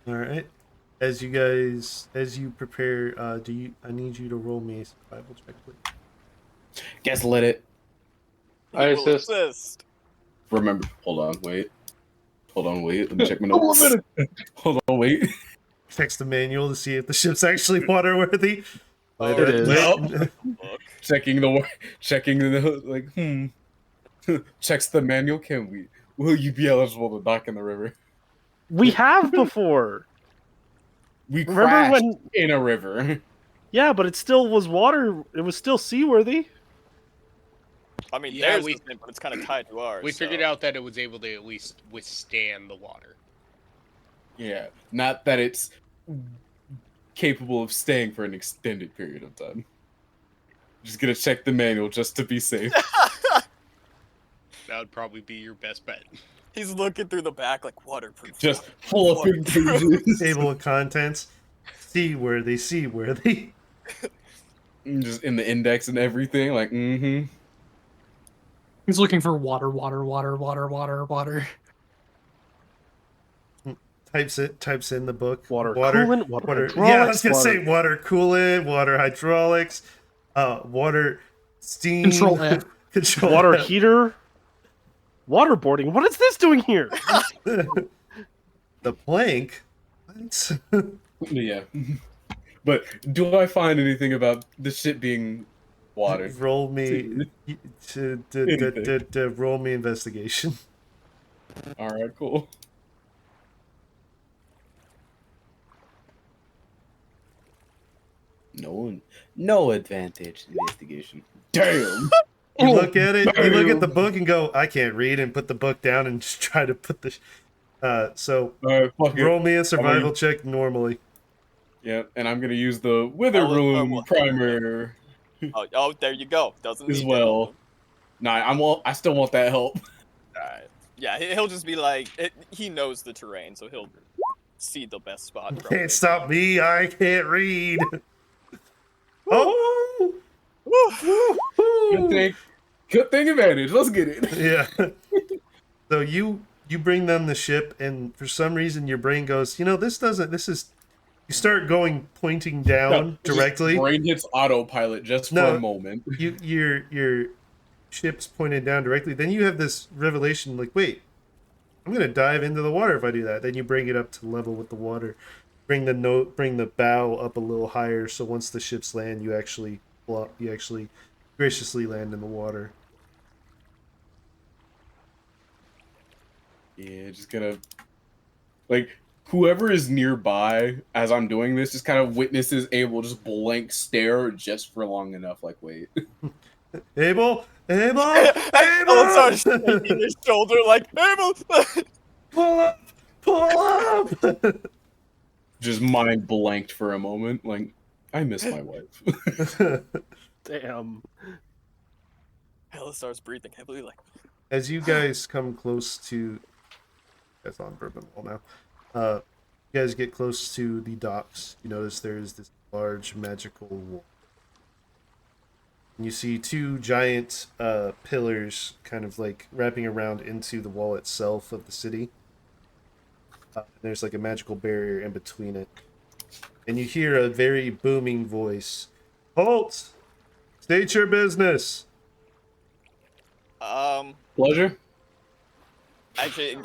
All right. As you prepare, I need you to roll me a survival check, please. Guess let it. I He will assist. assist. Remember, hold on, wait. Let me check my notes. Hold on, wait. Text the manual to see if the ship's actually waterworthy. Oh, It is. Look. checking the checks the manual. Will you be eligible to dock in the river? We have before. We Remember crashed when? in a river. Yeah, but it still was water. It was still seaworthy. I mean, Yeah, theirs we- isn't, but it's kind of tied to ours. We figured so. out that it was able to at least withstand the water. Yeah, not that it's capable of staying for an extended period of time. Just gonna check the manual just to be safe. That would probably be your best bet. He's looking through the back like waterproof. Just full of big pages. Table of contents. Seaworthy. Just in the index and everything, like, mm-hmm. He's looking for water. Types in the book. Water coolant, water Yeah, I hydraulics, was gonna say water coolant, water hydraulics, water steam, Control F. control water F. heater, waterboarding. What is this doing here? The plank. What? Yeah. But do I find anything about the ship being water? Roll me roll me investigation. Alright, cool. No advantage investigation. Damn. You look at it, you look at the book and go, I can't read, and put the book down and just try to put the so Alright, fuck it. roll me a survival check normally. Yeah, and I'm gonna use the Witherroom primer Oh, there you go. Doesn't as need well. Nah, I still want that help. Alright. Yeah, he'll just be like, he knows the terrain, so he'll see the best spot. You probably. can't stop me, I can't read. Oh! Good thing advantage. Let's get it. Yeah. So you bring them the ship, and for some reason your brain goes, this is. You start pointing down directly. Brain hits autopilot just for a moment. Your ship's pointed down directly. Then you have this revelation, like, wait, I'm gonna dive into the water if I do that. Then you bring it up to level with the water. Bring the bow up a little higher, so once the ships land, you actually graciously land in the water. Yeah, just gonna whoever is nearby as I'm doing this just kind of witnesses Abel just blank stare just for long enough. Like, wait. Abel. I'll start shaking his shoulder like, Abel! Pull up. Just mind blanked for a moment. Like, I miss my wife. Damn. Hella starts breathing heavily like. As you guys come close to, that's on Bourbon Wall now. You guys get close to the docks. You notice there's this large magical wall. And you see two giant pillars kind of like wrapping around into the wall itself of the city. There's like a magical barrier in between it. And you hear a very booming voice. Halt! State your business! Pleasure? Actually,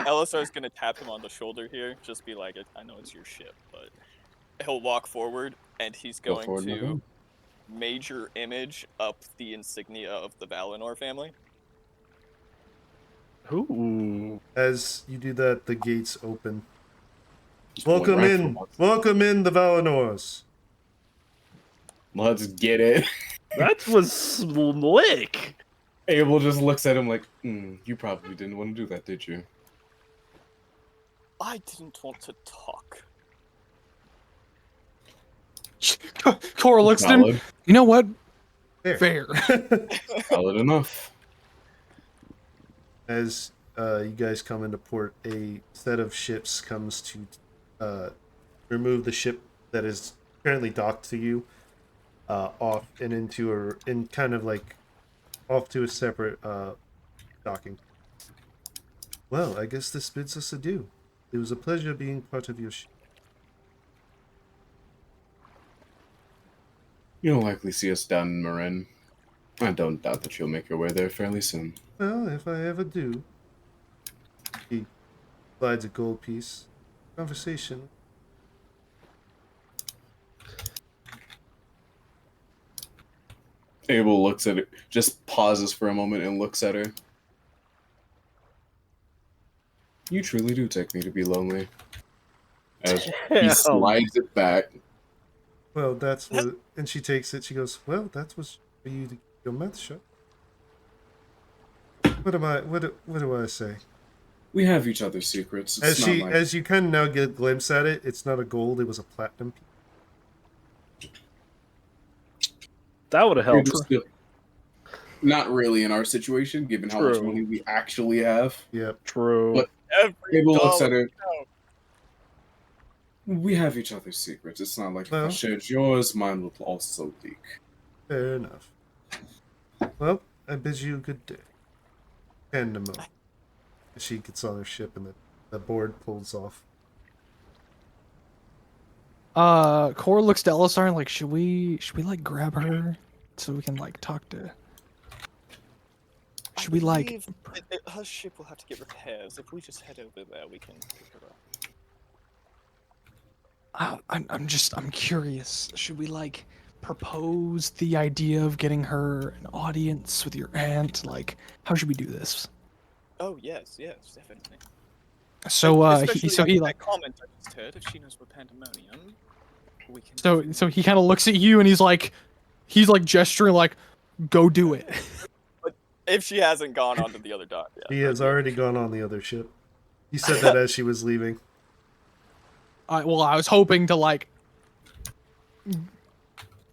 Elisar's gonna tap him on the shoulder here. Just be like, I know it's your ship, but he'll walk forward and he's Go going forward, my to friend. major image up the insignia of the Valinor family. Ooh. As you do that, the gates open. Just point Welcome right in. for us. Welcome in, the Valinors. Let's get it. That was slick. Abel just looks at him like, you probably didn't want to do that, did you? I didn't want to talk. Cora looks at him. Valid. You know what? There. Fair. Valid enough. As you guys come into port, a set of ships comes to remove the ship that is currently docked to you off and kind of like off to a separate docking. Well, I guess this bids us adieu. It was a pleasure being part of your ship. You'll likely see us down in Marin. I don't doubt that you'll make your way there fairly soon. Well, if I ever do. He slides a gold piece. Conversation. Abel looks at it, just pauses for a moment and looks at her. You truly do take me to be lonely. As he Damn. slides it back. Well, that's what. And she takes it. She goes, "Well, that was for you to get your mouth shut." What am I? What do I say? We have each other's secrets. It's not like As you kind of now get a glimpse at it, it's not a gold. It was a platinum piece. That would have we're helped. just still- not really in our situation, given how much True. money we actually have. Yep. True. But- Every Abel looks dollar at her. counts. We have each other's secrets. It's not like if I Well. shared yours, mine will also leak. Fair enough. Well, I bid you a good day. Pandemonium. She gets on her ship and the board pulls off. Cora looks to Elisar and like, should we like grab her so we can like talk to? Should we like? believe her ship will have to get repairs. If we just head over there, we can pick her up. I'm curious. Should we like propose the idea of getting her an audience with your aunt? Like, how should we do this? Oh yes, definitely. So Especially he after like that comment I just heard. If she knows we're Pandemonium, we can. so he kind of looks at you and he's like gesturing like, go do it. If she hasn't gone onto the other dock yet. She has already gone on the other ship. He said that as she was leaving. Well, I was hoping to like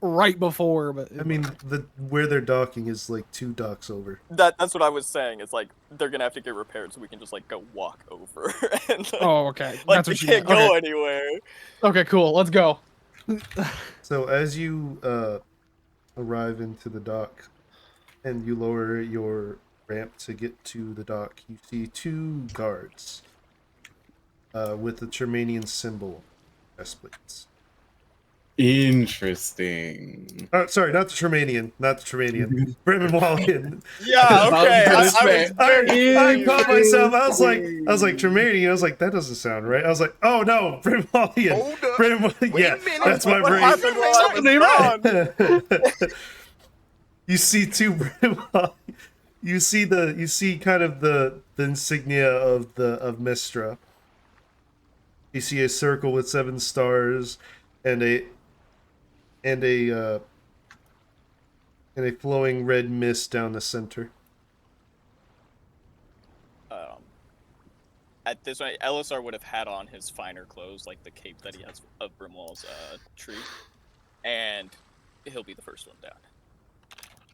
right before, but I mean, where they're docking is like 2 docks over. That's what I was saying. It's like they're gonna have to get repaired, so we can just like go walk over. And, like, oh, okay. like That's we what you can't meant. go Okay. anywhere. Okay, cool. Let's go. So as you arrive into the dock and you lower your ramp to get to the dock, you see 2 guards with the Termanian symbol breastplates. Interesting. Sorry, not the Termanian. Bremen Wallian. Yeah, okay. I caught myself. I was like Termanian. I was like, that doesn't sound right. I was like, oh no, Bremen Wallian. Hold up. Bremen Wallian. Wait Yeah, a minute. that's my What brain. happened while I was gone? You see 2 Bremen Wallian. You see kind of the insignia of Mistra. You see a circle with 7 stars and a flowing red mist down the center. At this point, Elisar would have had on his finer clothes, like the cape that he has of Brimwall's tree, and he'll be the first one down.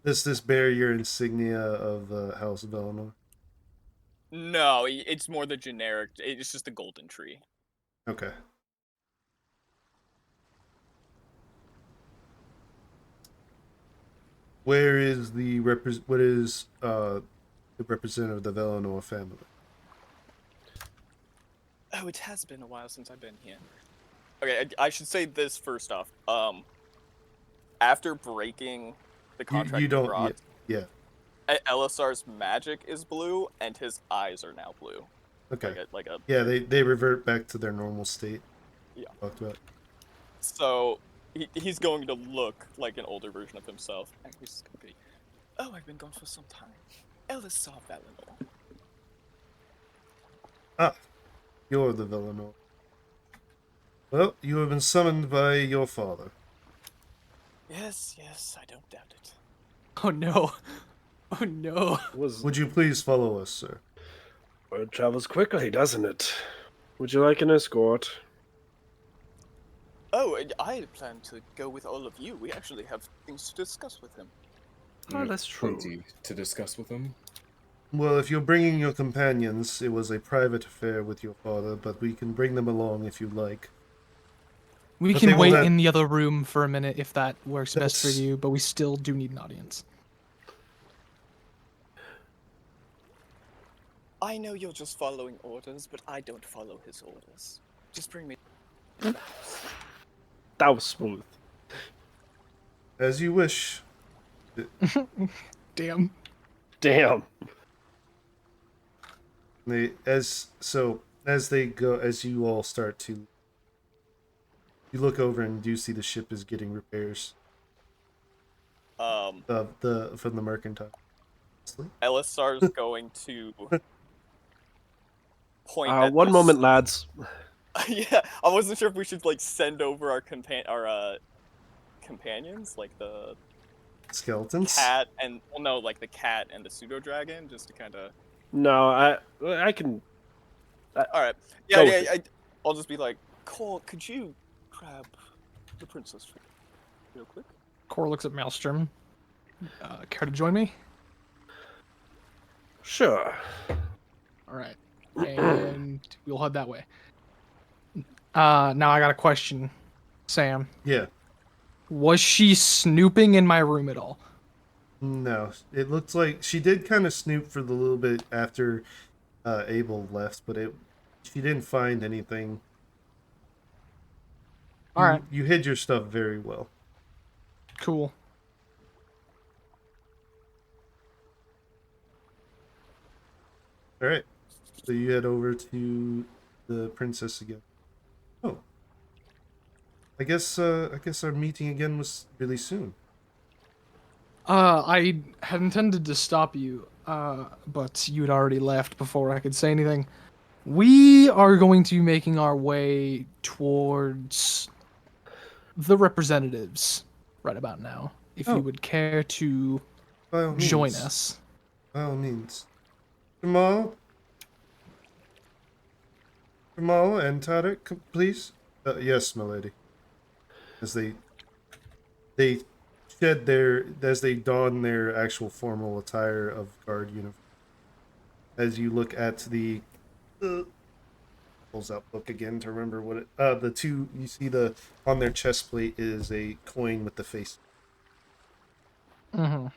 Does this bear your insignia of the House of Eleanor? No, it's more the generic. It's just the golden tree. Okay. Where is the the representative of the Eleanor family? Oh, it has been a while since I've been here. Okay, I should say this first off. After breaking the contract You with don't. Rod, Yeah. Elisar's magic is blue, and his eyes are now blue. Okay. Like a Yeah, they revert back to their normal state. Yeah. Talked about. So, he's going to look like an older version of himself. And he's just gonna be, oh, I've been gone for some time. Ellis saw Valinor. Ah, you're the Villanor. Well, you have been summoned by your father. Yes, yes, I don't doubt it. Oh no. Oh no. Would you please follow us, sir? Word travels quickly, doesn't it? Would you like an escort? Oh, and I had planned to go with all of you. We actually have things to discuss with him. Oh, that's true. Plenty to discuss with him. Well, if you're bringing your companions, it was a private affair with your father, but we can bring them along if you like. We But they can will wait have- in the other room for a minute if that works best for That's- you, but we still do need an audience. I know you're just following orders, but I don't follow his orders. Just bring me to the house. That was smooth. As you wish. Damn. Damn. As you all start to, you look over and do see the ship is getting repairs. From the mercantile. Elisar's going to point at One this- moment, lads. Yeah, I wasn't sure if we should like send over our companions, like the Skeletons. cat and like the cat and the pseudo dragon, just to kind of. No, I can. All right. Go Yeah, with yeah. I'll just be like, Cole, could you grab the princess for me real quick? Cor looks at Maelstrom. Care to join me? Sure. All right. And we'll head that way. Now I got a question, Sam. Yeah. Was she snooping in my room at all? No, it looks like she did kind of snoop for the little bit after Abel left, but she didn't find anything. All right. You hid your stuff very well. Cool. All right. So you head over to the princess again. Oh. I guess our meeting again was really soon. I had intended to stop you, but you had already left before I could say anything. We are going to be making our way towards the representatives right about now. If Oh. you would care to By all means. join us. By all means. Jamal and Tarek, please. Yes, my lady. As they as they don their actual formal attire of guard uniform. As you look at the pulls out book again to remember what it the two you see on their chest plate is a coin with the face. Mm-hmm.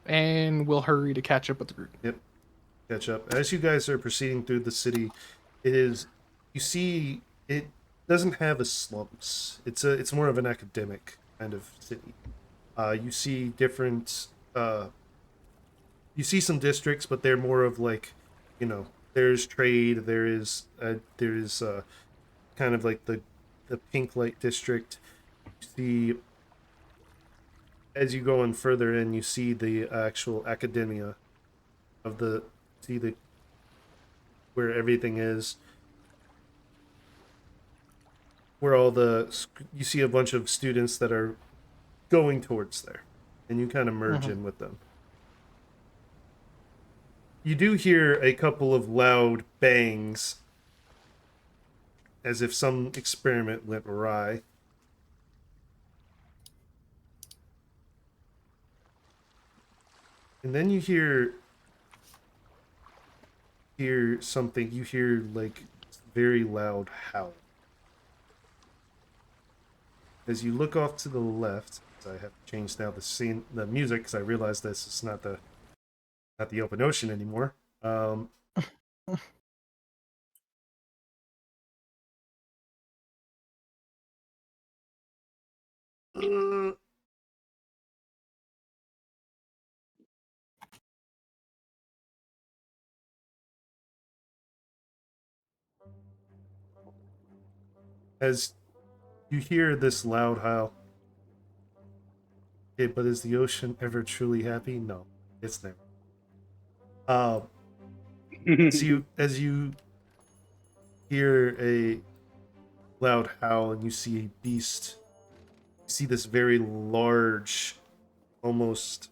And we'll hurry to catch up with the group. Yep. Catch up. As you guys are proceeding through the city, you see it doesn't have a slums. It's more of an academic kind of city. You see different you see some districts, but they're more of like, there's trade, there's kind of like the pink light district. You see, as you go on further in, you see the actual academia of where everything is, where you see a bunch of students that are going towards there, and you kind of merge in with them. You do hear a couple of loud bangs, as if some experiment went awry. And then you hear something. You hear like very loud howl. As you look off to the left, I have changed now the music because I realized this is not the open ocean anymore. as you hear this loud howl. Okay, but is the ocean ever truly happy? No, it's never. As you hear a loud howl and you see a beast, you see this very large, almost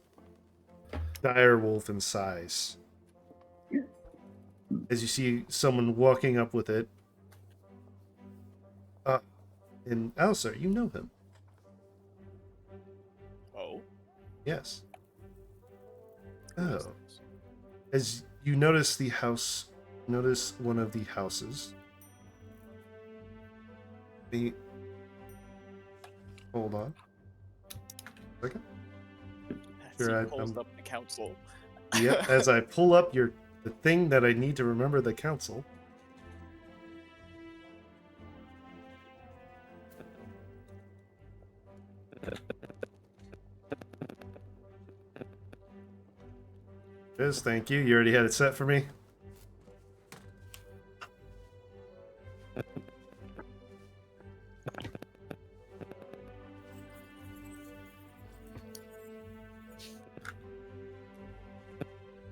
dire wolf in size. As you see someone walking up with it, and Alistair, you know him. Oh. Yes. Who is Oh. this? As you notice the house, notice one of the houses. Hold on. Second. As Sure, he pulls up the council. Yep. As I pull up the thing that I need to remember the council. Yes, thank you. You already had it set for me.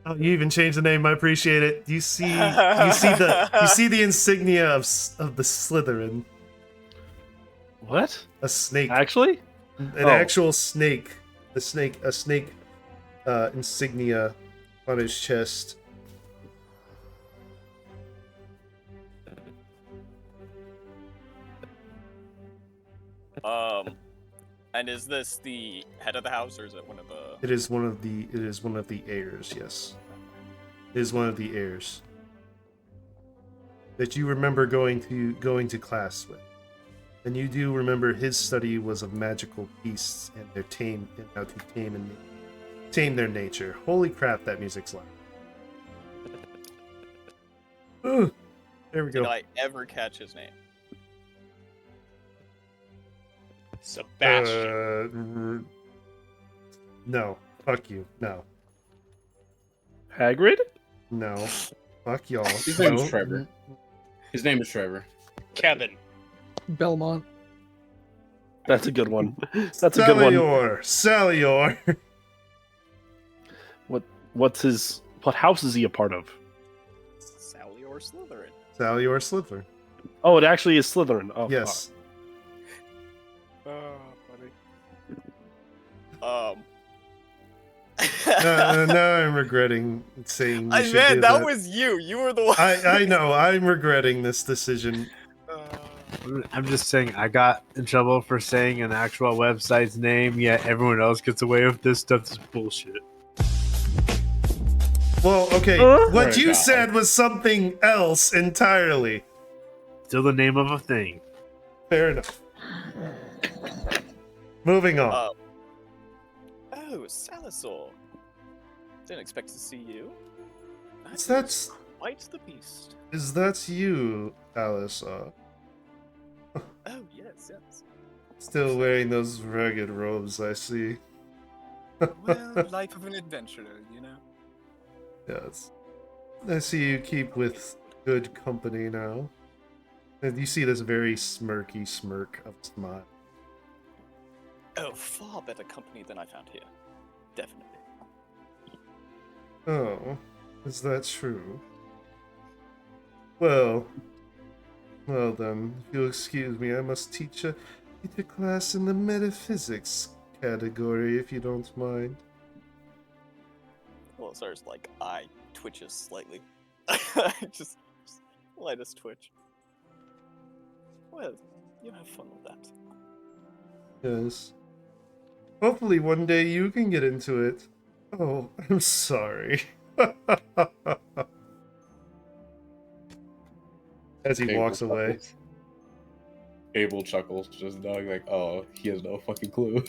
Oh, you even changed the name. I appreciate it. You see the insignia of the Slytherin. What? A snake. Actually? An actual snake. A snake insignia on his chest. And is this the head of the house, or is it one of the? It is one of the heirs. Yes, it is one of the heirs that you remember going to class with, and you do remember his study was of magical beasts and their tame and how to tame their nature. Holy crap, that music's loud. Ooh, there we go. Did I ever catch his name? Sebastian. No. Fuck you. No. Hagrid? No. Fuck y'all. His name No. is Trevor. His name is Trevor. Kevin. Belmont. That's a good one. That's a good one. Salior. What house is he a part of? Sally or Slytherin? Salior Slytherin. Oh, it actually is Slytherin. Oh, Yes. Oh, funny. Now I'm regretting saying. You should Man, do that was you. You were the one. I know. I'm regretting this decision. I'm just saying I got in trouble for saying an actual website's name, yet everyone else gets away with this stuff. This is bullshit. Well, okay. Huh? What Oh, you God. said was something else entirely. Still the name of a thing. Fair enough. Moving on. Oh, Salazar. Didn't expect to see you. That's Quite the beast. is that you, Alice? Oh, yes. Still wearing those ragged robes, I see. Well, life of an adventurer, you know. Yes. I see you keep with good company now. And you see this very smirky smirk of a smile. Oh, far better company than I found here. Definitely. Oh, is that true? Well then, if you'll excuse me, I must teach a class in the metaphysics category, if you don't mind. Well, Sar's like, eye twitches slightly. just lightest twitch. Well, you have fun with that. Yes. Hopefully one day you can get into it. Oh, I'm sorry. As he walks away. Chuckles. Abel chuckles, just dog like, oh, he has no fucking clue.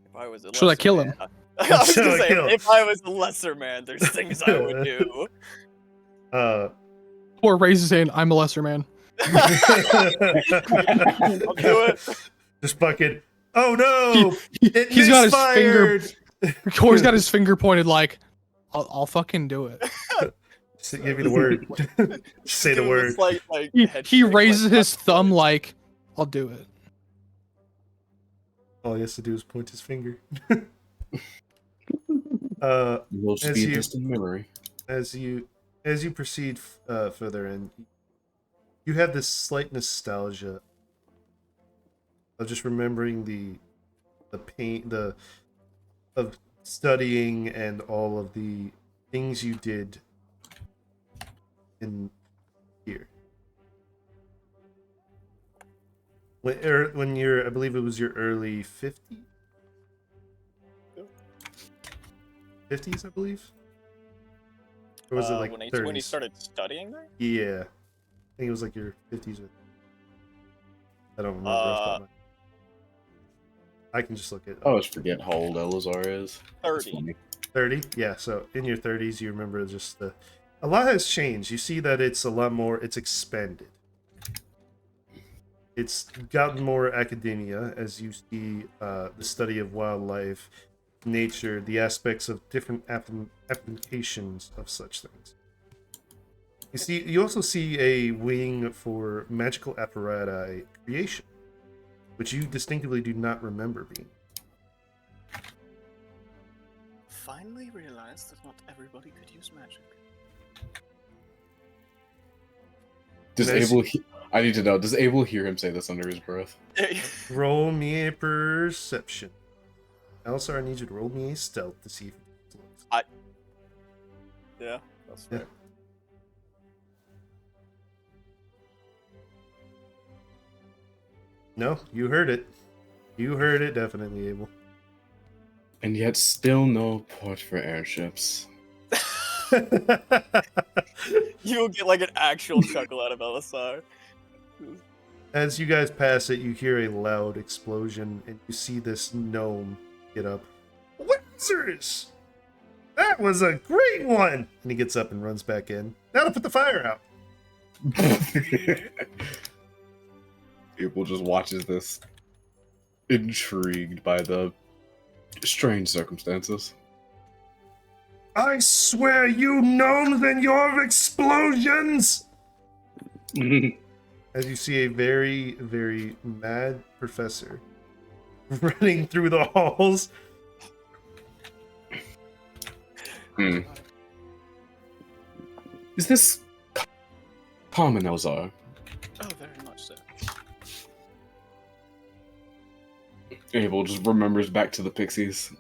If I was a Should I lesser kill man, him? I was Should gonna I say, kill him? if I was a lesser man, there's things I would do. Or raises his hand, I'm a lesser man. I'll do it. Just fucking. Oh no! It He's got his misfired! finger. Corey's got his finger pointed like, I'll fucking do it. Just give me the word. Just say the Give him word. a slight, like, He, head he shake, like, raises his "Let's thumb go." like, I'll do it. All he has to do is point his finger. Will just As be a you- distant memory. as you proceed further in, you have this slight nostalgia of just remembering the pain of studying and all of the things you did in here. When you're, I believe it was your early 50s? 50s, I believe? Or was it like when 30s? he started studying there? Yeah. I think it was like your 50s. I don't remember. Off the top of my- I can just look at I always forget how old Elazar is. It's 30. funny. 30. Yeah, so in your 30s, you remember just a lot has changed. You see that it's a lot more. It's expanded. It's gotten more academia as you see the study of wildlife, nature, the aspects of different applications of such things. You also see a wing for magical apparatus creation, which you distinctively do not remember being. Finally realized that not everybody could use magic. Does Nice. Abel? I need to know. Does Abel hear him say this under his breath? Roll me a perception. Elsar, I need you to roll me a stealth to see if it looks. Yeah, that's Yeah. fair. No, you heard it. You heard it, definitely, Abel. And yet, still no port for airships. You'll get like an actual chuckle out of LSR. As you guys pass it, you hear a loud explosion, and you see this gnome get up. Wizards! That was a great one! And he gets up and runs back in. Now to put the fire out. Abel just watches this, intrigued by the strange circumstances. I swear you gnomes and your explosions! As you see a very, very mad professor running through the halls. Is this common, Elzar? Oh, very much so. Abel just remembers back to the pixies.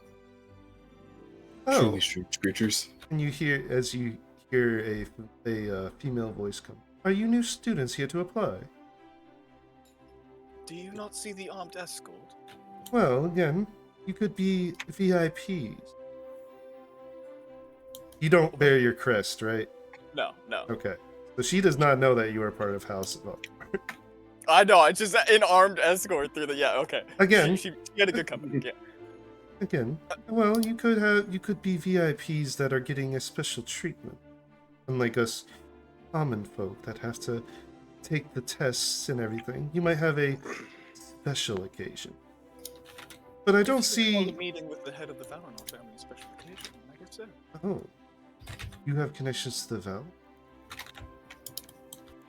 Oh, Truly strange creatures. and you hear a female voice come. Are you new students here to apply? Do you not see the armed escort? Well, again, you could be VIPs. You don't bear your crest, right? No, no. Okay. So she does not know that you are part of House. Well, I know, it's just an armed escort through the okay. Again. She had a good company. Yeah. again, well, you could be VIPs that are getting a special treatment, unlike us common folk that have to take the tests and everything. You might have a special occasion. But I don't If you call see. a meeting with the head of the Valinor family special occasion, I guess so. Oh, you have connections to the Val?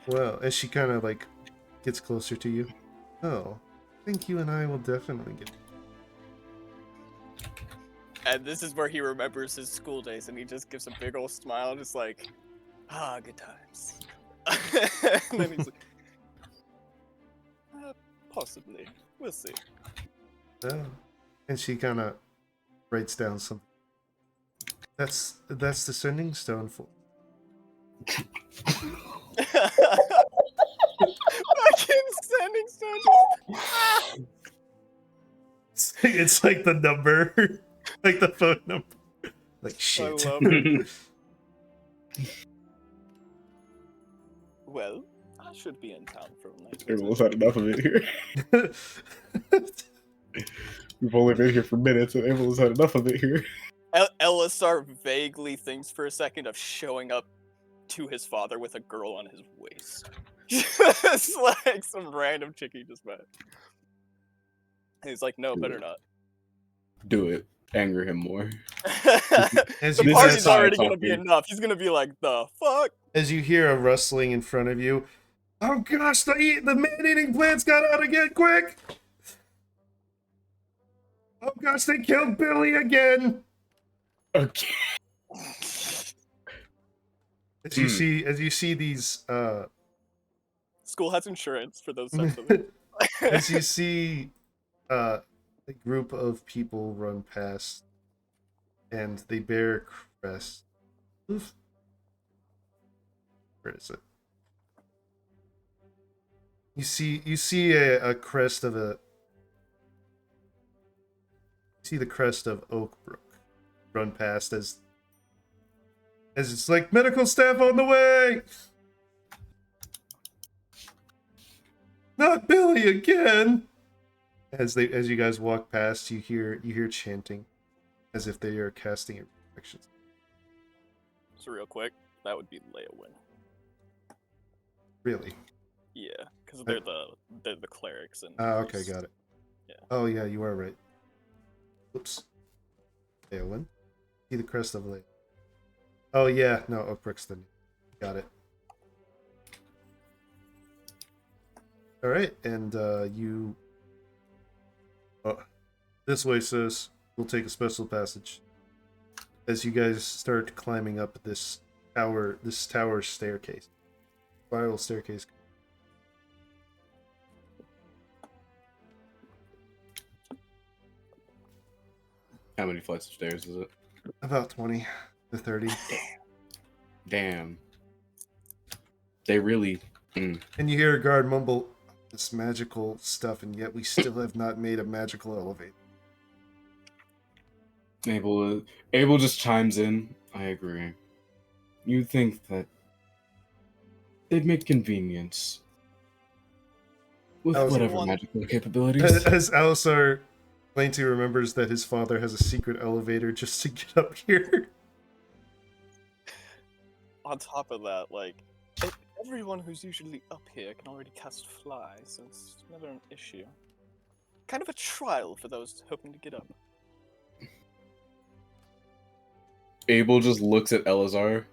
Well, as she kind of like gets closer to you. Oh, I think you and I will definitely get. And this is where he remembers his school days, and he just gives a big old smile, just like, good times. And then he's like, possibly. We'll see. Oh. And she kind of writes down something. That's the sending stone for. Fucking sending stone. It's like the number, like the phone number. Like shit. I love it. Well, I should be in town for a night. Abel's had enough of it here. We've only been here for minutes, and Abel's had enough of it here. Elisar vaguely thinks for a second of showing up to his father with a girl on his waist. Just like some random chick he just met. And he's like, no, better not. Do it. anger him more. As The you party's guys- already gonna be talking. enough. He's gonna be like, the fuck? As you hear a rustling in front of you, oh gosh, the man-eating plants got out again, quick! Oh gosh, they killed Billy again! Okay. As you see these School has insurance for those types of things. as you see a group of people run past and they bear a crest. Oof. Where is it? You see a crest of a you see the crest of Oakbrook run past as it's like medical staff on the way. Not Billy again. As you guys walk past, you hear chanting as if they are casting a reflection. So real quick, that would be Leowin. Really? Yeah, because they're the clerics and. Ah, okay, got it. Yeah. Oh yeah, you are right. Oops. Leolin. See the crest of Leolin. Oh yeah, no, Oakbrook's the name. Got it. All right, and you. Oh, this way, sis. We'll take a special passage. As you guys start climbing up this tower staircase, spiral staircase. How many flights of stairs is it? About 20 to 30. Damn. They really. And you hear a guard mumble this magical stuff, and yet we still have not made a magical elevator. Abel just chimes in. I agree. You'd think that they'd make convenience with Alistair whatever won- magical capabilities. As Alisar Lainty remembers that his father has a secret elevator just to get up here. On top of that, like, everyone who's usually up here can already cast fly, so it's never an issue. Kind of a trial for those hoping to get up. Abel just looks at Elazar.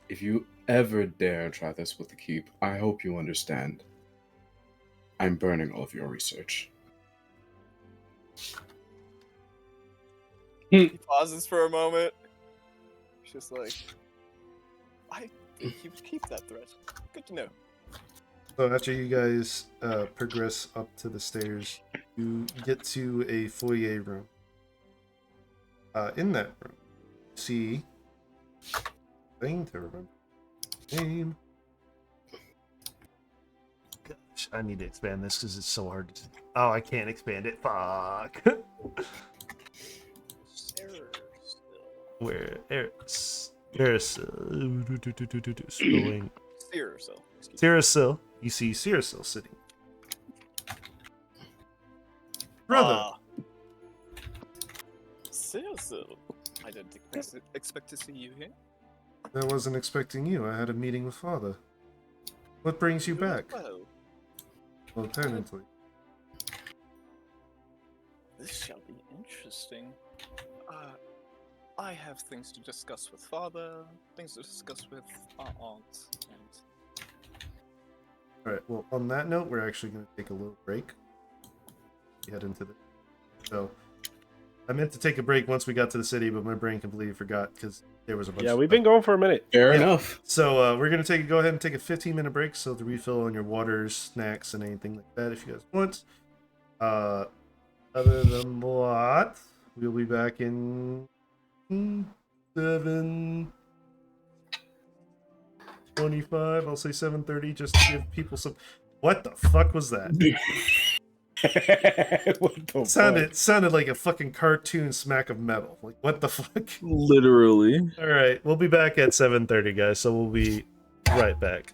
If you ever dare try this with the keep, I hope you understand. I'm burning all of your research. He pauses for a moment. He's just like, I think he would keep that threat. Good to know. So after you guys progress up to the stairs, you get to a foyer room. In that room, you see thing to remember name. Gosh, I need to expand this because it's so hard to. Oh, I can't expand it. Fuck. Where scrolling. Cyril. You see Cyril sitting. Brother. Cyril, I didn't expect to see you here. I wasn't expecting you. I had a meeting with father. What brings you back? Well, apparently. This shall be interesting. I have things to discuss with father, things to discuss with our aunt, and... Alright, well, on that note, we're actually going to take a little break. Head into the... So, I meant to take a break once we got to the city, but my brain completely forgot because there was a bunch of we've stuff. been going for a minute. Fair enough. So, we're going to go ahead and take a 15-minute break, so to refill on your waters, snacks, and anything like that if you guys want. Other than that, we'll be back in 7:25. I'll say 7:30 just to give people some. What the fuck was that? What the Sounded like a fucking cartoon smack of metal. Like what the fuck? Literally. All right, we'll be back at 7:30, guys. So we'll be right back.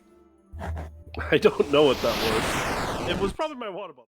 I don't know what that was. It was probably my water bottle.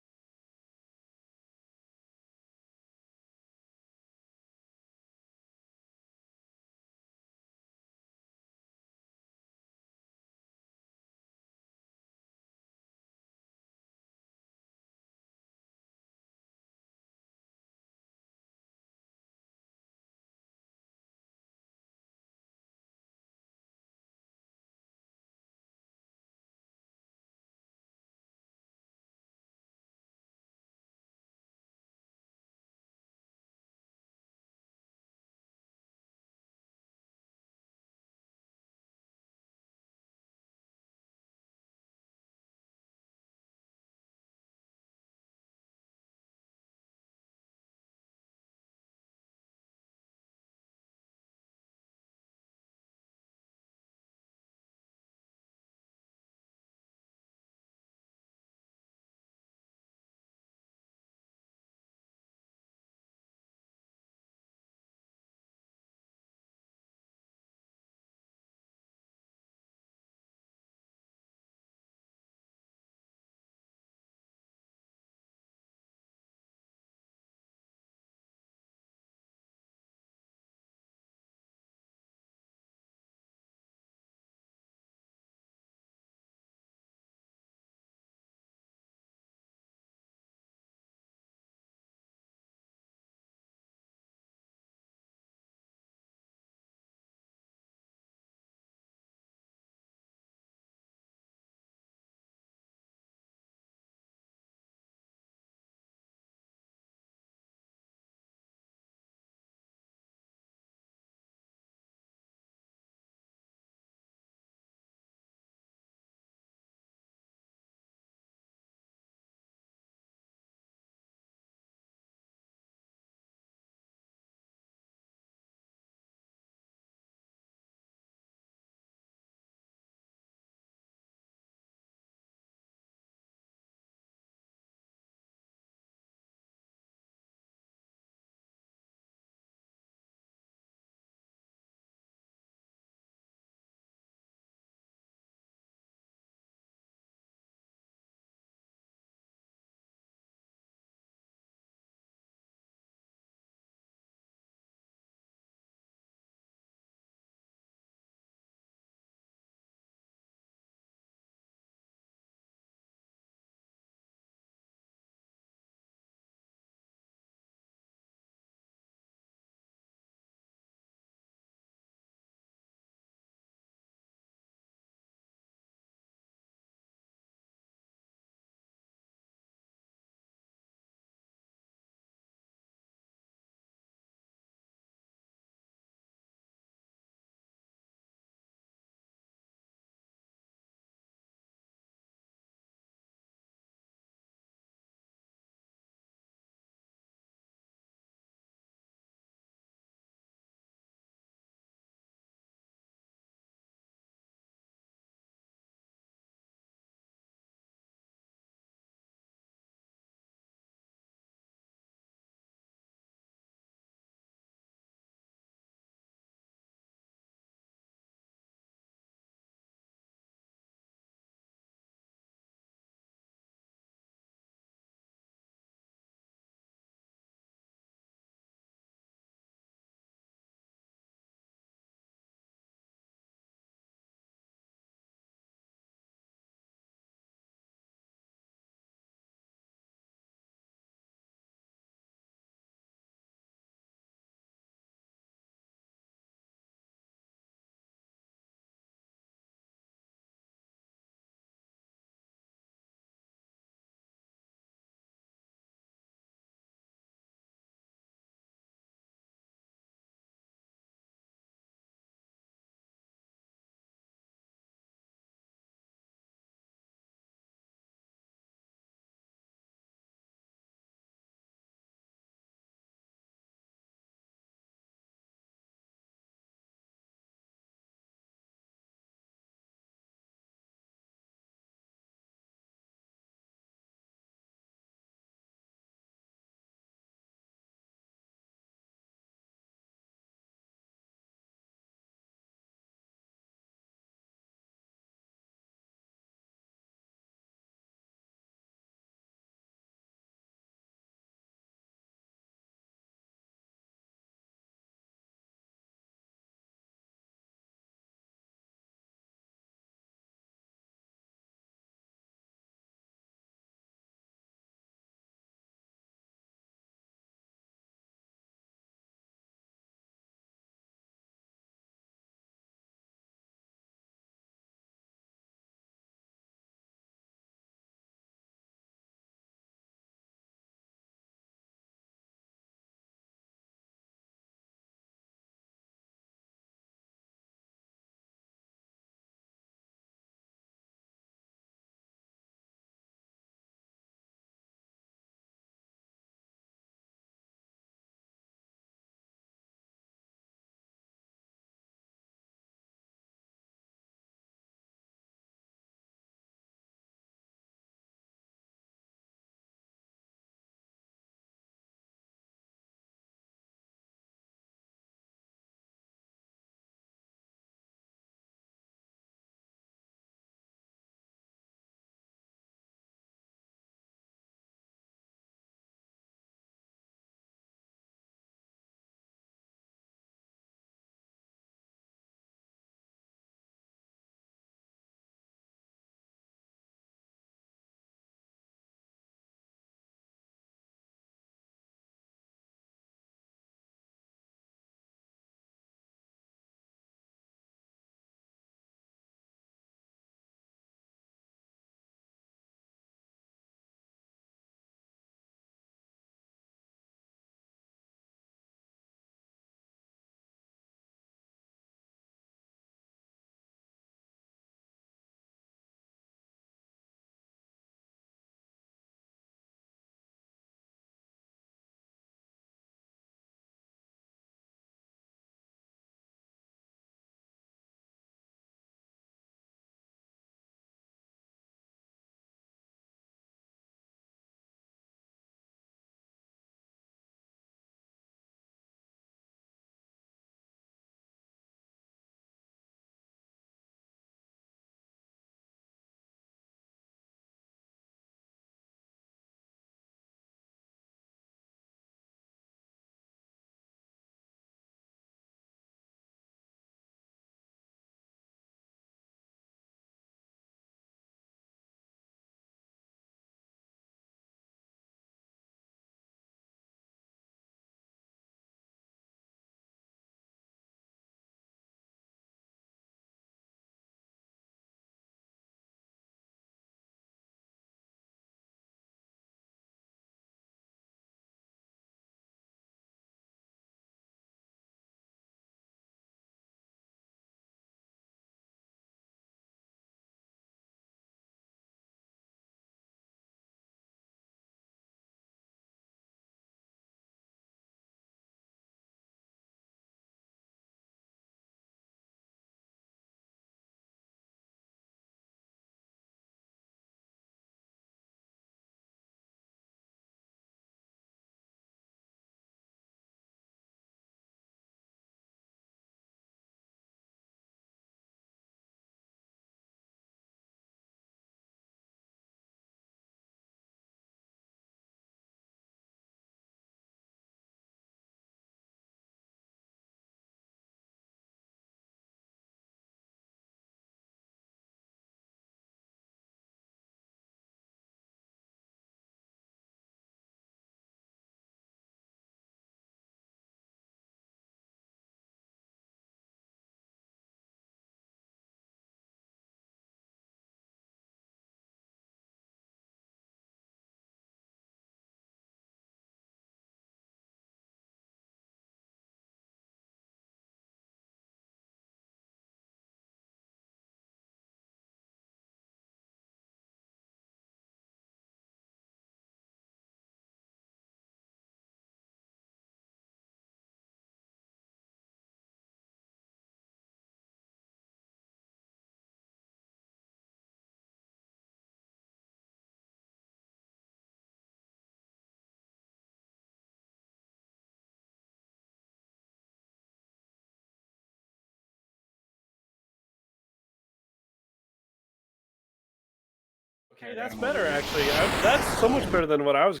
Okay, that's better actually. That's so much better than what I was.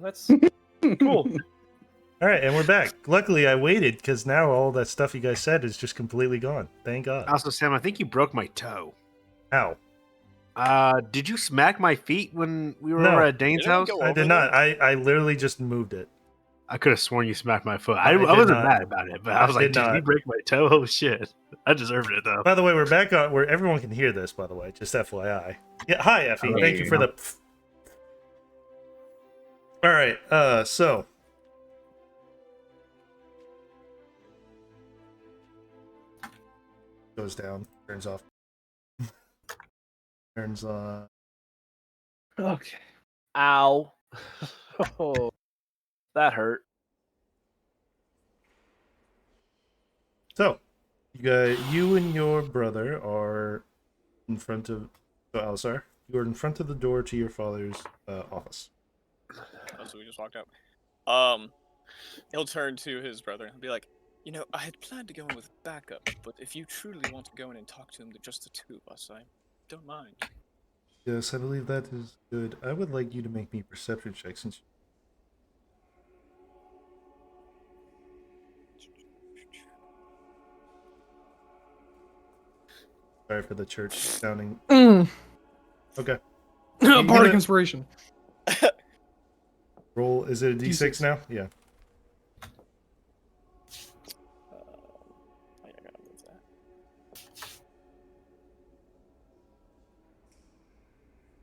That's cool. All right, and we're back. Luckily, I waited because now all that stuff you guys said is just completely gone. Thank God. Also, Sam, I think you broke my toe. Ow. Did you smack my feet when we were No. over at Dane's Didn't we house? go I over did not. I literally just moved it. I could have sworn you smacked my foot. I I did wasn't not. mad about it, but I was I like, did did he not. break my toe? Oh shit! I deserved it though. By the way, we're back on where everyone can hear this, by the way, just FYI. Yeah, hi Effie. Oh, Thank you yeah. for the All right, so goes down, turns off. Turns on. Okay. Ow. Oh, that hurt. So, you and your brother are in front of Alzar. You are in front of the door to your father's office. Oh, so we just walked out. He'll turn to his brother and be like, you know, I had planned to go in with backup, but if you truly want to go in and talk to him, just the two of us, I don't mind. Yes, I believe that is good. I would like you to make me perception checks since. Sorry for the church sounding. Okay. Bardic inspiration. Roll. Is it a D6 D6. now? Yeah. I gotta move that.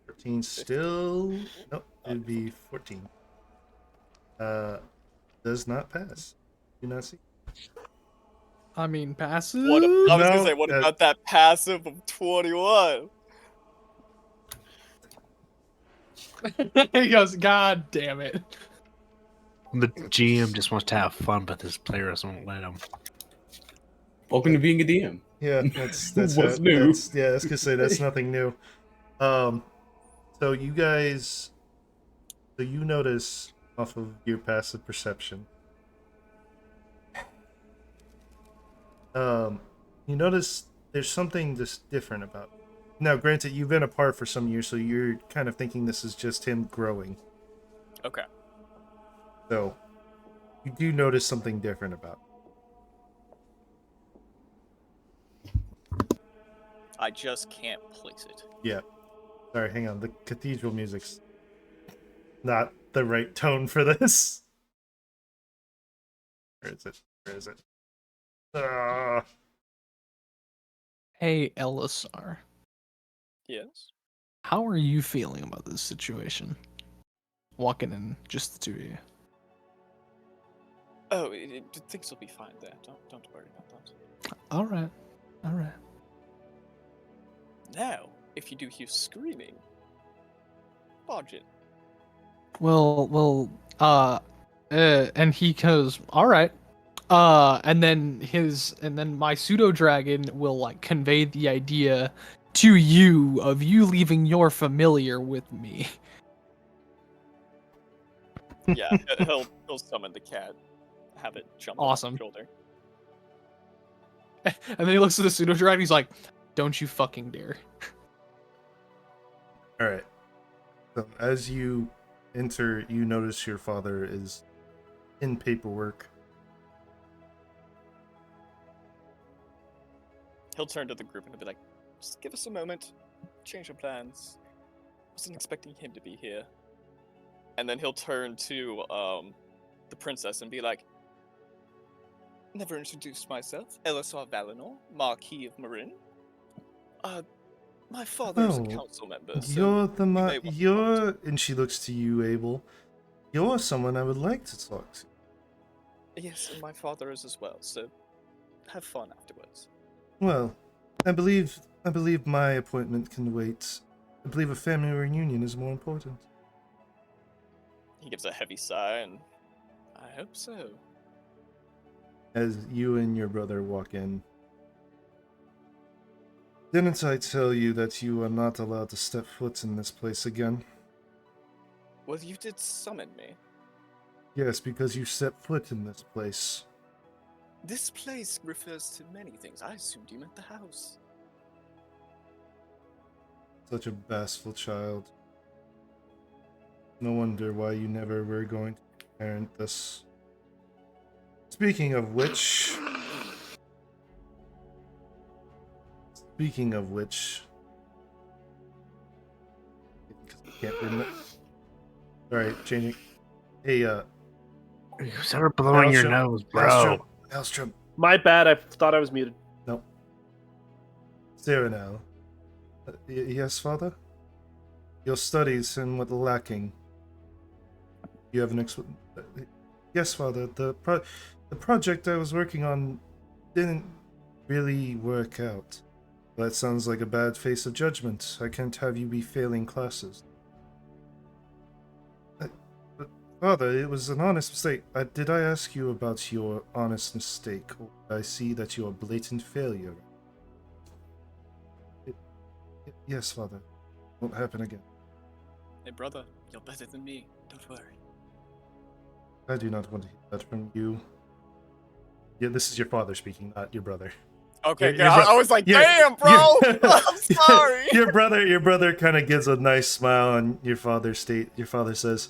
13 still. Nope. It'd be 14. Does not pass. Do not see. I mean, passive. What? I was gonna No, say, what about that passive of 21? He goes, God damn it. The GM just wants to have fun, but his players won't let him. Welcome to being a DM. Yeah, that's What's new? Yeah, I was gonna say that's nothing new. So you guys, so you notice off of your passive perception, you notice there's something just different about. Now, granted, you've been apart for some years, so you're kind of thinking this is just him growing. Okay. So you do notice something different about. I just can't place it. Yeah. Sorry, hang on. The cathedral music's not the right tone for this. Where is it? Where is it? Hey, Elisar. Yes. How are you feeling about this situation? Walking in, just the two of you. Oh, things will be fine there. Don't worry about that. All right. All right. Now, if you do hear screaming, dodge it. And he goes, all right. And then my pseudo dragon will like convey the idea to you of you leaving your familiar with me. Yeah, he'll summon the cat, have it jump on Awesome. his shoulder. And then he looks at the pseudo dragon. He's like, "Don't you fucking dare!" All right. So as you enter, you notice your father is in paperwork. He'll turn to the group and he'll be like, just give us a moment, change our plans. Wasn't expecting him to be here. And then he'll turn to the princess and be like, never introduced myself, Elisar Valinor, Marquis of Marin. My father is a council member, so You're the may want to you're, and she looks to you, Abel. You're someone I would like to talk to. yes, and my father is as well, so have fun afterwards. Well, I believe my appointment can wait. I believe a family reunion is more important. He gives a heavy sigh, and I hope so. As you and your brother walk in, didn't I tell you that you are not allowed to step foot in this place again? Well, you did summon me. Yes, because you stepped foot in this place. This place refers to many things. I assumed you meant the house. Such a bashful child. No wonder why you never were going to parent us. Speaking of which, because I can't remember. Alright, changing. Hey, You started blowing your nose, bro. Maelstrom. My bad. I thought I was muted. Nope. Cyrano. Yes, father? Your studies seem what lacking. You have an yes, father. The project I was working on didn't really work out. That sounds like a bad face of judgment. I can't have you be failing classes. But father, it was an honest mistake. Did I ask you about your honest mistake, or did I see that you're a blatant failure? Yes, father. Won't happen again. Hey, brother, you're better than me. Don't worry. I do not want to hear that from you. Yeah, this is your father speaking, not your brother. Okay, Your I was like, damn, bro! I'm sorry! Your brother kind of gives a nice smile, and your father says,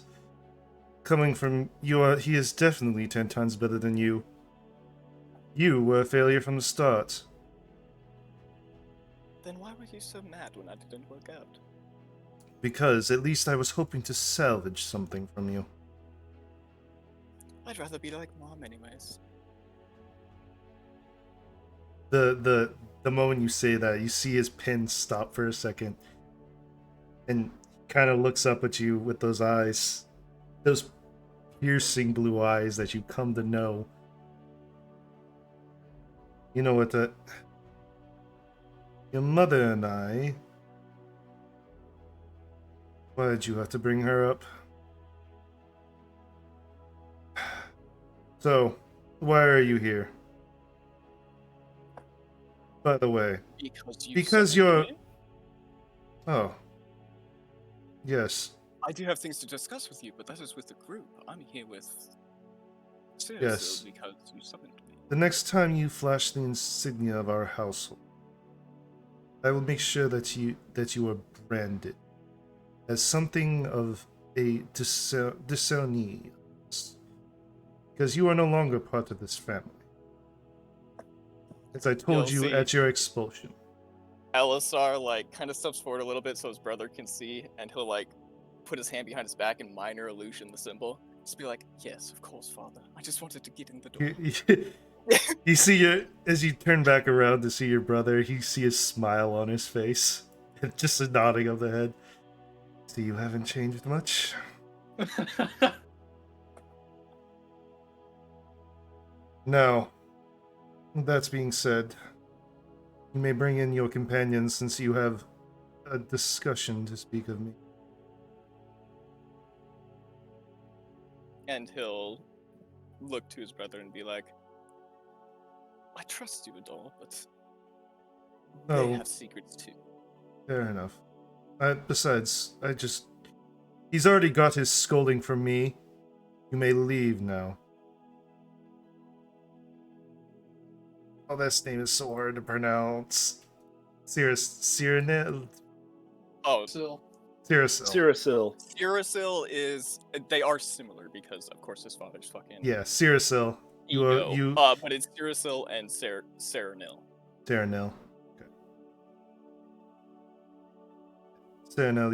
coming from you, he is definitely 10 times better than you. You were a failure from the start. Then why were you so mad when I didn't work out? Because at least I was hoping to salvage something from you. I'd rather be like Mom anyways. The moment you say that, you see his pen stop for a second, and kind of looks up at you with those eyes, those piercing blue eyes that you come to know. You know what? Your mother and I. Why did you have to bring her up? So, why are you here? By the way, because you're. Me? Oh. Yes. I do have things to discuss with you, but that is with the group. I'm here with Cyril Yes. because you summoned me. The next time you flash the insignia of our household, I will make sure that you are branded as something of a discerning, because you are no longer part of this family. As I told You'll you see. at your expulsion. Elisar like kind of steps forward a little bit so his brother can see, and he'll like put his hand behind his back and minor illusion the symbol. Just be like, "Yes, of course, father. I just wanted to get in the door." You see as you turn back around to see your brother, you see a smile on his face, and just a nodding of the head. So you haven't changed much. Now, that's being said, you may bring in your companions since you have a discussion to speak of me. And he'll look to his brother and be like, "I trust you, Adol, but they Oh, have secrets too." fair enough. Besides, he's already got his scolding from me. You may leave now. Oh, this name is so hard to pronounce. Cyril. Oh, Still. Cyril. Cyril is. They are similar because, of course, his father's fucking. Yeah, Cyril. You. But it's Cyril and Serenil. Serenil. Okay. Serenil,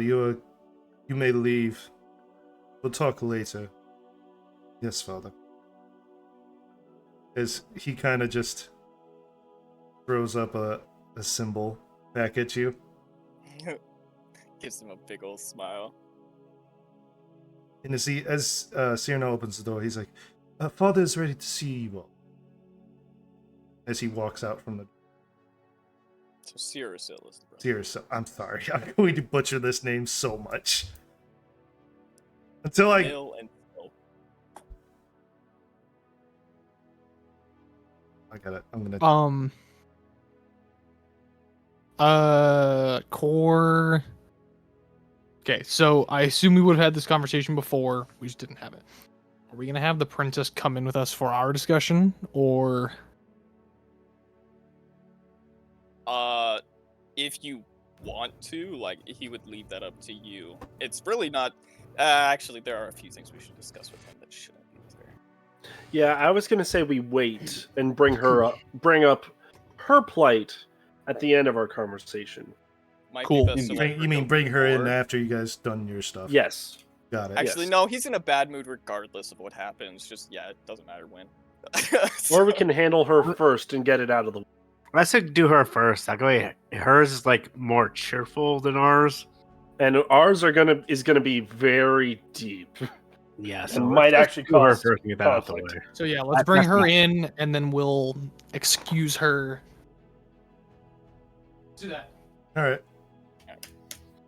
you may leave. We'll talk later. Yes, father. As he kind of just throws up a symbol back at you. Gives him a big old smile. And as Cyrano opens the door, he's like, "Father is ready to see you all." As he walks out from the So Cyril is the brother. Cyril. I'm sorry, I'm going to butcher this name so much. Until I. Male and Phil. I got it. I'm gonna. Core. Okay, so I assume we would have had this conversation before. We just didn't have it. Are we gonna have the princess come in with us for our discussion, or? If you want to, like, he would leave that up to you. It's really not. Actually, there are a few things we should discuss with him that shouldn't be there. Yeah, I was gonna say we wait and bring up her plight at the end of our conversation. Might Cool. be best to let You mean know bring her in before. after you guys done your stuff? Yes. Got it. Actually, yes. no, he's in a bad mood regardless of what happens. Just, yeah, it doesn't matter when. Or we can handle her first and get it out of the way. I said do her first. That way, hers is like more cheerful than ours. And ours is gonna be very deep. Yeah, And so might let's actually do her cause first and get that out of the conflict. way. So yeah, let's That- bring that's her not- in, and then we'll excuse her. Do that. All right.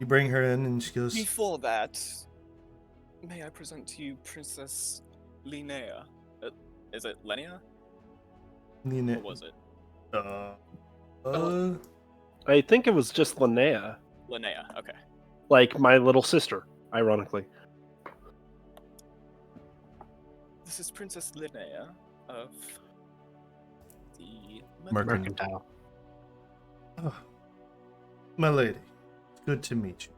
You bring her in, and she goes, Before that, may I present to you Princess Linnea? Is it Linnea? Nina, Or was it I think it was just Linnea, Linnea? Okay. like my little sister, ironically. This is Princess Linnea of the Mercantile. oh, my lady, it's good to meet you.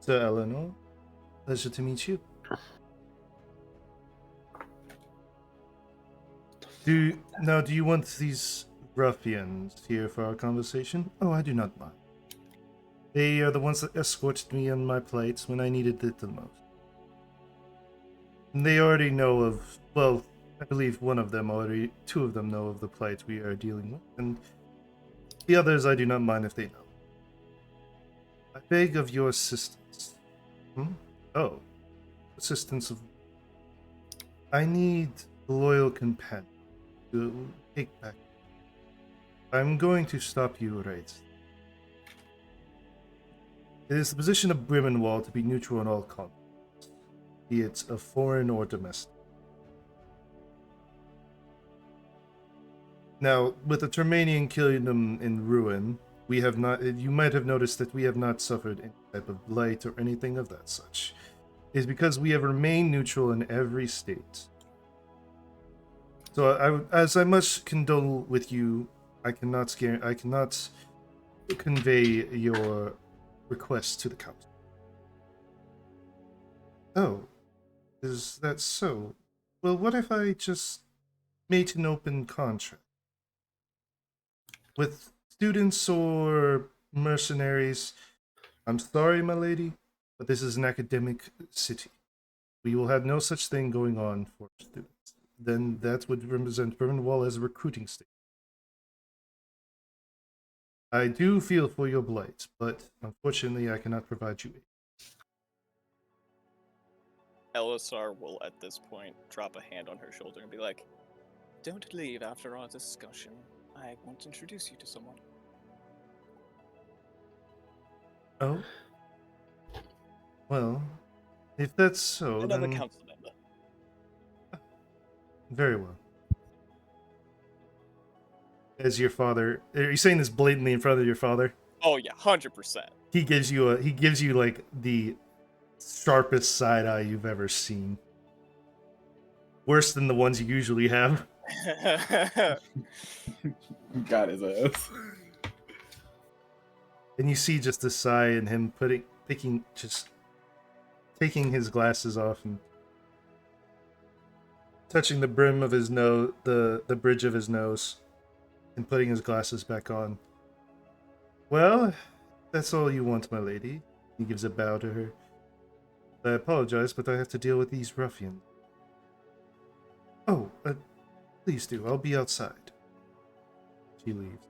Sir Eleanor, pleasure to meet you. Do you want these ruffians here for our conversation? Oh, I do not mind. They are the ones that escorted me on my plight when I needed it the most. And they already know of, well, I believe two of them know of the plight we are dealing with, and the others I do not mind if they know. I beg of your assistance. Oh, assistance of... I need a loyal companion to take back. I'm going to stop you right. It is the position of Brimmenwall to be neutral in all conflicts, be it a foreign or domestic. Now, with the Termanian kingdom in ruin, we have not. You might have noticed that we have not suffered any type of blight or anything of that such. It is because we have remained neutral in every state. So, as I must condole with you, I cannot convey your request to the council. Oh, is that so? Well, what if I just made an open contract with students or mercenaries? I'm sorry, my lady, but this is an academic city. We will have no such thing going on for students. Then that would represent Brimmenwall as a recruiting state. I do feel for your blight, but unfortunately I cannot provide you aid. Elisar will at this point drop a hand on her shoulder and be like, "Don't leave after our discussion. I want to introduce you to someone." Oh? Well, if that's so, Another then council member. very well. As your father, are you saying this blatantly in front of your father? Oh yeah, 100%. He gives you like the sharpest side eye you've ever seen. Worse than the ones you usually have. Got his ass. And you see just the sigh and him taking his glasses off and touching the brim of his nose, the bridge of his nose, and putting his glasses back on. Well, that's all you want, my lady. He gives a bow to her. I apologize, but I have to deal with these ruffians. Oh, please do. I'll be outside. She leaves.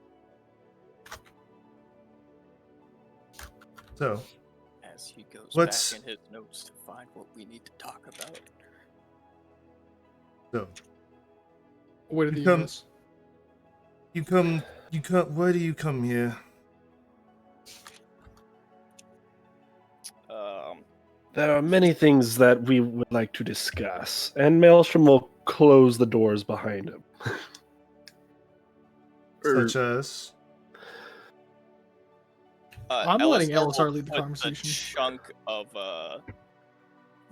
So, As he goes What's- back in his notes to find what we need to talk about. so Where did You he come- miss? you come. Why do you come here? There are many things that we would like to discuss, and Maelstrom will close the doors behind him. Such as I'm letting Elisar Elisar will lead the put conversation. A chunk of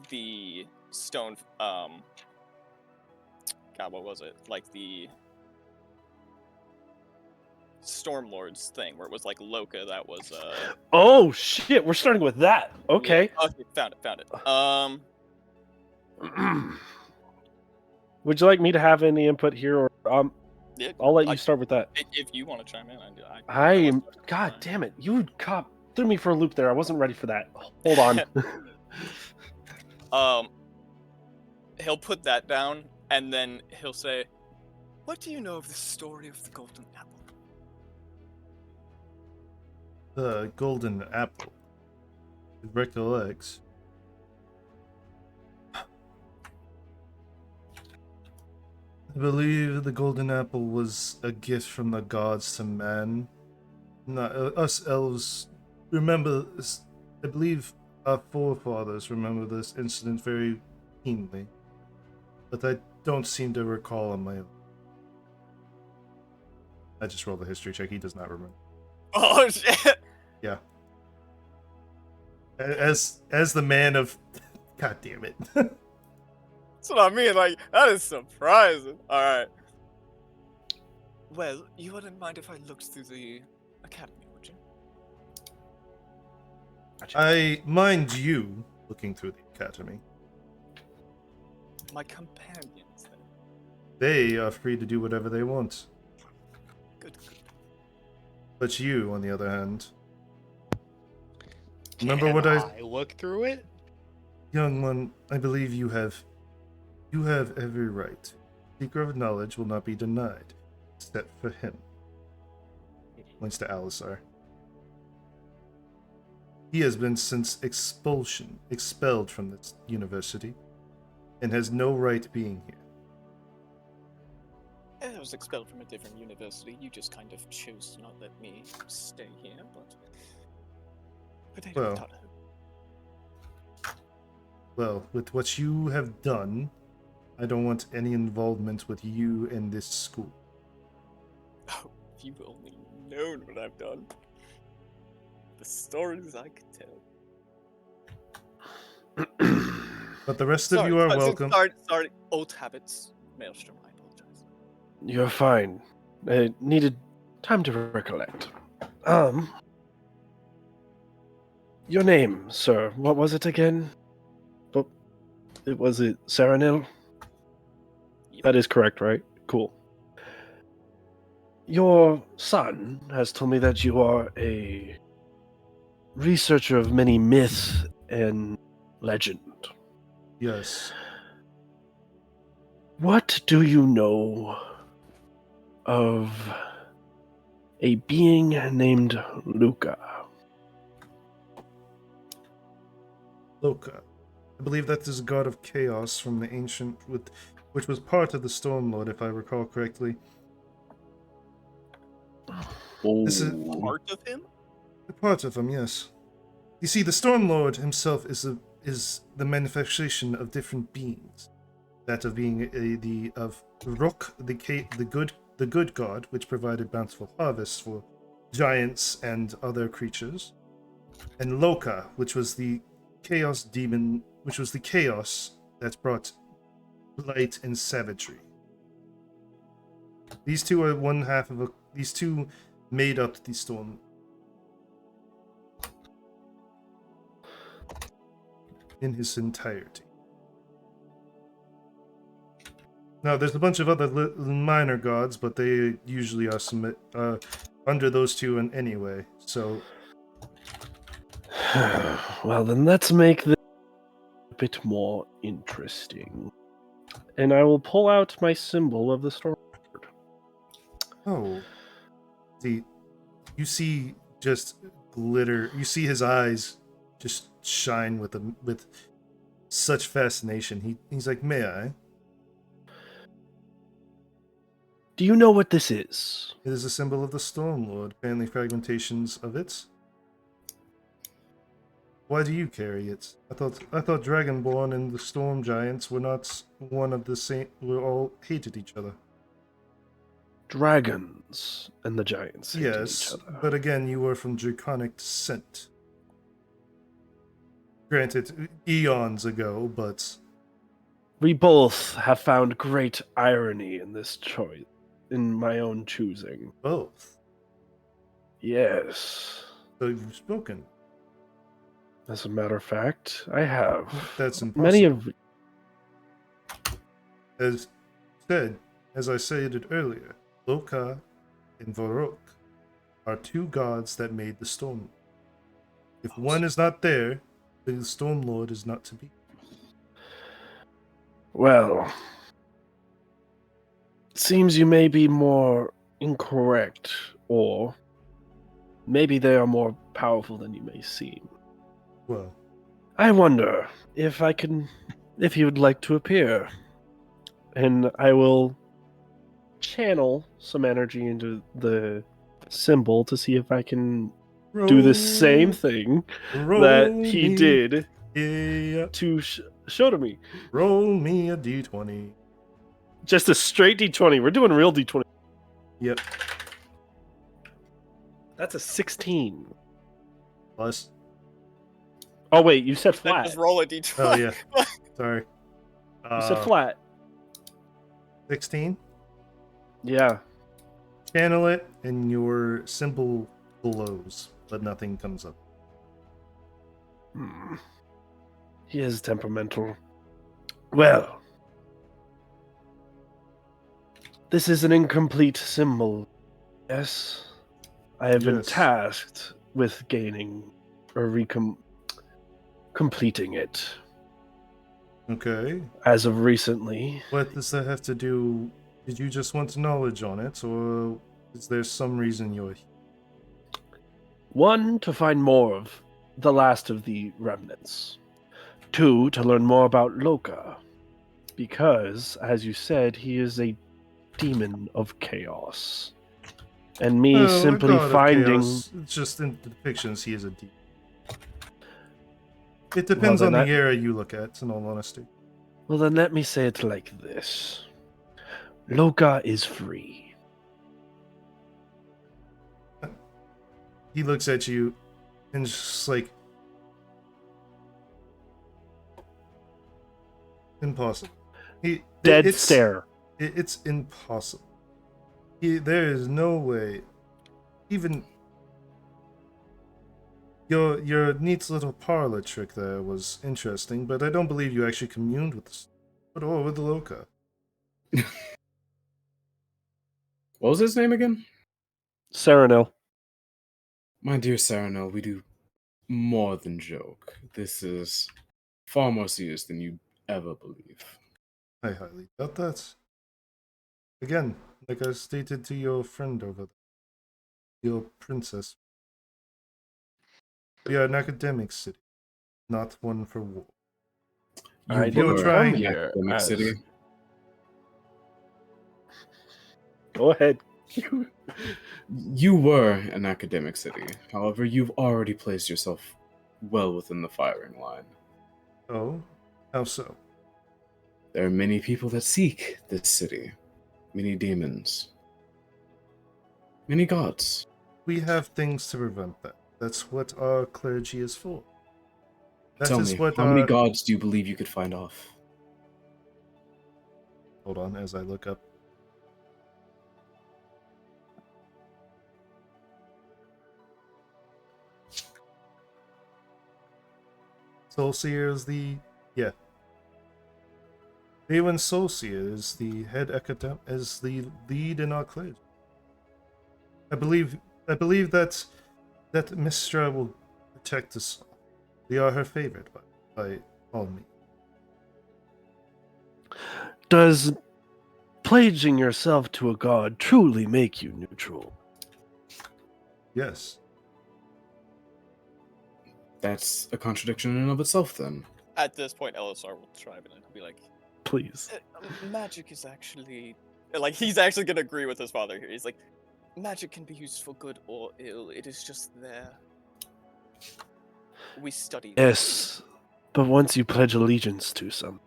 the stone. God, what was it? Like the Stormlord's thing, where it was like Loka that was Oh shit, we're starting with that. Okay. Yeah. Okay, found it. Would you like me to have any input here, or Yeah, I'll let you start with that. if you want to chime in, I am. God damn it! You cop threw me for a loop there. I wasn't ready for that. Hold on. He'll put that down, and then he'll say, "What do you know of the story of the Golden Apple?" The golden apple. It recollects. I believe the golden apple was a gift from the gods to man. Not us elves remember this. I believe our forefathers remember this incident very keenly, but I don't seem to recall on my own. I just rolled a history check. He does not remember. Oh shit! Yeah. As the man of, God damn it. That's what I mean. Like, that is surprising. All right. Well, you wouldn't mind if I looked through the academy, would you? I mind you looking through the academy. My companions, then. They are free to do whatever they want. Good. But you, on the other hand, Can remember what I look through it? young one, I believe you have every right. Seeker of knowledge will not be denied, except for him. Points to Alisar. He has been since expelled from this university, and has no right being here. I was expelled from a different university. You just kind of chose to not let me stay here, but Well. potato. Well, with what you have done, I don't want any involvement with you in this school. Oh, if you only known what I've done. The stories I could tell. But the rest of you are welcome. Sorry. Old habits. Maelstrom, I apologize. You're fine. I needed time to recollect. Your name, sir. What was it again? Was it Saranil? Yep. That is correct, right? Cool. Your son has told me that you are a researcher of many myths and legend. Yes. What do you know of a being named Luca? Loka. I believe that is a god of chaos from the ancient, which was part of the Stormlord, if I recall correctly. This is Part of him? a part of him, yes. You see, the Stormlord himself is the manifestation of different beings. That of being of Rook, the good god, which provided bountiful harvests for giants and other creatures, and Loka, which was the chaos demon, which was the chaos that brought light and savagery. These two are one half of these two made up the storm in his entirety. Now, there's a bunch of other minor gods, but they usually are under those two in anyway. So, well, then let's make this a bit more interesting. And I will pull out my symbol of the Stormlord. oh, you see just glitter. You see his eyes just shine with such fascination. He's like, "May I?" Do you know what this is? It is a symbol of the Stormlord, apparently fragmentations of it. Why do you carry it? I thought Dragonborn and the Storm Giants were not one of the same. We all hated each other. Dragons and the giants hated Yes, each other. but again, you were from Draconic descent. Granted, eons ago, but We both have found great irony in this choice, in my own choosing. both. Yes. So you've spoken. As a matter of fact, I have. That's Many impossible. of As said, as I stated earlier, Loka and Vorok are two gods that made the Storm. If one is not there, the Storm Lord is not to be. well, seems you may be more incorrect, or maybe they are more powerful than you may seem. Well, I wonder if you would like to appear, and I will channel some energy into the symbol to see if I can do the same thing that he did Yeah. to show to me. Roll me a d20. Just a straight d20. We're doing real d20. Yep. That's a 16. Plus. Oh wait, you said Then flat. just roll a d20. Oh yeah. Sorry. You said flat. 16. Yeah. Channel it, and your symbol glows, but nothing comes up. He is temperamental. Well, this is an incomplete symbol. Yes. I have been Yes. tasked with gaining or completing it Okay. as of recently. What does that have to do? Did you just want knowledge on it, or is there some reason you're here? One, to find more of the last of the remnants. Two, to learn more about Loka. Because, as you said, he is a demon of chaos. And me Well, simply a god finding. of chaos. It's just in the depictions he is a demon. It Well, depends then on the era you look at, in all honesty. Well, then let me say it like this: Loka is free. He looks at you and just like, impossible. Dead stare. It's impossible. There is no way. Even your neat little parlor trick there was interesting, but I don't believe you actually communed with with the Loka. What was his name again? Serenil. My dear Saranel, we do more than joke. This is far more serious than you'd ever believe. I highly doubt that. Again, like I stated to your friend over there, your princess. We are an academic city, not one for war. You I didn't were trying- an here academic as- city. Go ahead. You were an academic city. However, you've already placed yourself well within the firing line. Oh, how so? There are many people that seek this city. Many demons. Many gods. We have things to prevent that. That's what our clergy is for. That Tell is me, what how many gods do you believe you could find off? Hold on, as I look up. Soulseer is yeah. Ewan Soulseer is the head is the lead in our clergy. I believe that Mistra will protect us all. We are her favorite, by all means. Does pledging yourself to a god truly make you neutral? Yes. That's a contradiction in and of itself, then. At this point, LSR will chime in and he'll be like, Please. magic is actually... Like, he's actually going to agree with his father here. He's like, magic can be used for good or ill. It is just there. We study that. Yes, but once you pledge allegiance to some,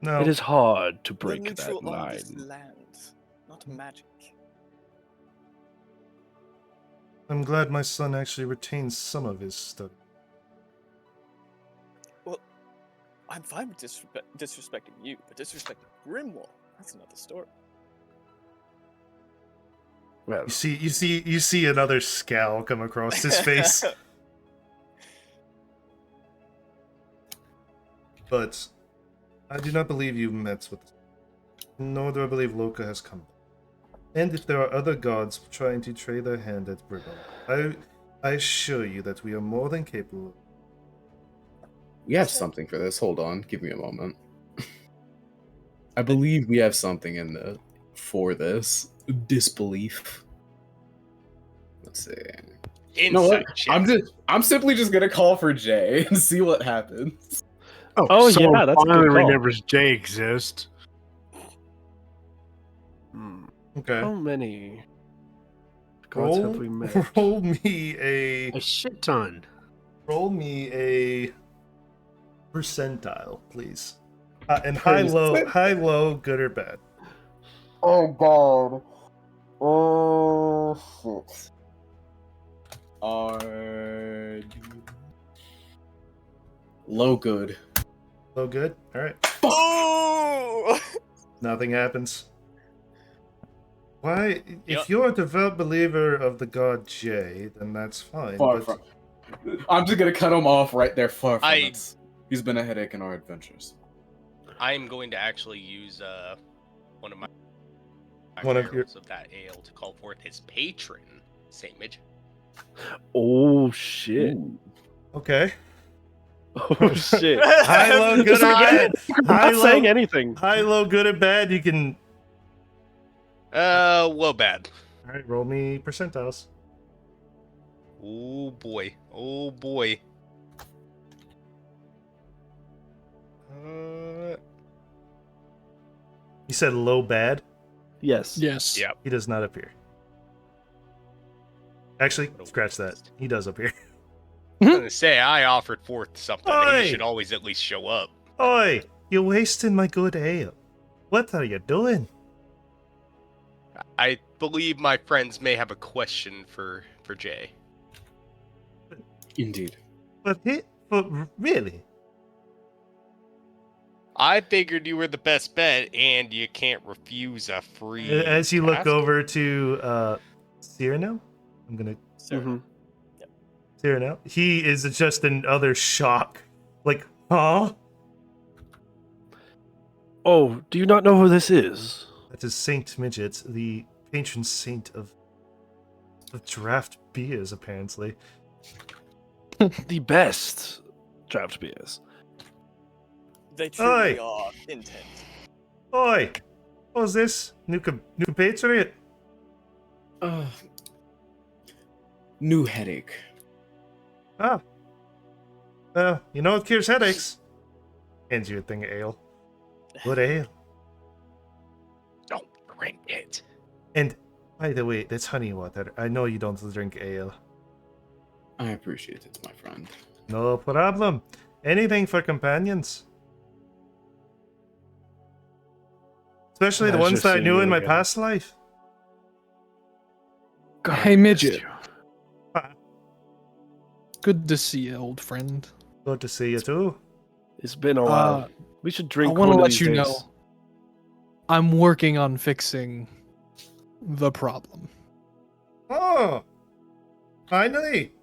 No. it is hard to We're break neutral that on this line. land, not magic. I'm glad my son actually retains some of his study. Well, I'm fine with disrespecting you, but disrespecting Grimwall, that's another story. Well, You see another scowl come across his face. But I do not believe you've met with us. Nor do I believe Loka has come. And if there are other gods trying to trade their hand at Brigam, I assure you that we are more than capable. We have something for this. Hold on, give me a moment. I believe we have something for this disbelief. Let's see. Insight check. I'm simply just gonna call for Jay and see what happens. Oh, someone yeah, that's a good finally call. remembers Jay exists. Okay. How many gods have we met? Roll me a A shit ton. percentile, please. And high, low, good or bad. Oh god. Oh shit. Low good. Low, good. All right. Oh! Nothing happens. Why? Yep. If you're a devout believer of the god J, then that's fine. Far but from. I'm just gonna cut him off right there. Far from I- it. He's been a headache in our adventures. I am going to actually use one of my One of your- barrels of that ale to call forth his patron, Saint Midge. Oh, shit. Ooh. Okay. Oh, shit. High, low, good or bad. I'm High, not saying low, anything. high, low, good or bad. You can. Well, bad. All right. Roll me percentiles. Oh boy. Oh boy. You said low, bad. Yes. Yes. Yeah. He does not appear. Actually, scratch that. He does appear. I was gonna say I offered forth something. Oi! He should always at least show up. Oi! You're wasting my good ale. What are you doing? I believe my friends may have a question for Jay. Indeed. But really? I figured you were the best bet, and you can't refuse a free. As you look task. over to Cyrano, I'm gonna Mhm. Cyrano. He is just in utter shock. Like, huh? Oh, do you not know who this is? That is Saint Midget, the patron saint of draft beers, apparently. The best draft beers. They truly Oi! are intense. Oi! What's this? New compatriot? New headache. Ah. You know it cures headaches. Hands you a thing of ale. Good ale. Don't drink it. And, by the way, that's honey water. I know you don't drink ale. I appreciate it, my friend. No problem. Anything for companions. Especially the Pleasure ones that I seeing knew you in my again. past life. God, Hey, I missed midget. you. Good to see you, old friend. Good to see you too. It's been a while. Uh, We should I drink want to one of let these you days. know I'm working on fixing the problem. Oh! Finally!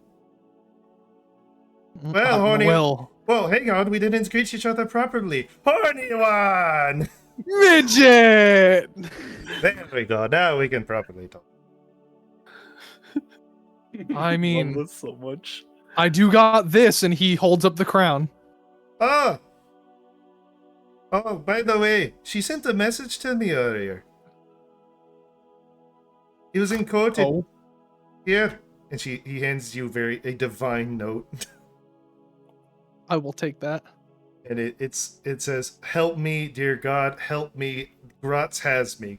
Well, horny. Well, Well, hang on, we didn't greet each other properly. Horny one! midget. There we go. Now we can properly talk. I mean- love this so much. I do got this, and he holds up the crown. Oh! Oh, by the way, she sent a message to me earlier. It was encoded. Oh, Here. And he hands you a divine note. I will take that. And it says, "Help me, dear God, help me. Grotz has me."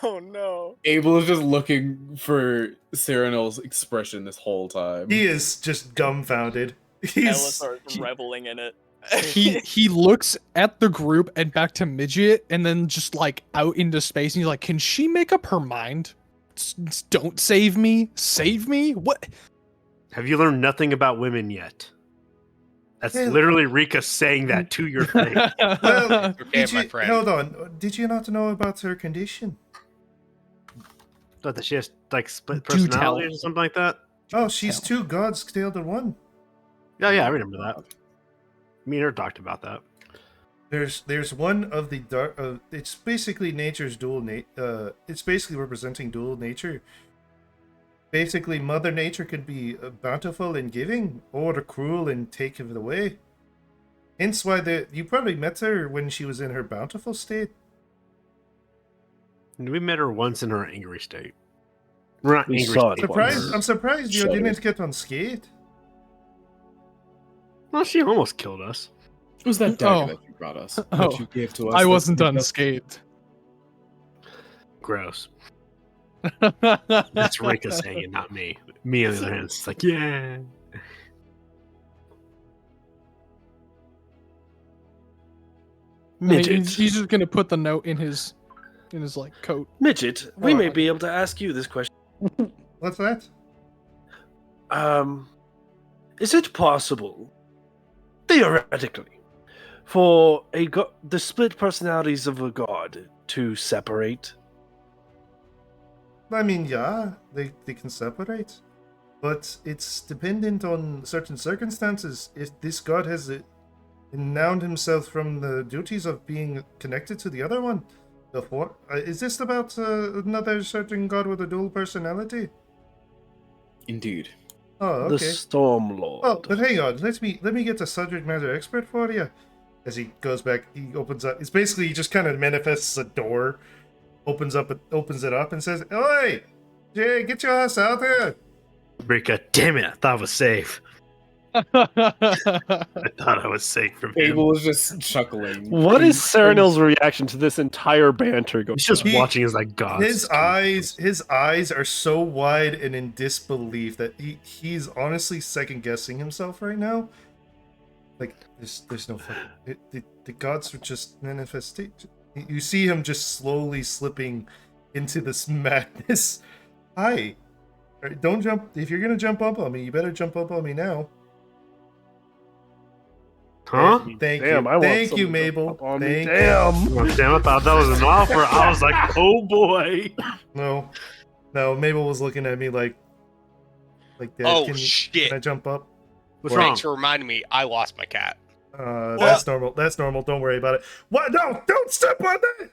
Oh no. Abel is just looking for Cyril's expression this whole time. He is just dumbfounded. Ella He's starts reveling in it. He looks at the group and back to midget, and then just like out into space, and he's like, "Can she make up her mind? Don't save me, save me. What? Have you learned nothing about women yet? That's Yeah. literally Rika saying that to your face. well. Okay, Did my you, friend. hold on. Did you not know about her condition? But she has like split Do tell. personalities or something like that. Oh, she's two gods scaled in one. Yeah, I remember that. Me and her talked about that. There's one of the dark. It's basically nature's dual it's basically representing dual nature. Basically, Mother Nature could be bountiful and giving, or cruel and take it away. Hence why you probably met her when she was in her bountiful state. We met her once in her angry state. We're not We angry saw it state. once. I'm surprised you Shudder. didn't get unscathed. Well, she almost killed us. It was that dagger Oh. that you brought us. Oh. That you gave to us. I that wasn't saved us. unscathed. Gross. That's Rika saying it, not me. Me on the other hand, it's like, yeah. Midget. He's just gonna put the note in his like coat. Midget, we Oh, may okay. be able to ask you this question. What's that? Is it possible, theoretically, for the split personalities of a god to separate? I mean, yeah, they can separate, but it's dependent on certain circumstances. If this god has renowned himself from the duties of being connected to the other one, is this about another certain god with a dual personality? Indeed. Oh, The okay. Storm Lord. Oh, but hang on, let me get the subject matter expert for you. As he goes back, he opens up. It's basically he just kind of manifests a door, opens it up, and says, "Oi, Jay, get your ass out here!" Rika, damn it, I thought I was safe. I thought I was safe from him. Abel was just chuckling. What is Serenil's reaction to this entire banter going He's just on? watching as like gods. His eyes are so wide and in disbelief that he's honestly second guessing himself right now. Like there's no fucking the gods are just manifestation. You see him just slowly slipping into this madness. Hi, don't jump. If you're gonna jump up on me, you better jump up on me now. Huh? Thank Damn, you, I want thank someone you, to Mabel. jump on me. Thank Damn. Oh, damn, I thought that was an offer. I was like, oh boy. No, Mabel was looking at me like Dad, Oh, can shit. I jump up? What's wrong? Thanks for reminding me. I lost my cat. That's normal. That's normal. Don't worry about it. What? No, don't step on that.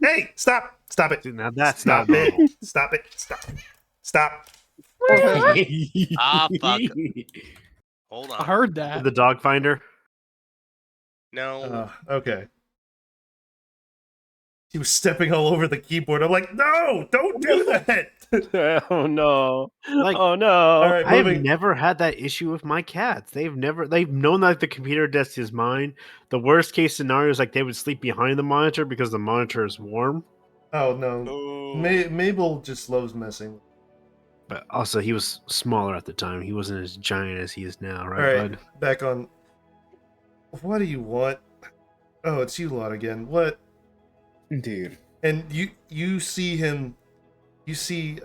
Hey, stop it. Dude, now that's Stop not it. normal. Stop it. Stop. Ah, fuck. Hold I on. heard that. The dog finder. No. Okay. He was stepping all over the keyboard. I'm like, no, don't do that. Oh no. Like, Oh no. All right, I've moving. never had that issue with my cats. They've known that the computer desk is mine. The worst case scenario is like they would sleep behind the monitor because the monitor is warm. Oh no, Oh. Mabel just loves messing. But also, he was smaller at the time. He wasn't as giant as he is now, All right, right, bud? back on. What do you want? Oh, it's you lot again. What? Indeed. And you see him, you see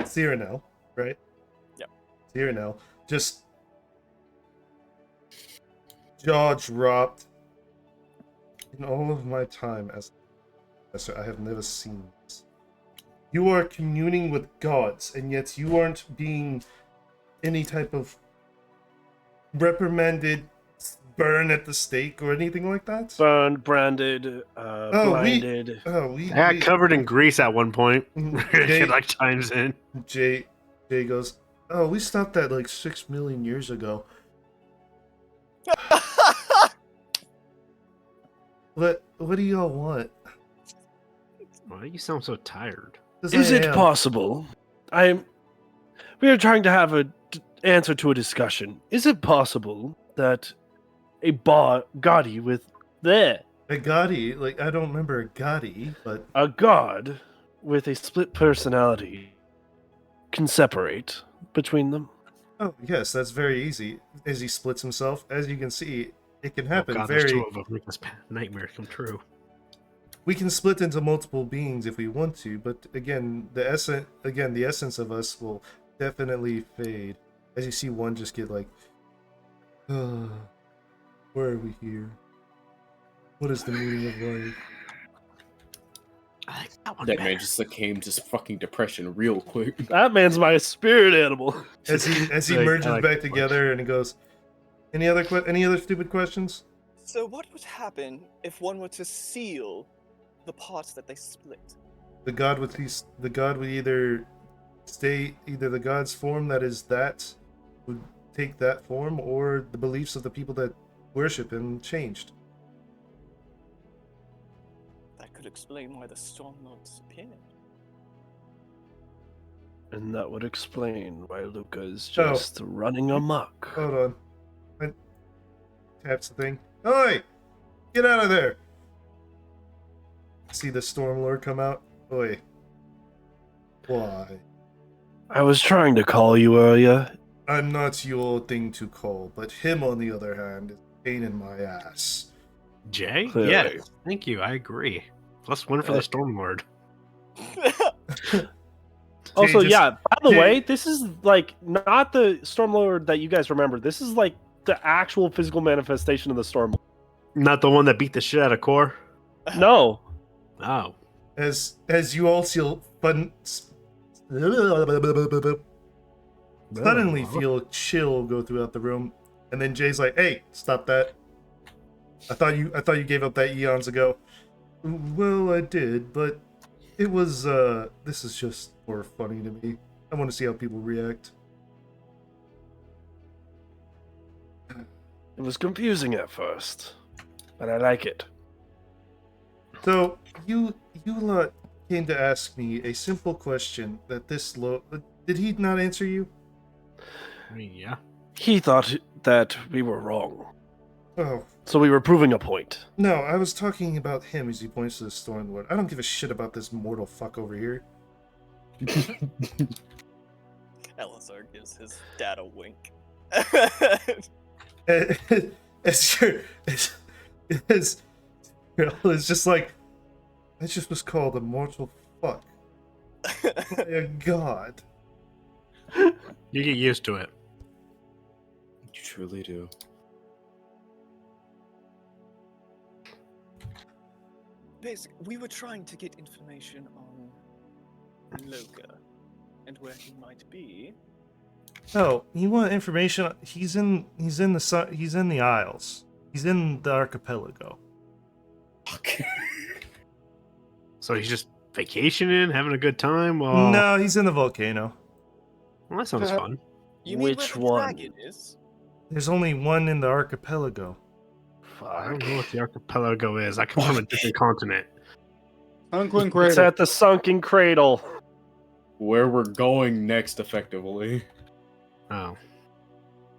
Cyrano, right? Yep. Cyrano just jaw dropped. In all of my time as a professor, I have never seen this. You are communing with gods, and yet you aren't being any type of reprimanded, burn at the stake, or anything like that. Burned, branded, blinded. We I got covered in grease at one point. Jay, It like chimes in. Jay goes, "Oh, we stopped that like 6 million years ago." What do y'all want? Why do you sound so tired? 'Cause Is I it am. possible? We are trying to have an answer to a discussion. Is it possible that a Gotti with A Gotti, like I don't remember a Gotti, but a god with a split personality can separate between them? oh yes, that's very easy. As he splits himself, as you can see, it can happen. Oh God, there's very. two of them. Make this nightmare come true. We can split into multiple beings if we want to, but again, the essence of us will definitely fade. As you see one just get like, why are we here? What is the meaning of life? I like that one That better. man just succumbed to fucking depression real quick. That man's my spirit animal. As he I merges like back this one. together and he goes, any other stupid questions? So what would happen if one were to seal the parts that they split? The god would either the god's form that is that would take that form, or the beliefs of the people that worship him changed. That could explain why the Stormlord disappeared. And that would explain why Luca is Oh. just running amok. Hold on. I taps the thing. Oi! Get out of there! See the Stormlord come out? Oi. Why? I was trying to call you earlier. I'm not your thing to call, but him, on the other hand, is a pain in my ass. Jay? Clearly. Yes. Thank you. I agree. Plus one for the Stormlord. Also, just- yeah, by the Jay- way, this is like not the Stormlord that you guys remember. This is like the actual physical manifestation of the Stormlord. Not the one that beat the shit out of Core? No. Oh. As you all feel suddenly feel a chill go throughout the room, and then Jay's like, "Hey, stop that! I thought you gave up that eons ago." Well, I did, but it was this is just more funny to me. I want to see how people react. It was confusing at first, but I like it. So you lot came to ask me a simple question that did he not answer you? I mean, yeah. He thought that we were wrong, Oh, so we were proving a point. no, I was talking about him as he points to the Stormlord. I don't give a shit about this mortal fuck over here. Elazar gives his dad a wink. It's just like, that just was called a mortal fuck. My god. You get used to it. You truly do. Basically, we were trying to get information on Loka and where he might be. Oh, you want information? He's in the Isles. He's in the archipelago. So he's just vacationing, having a good time? While... No, he's in the volcano. Well, that sounds fun. You mean Which where the one? dragon is? There's only one in the archipelago. I don't know what the archipelago is. I come from a different continent. Uncle It's Cradle. at the sunken cradle. Where we're going next, effectively. Oh.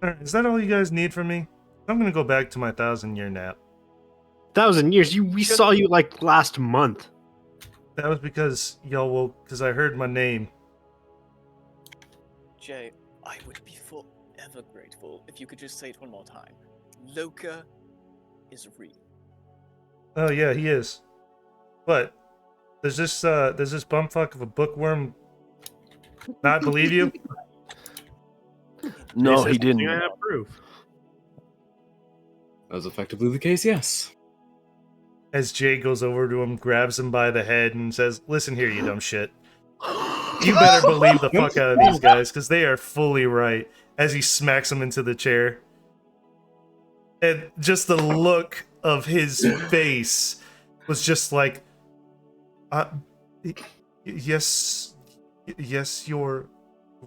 Alright, is that all you guys need from me? I'm gonna go back to my 1,000-year nap. 1,000 years? We saw you like last month. That was because because I heard my name. Jay, I would be forever grateful if you could just say it one more time. Loka is real. Oh yeah, he is. What? Does this bumfuck of a bookworm not believe you? No, This is he didn't. something I approve. That was effectively the case, yes. As Jay goes over to him, grabs him by the head, and says, "Listen here, you dumb shit. You better believe the fuck out of these guys, because they are fully right." As he smacks him into the chair. And just the look of his face was just like, yes, you're...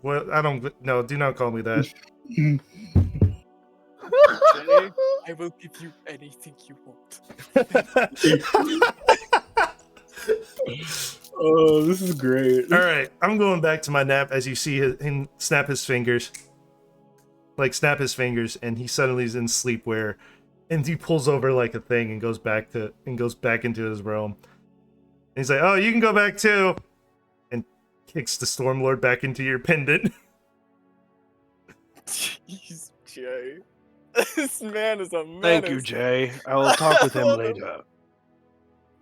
Well, I don't... No, do not call me that. Jay, I will give you anything you want. Oh, this is great. Alright, I'm going back to my nap as you see him snap his fingers. Like, snap his fingers, and he suddenly is in sleepwear. And he pulls over like a thing and goes back into his realm. And he's like, "Oh, you can go back too!" And kicks the Stormlord back into your pendant. Jeez, Jay. This man is a menace. Thank you, Jay. I will talk with him later.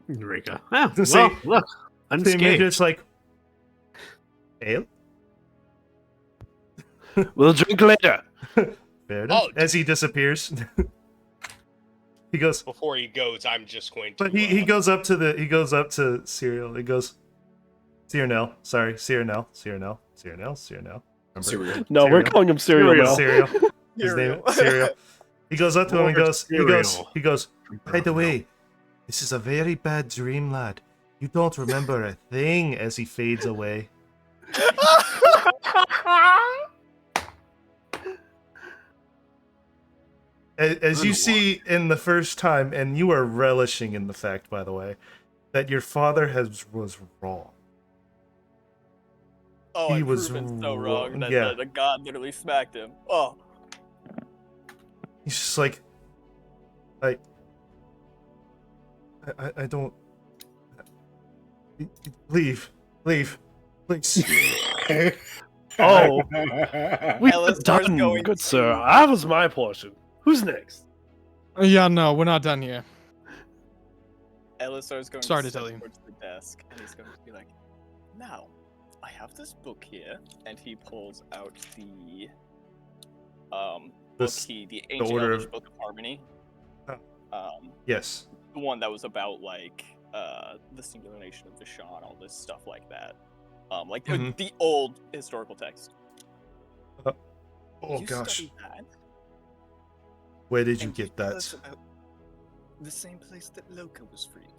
Eureka. Oh, See- well, look. So Unscathed. just like, ale? We'll drink later. Fair enough. Oh, As he disappears. He goes, before he goes, I'm just going to. but he goes up to Cyril. He goes, Cyril, sorry, Cyril. Remember? Cereal. No, we're Cereal. calling him cereal now. Cyril. His name Cyril. He goes up to him and Lord he goes, by the No. way, this is a very bad dream, lad. You don't remember a thing, as he fades away. As you see in the first time, and you are relishing in the fact, by the way, that your father was wrong. Oh, He I'm was proven so wrong that yeah. the god literally smacked him. Oh, He's just like, I don't. Leave, please. Oh, we're Ellis done, is going good sir. to- That was my portion. Who's next? Yeah, no, we're not done here. Elisar is going Sorry to to tell step you. towards the desk, and he's going to be like, "Now, I have this book here," and he pulls out the book, the Ancient Order Elvish of- Book of Harmony. Yes. The one that was about like the singular nation of Vishan, all this stuff like that. Mhm. The old historical text. Oh You gosh, studied that, where did you and get tell that? us about the same place that Loka was freed.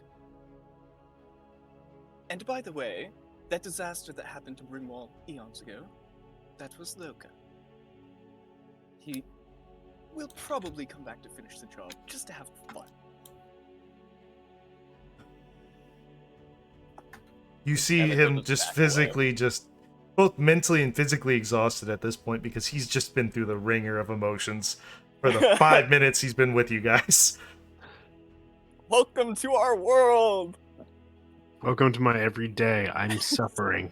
And by the way, that disaster that happened to Ringwall eons ago, that was Loka. He will probably come back to finish the job, just to have fun. You see And then he'll him just just back away. physically, just both mentally and physically exhausted at this point because he's just been through the ringer of emotions for the 5 minutes he's been with you guys. Welcome to our world! Welcome to my everyday. I'm suffering.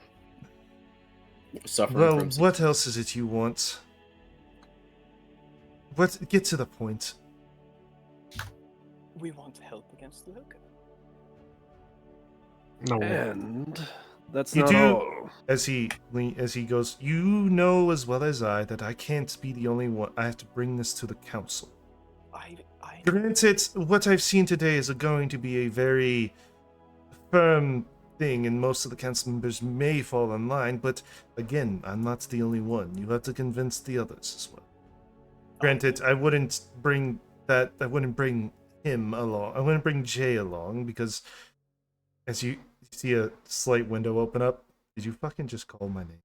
Suffering Well, from what else is it you want? Get to the point. We want help against Loka. No. And that's You not do- all. As he goes, you know as well as I that I can't be the only one. I have to bring this to the council. I Granted, what I've seen today is going to be a very firm thing, and most of the council members may fall in line, but again, I'm not the only one. You have to convince the others as well. Granted, I wouldn't bring him along. I wouldn't bring Jay along, because as you see a slight window open up, did you fucking just call my name?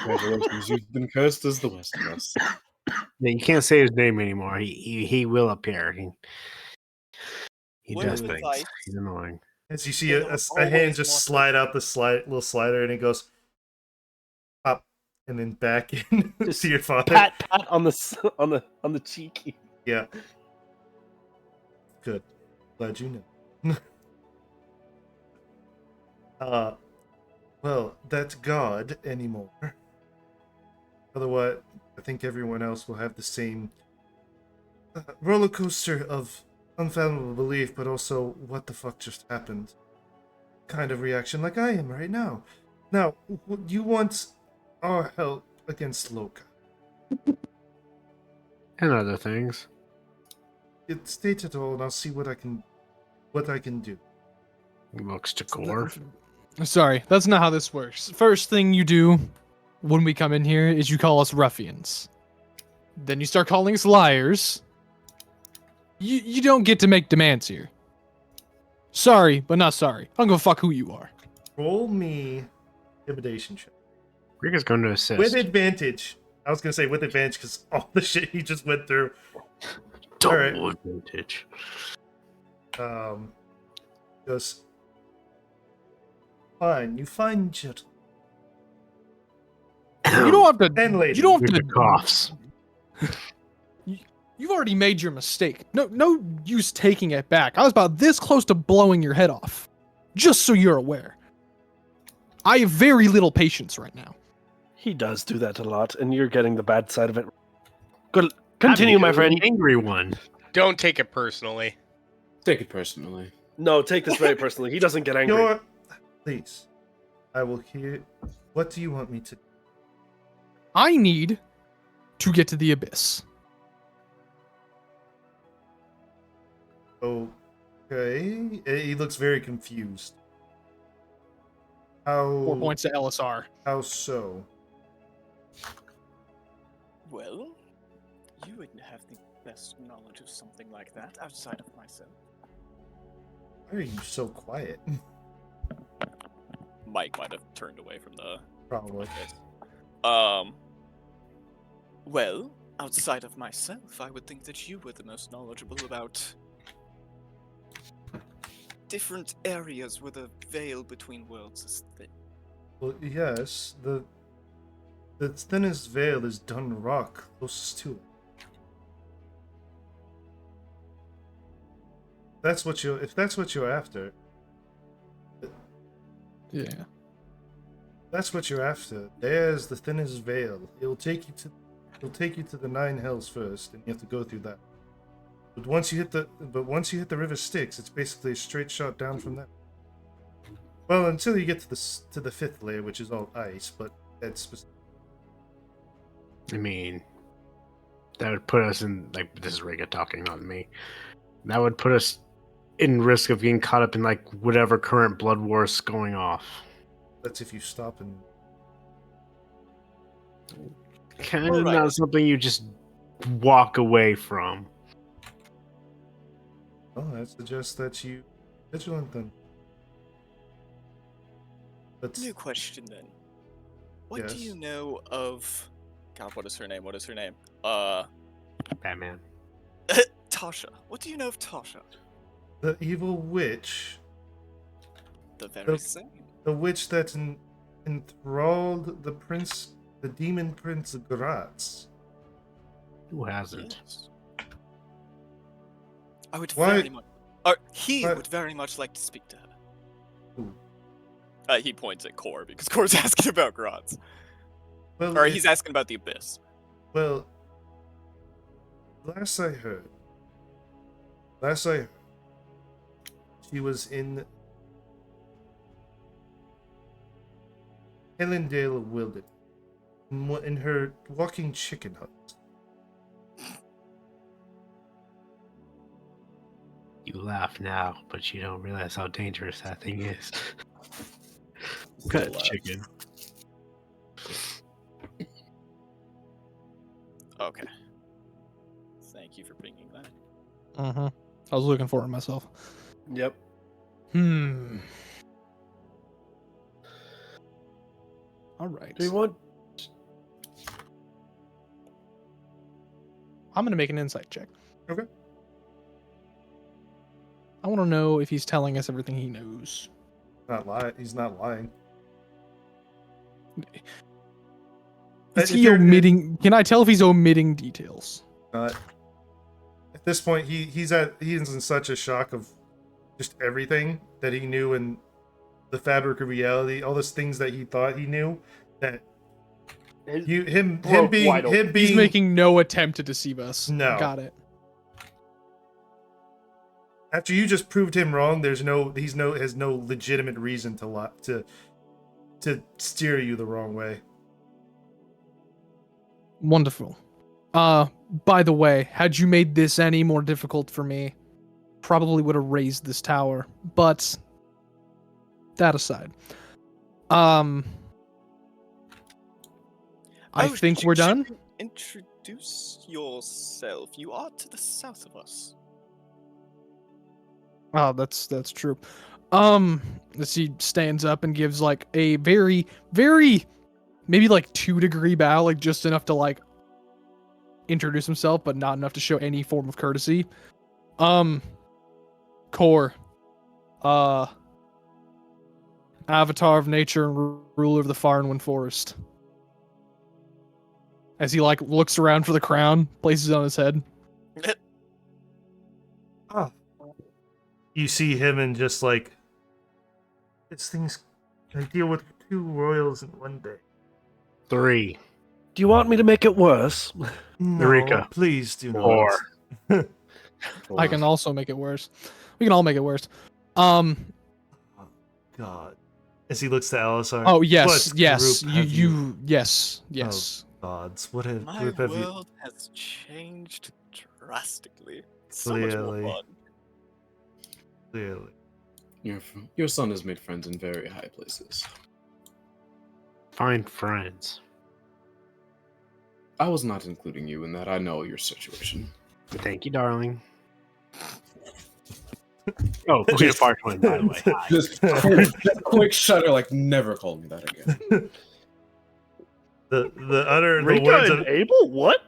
Congratulations, you've been cursed as the rest of us. Yeah, you can't say his name anymore. He will appear. He Word does of things. advice. He's annoying. As you see They a don't hand always just want slide out the little slider, and it goes up and then back in Just to your father. Pat on the cheek. Yeah. Good. Glad you know. Well, that's God anymore. Otherwise, I think everyone else will have the same roller coaster of unfathomable belief, but also what the fuck just happened kind of reaction, like I am right now. Now, you want our help against Loka? And other things. State it all, and I'll see what I can do. Looks to core. Sorry, that's not how this works. First thing you do when we come in here is you call us ruffians. Then you start calling us liars. You don't get to make demands here. Sorry, but not sorry. I don't give a fuck who you are. Roll me intimidation check. Rick is going to assist. With advantage. I was gonna say with advantage because all the shit he just went through. Double advantage. Goes. Fine, you find gentle. You don't have to. And lady. You don't have With the to. coughs. You've already made your mistake. No use taking it back. I was about this close to blowing your head off. Just so you're aware. I have very little patience right now. He does do that a lot, and you're getting the bad side of it. Good. Continue, my friend. The angry one. Don't take it personally. Take it personally. No, take this very personally. He doesn't get angry. Please. I will hear. What do you want me to do? I need to get to the abyss. Okay. He looks very confused. How? 4 points to LSR. How so? Well, you wouldn't have the best knowledge of something like that outside of myself. Why are you so quiet? Mike might have turned away from the Probably. Well, outside of myself, I would think that you were the most knowledgeable about different areas where the veil between worlds is thin. Well, yes. The thinnest veil is Dun Rock, closest to it. If that's what you're after, Yeah. that's what you're after. There's the thinnest veil. It'll take you to the Nine Hells first, and you have to go through that. But once you hit the River Styx, it's basically a straight shot down from that. Well, until you get to the fifth layer, which is all ice, but that's specific. I mean, that would put us in, like, this is Riga talking, not me. That would put us in risk of getting caught up in, like, whatever current blood war is going off. That's if you stop and. Kind of Alright. not something you just walk away from. Oh, I suggest that you vigilant then. But New question then. What do Yes. you know of... God, what is her name? Batman. Tasha. What do you know of Tasha? the evil witch, The very The- same. the witch that enthralled the demon prince Gratz. Who hasn't? Yes. I would Why- very much... Or he why- would very much like to speak to her. Who? He points at Core, because Core's asking about Gratz. Well, Or he's asking about the Abyss. Well, last I heard, she was in Hellendale Wilderness, in her walking chicken hut. You laugh now, but you don't realize how dangerous that thing is. Cut chicken. Okay. Thank you for bringing that. Mm-hmm. I was looking for it myself. Yep. All right. Do you want? I'm gonna make an insight check. Okay. I want to know if he's telling us everything he knows. He's not lying. Is If he you're- omitting? Can I tell if he's omitting details? At this point, he's in such a shock of just everything that he knew in the fabric of reality, all those things that he thought he knew, that him being He's making no attempt to deceive us. No. Got it. after you just proved him wrong. Has no legitimate reason to lie, to steer you the wrong way. Wonderful. By the way, had you made this any more difficult for me, probably would have raised this tower. But that aside, I think we're done. Introduce yourself. You are to the south of us. Oh, that's true. As he stands up and gives like a very, very, maybe like 2-degree bow, like just enough to like introduce himself, but not enough to show any form of courtesy. Core, avatar of nature and ruler of the far and wind forest. As he like looks around for the crown, places it on his head. You see him and just like, it's things. I deal with 2 royals in one day. 3. Do you want me to make it worse? No, Eureka. please do not. 4. I can also make it worse. We can all make it worse. God. As he looks to Alisar. Oh yes, what yes. group have You yes. Oh, Gods, what have, My what have you world has changed drastically. It's so much more Clearly. fun. clearly? Your son has made friends in very high places. Find friends. I was not including you in that. I know your situation. Thank you, darling. Oh, Queen of Parchment, by the way. Hi. Just quick shudder, like never call me that again. the Rika words and of Abel? What?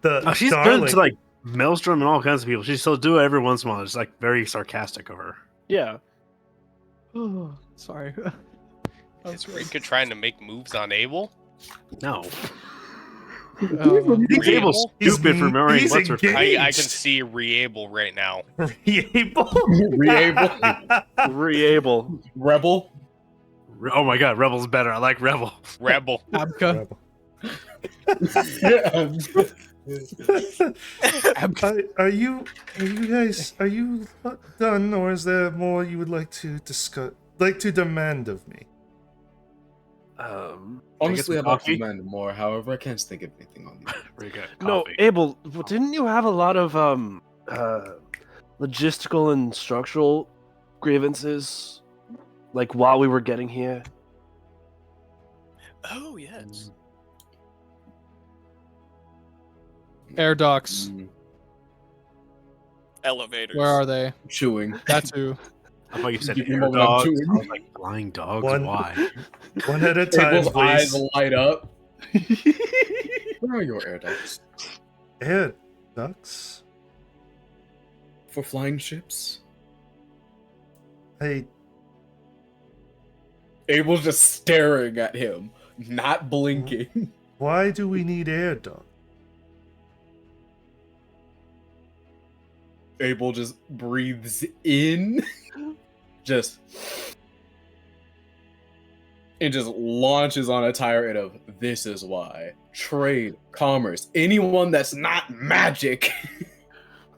the She's darling. good to like Maelstrom and all kinds of people. She still do it every once in a while. It's like very sarcastic of her. Yeah. Sorry. Is Rika trying to make moves on Abel? No. Re-able? He's Stupid for remembering he's what's her face. I can engaged. see Re-able right now. Re-able? Re-Abel. Rebel. Oh my god, Rebel's better. I like Rebel. Rebel. Abka. Are you guys done, or is there more you would like to discuss, like to demand of me? Honestly, some I'd like to coffee? demand more. However, I can't think of anything on these. Rika, No, coffee. Abel, didn't you have a lot of logistical and structural grievances like while we were getting here? Oh yes. Air docks. Elevators. Where are they? Chewing. That too. I thought you said Give me a air moment, I'm dogs. chewing. I was like, flying dogs? Why? One at a time, Abel's eyes please. light up. Where are your air ducts? Air ducks. For flying ships? Hey, Abel's just staring at him, not blinking. why do we need air ducks? Abel just breathes in, just and just launches on a tirade of this is why trade, commerce, anyone that's not magic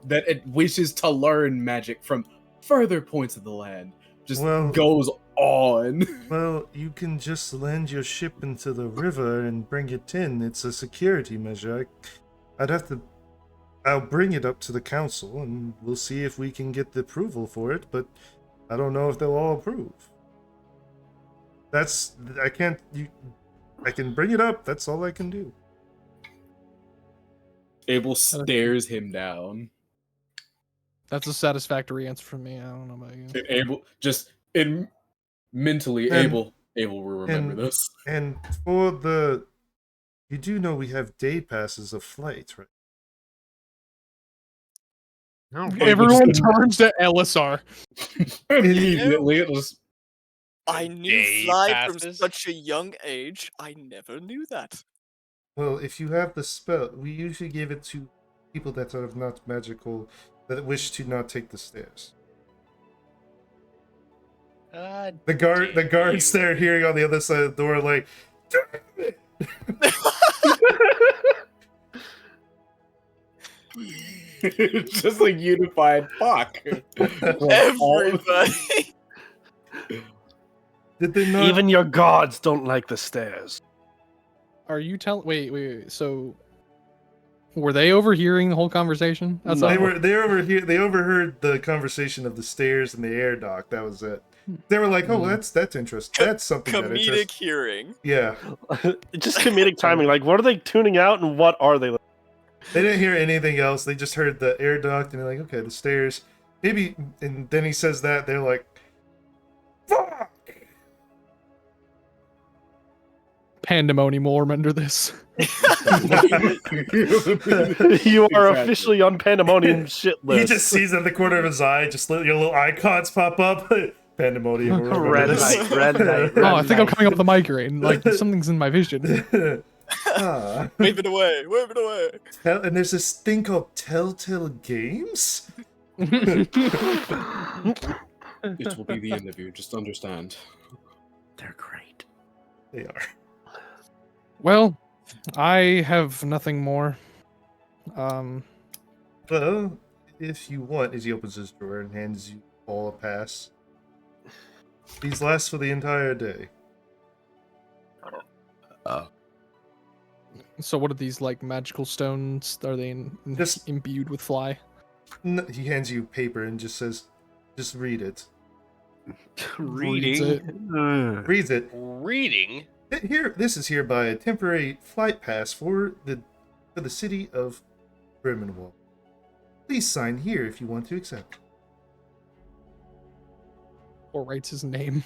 that it wishes to learn magic from further points of the land just Well- goes on. Well, you can just land your ship into the river and bring it in. It's a security measure. I'll bring it up to the council and we'll see if we can get the approval for it, but I don't know if they'll all approve. I can bring it up, that's all I can do. Abel stares him down. That's a satisfactory answer from me. I don't know about you. And Abel just mentally And- Abel will remember and- this. And you do know we have day passes of flight, right? No, Everyone turns to Elisar. Immediately it was I knew Day fly from passes? such a young age. I never knew that. Well, if you have the spell, we usually give it to people that are not magical, that wish to not take the stairs. The guards there hearing on the other side of the door like, damn it! just like unified fuck. Everybody. Did they not? Even your gods don't like the stairs. Are you telling? Wait. So, were they overhearing the whole conversation? That's No. all. They overheard the conversation of the stairs and the air dock. That was it. They were like, "Oh, that's interesting. That's something that Comedic interests." hearing. Yeah, Just comedic timing. Like, what are they tuning out and what are they? they didn't hear anything else. They just heard the air duct and they're like, "Okay, the stairs." Maybe, and then he says that they're like, "Fuck!" Pandemonium will remember this. You are officially on Pandemonium shit He list. just sees in the corner of his eye, just your little icons pop up. Pandemonium. Red light, red light. Oh, I think I'm coming up with a migraine. Like something's in my vision. Ah. Wave it away. Wave it away. And there's this thing called Telltale Games? It will be the end of you, just understand. They're great. They are. Well, I have nothing more. Well, if you want, as he opens his drawer and hands you all a pass. These last for the entire day. So what are these like magical stones? Are they Just- imbued with fly? He hands you paper and just says, "Just read it." Reads Reading. it. Reads it. Reading? Here, this is hereby a temporary flight pass for the city of Bremenwald. Please sign here if you want to accept. Or writes his name.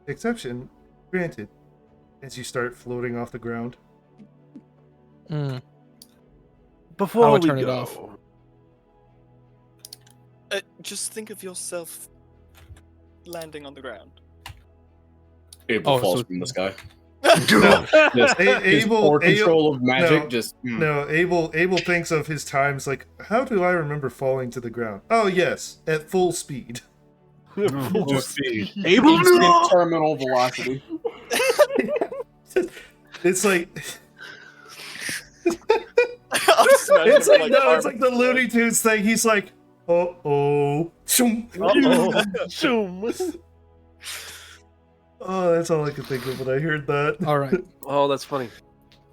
Exception granted. As you start floating off the ground. Mm. Before How I we turn it go, off. Just think of yourself landing on the ground. Abel Oh, falls so- from the sky. No, Just his poor control of magic. No, Abel thinks of his times like, how do I remember falling to the ground? Oh yes, at full speed. full speed. Abel, no! Terminal velocity. It's like I'm just imagining it's like him, no, it's like the arms Looney Tunes thing. He's like, oh. Zoom. Oh, that's all I could think of when I heard that. All right. Oh, that's funny.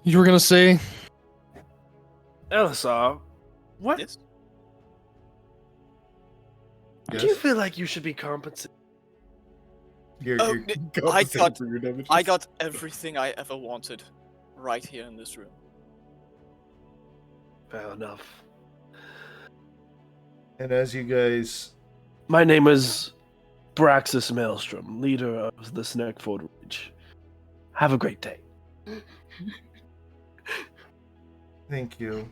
You were gonna say Elisar, what Yes. do you feel like you should be compensated? Oh, God, I save got- for your damages. I got everything I ever wanted right here in this room. Fair enough. And as you guys, My name is Braxis Maelstrom, leader of the Snackford Ridge. Have a great day. thank you.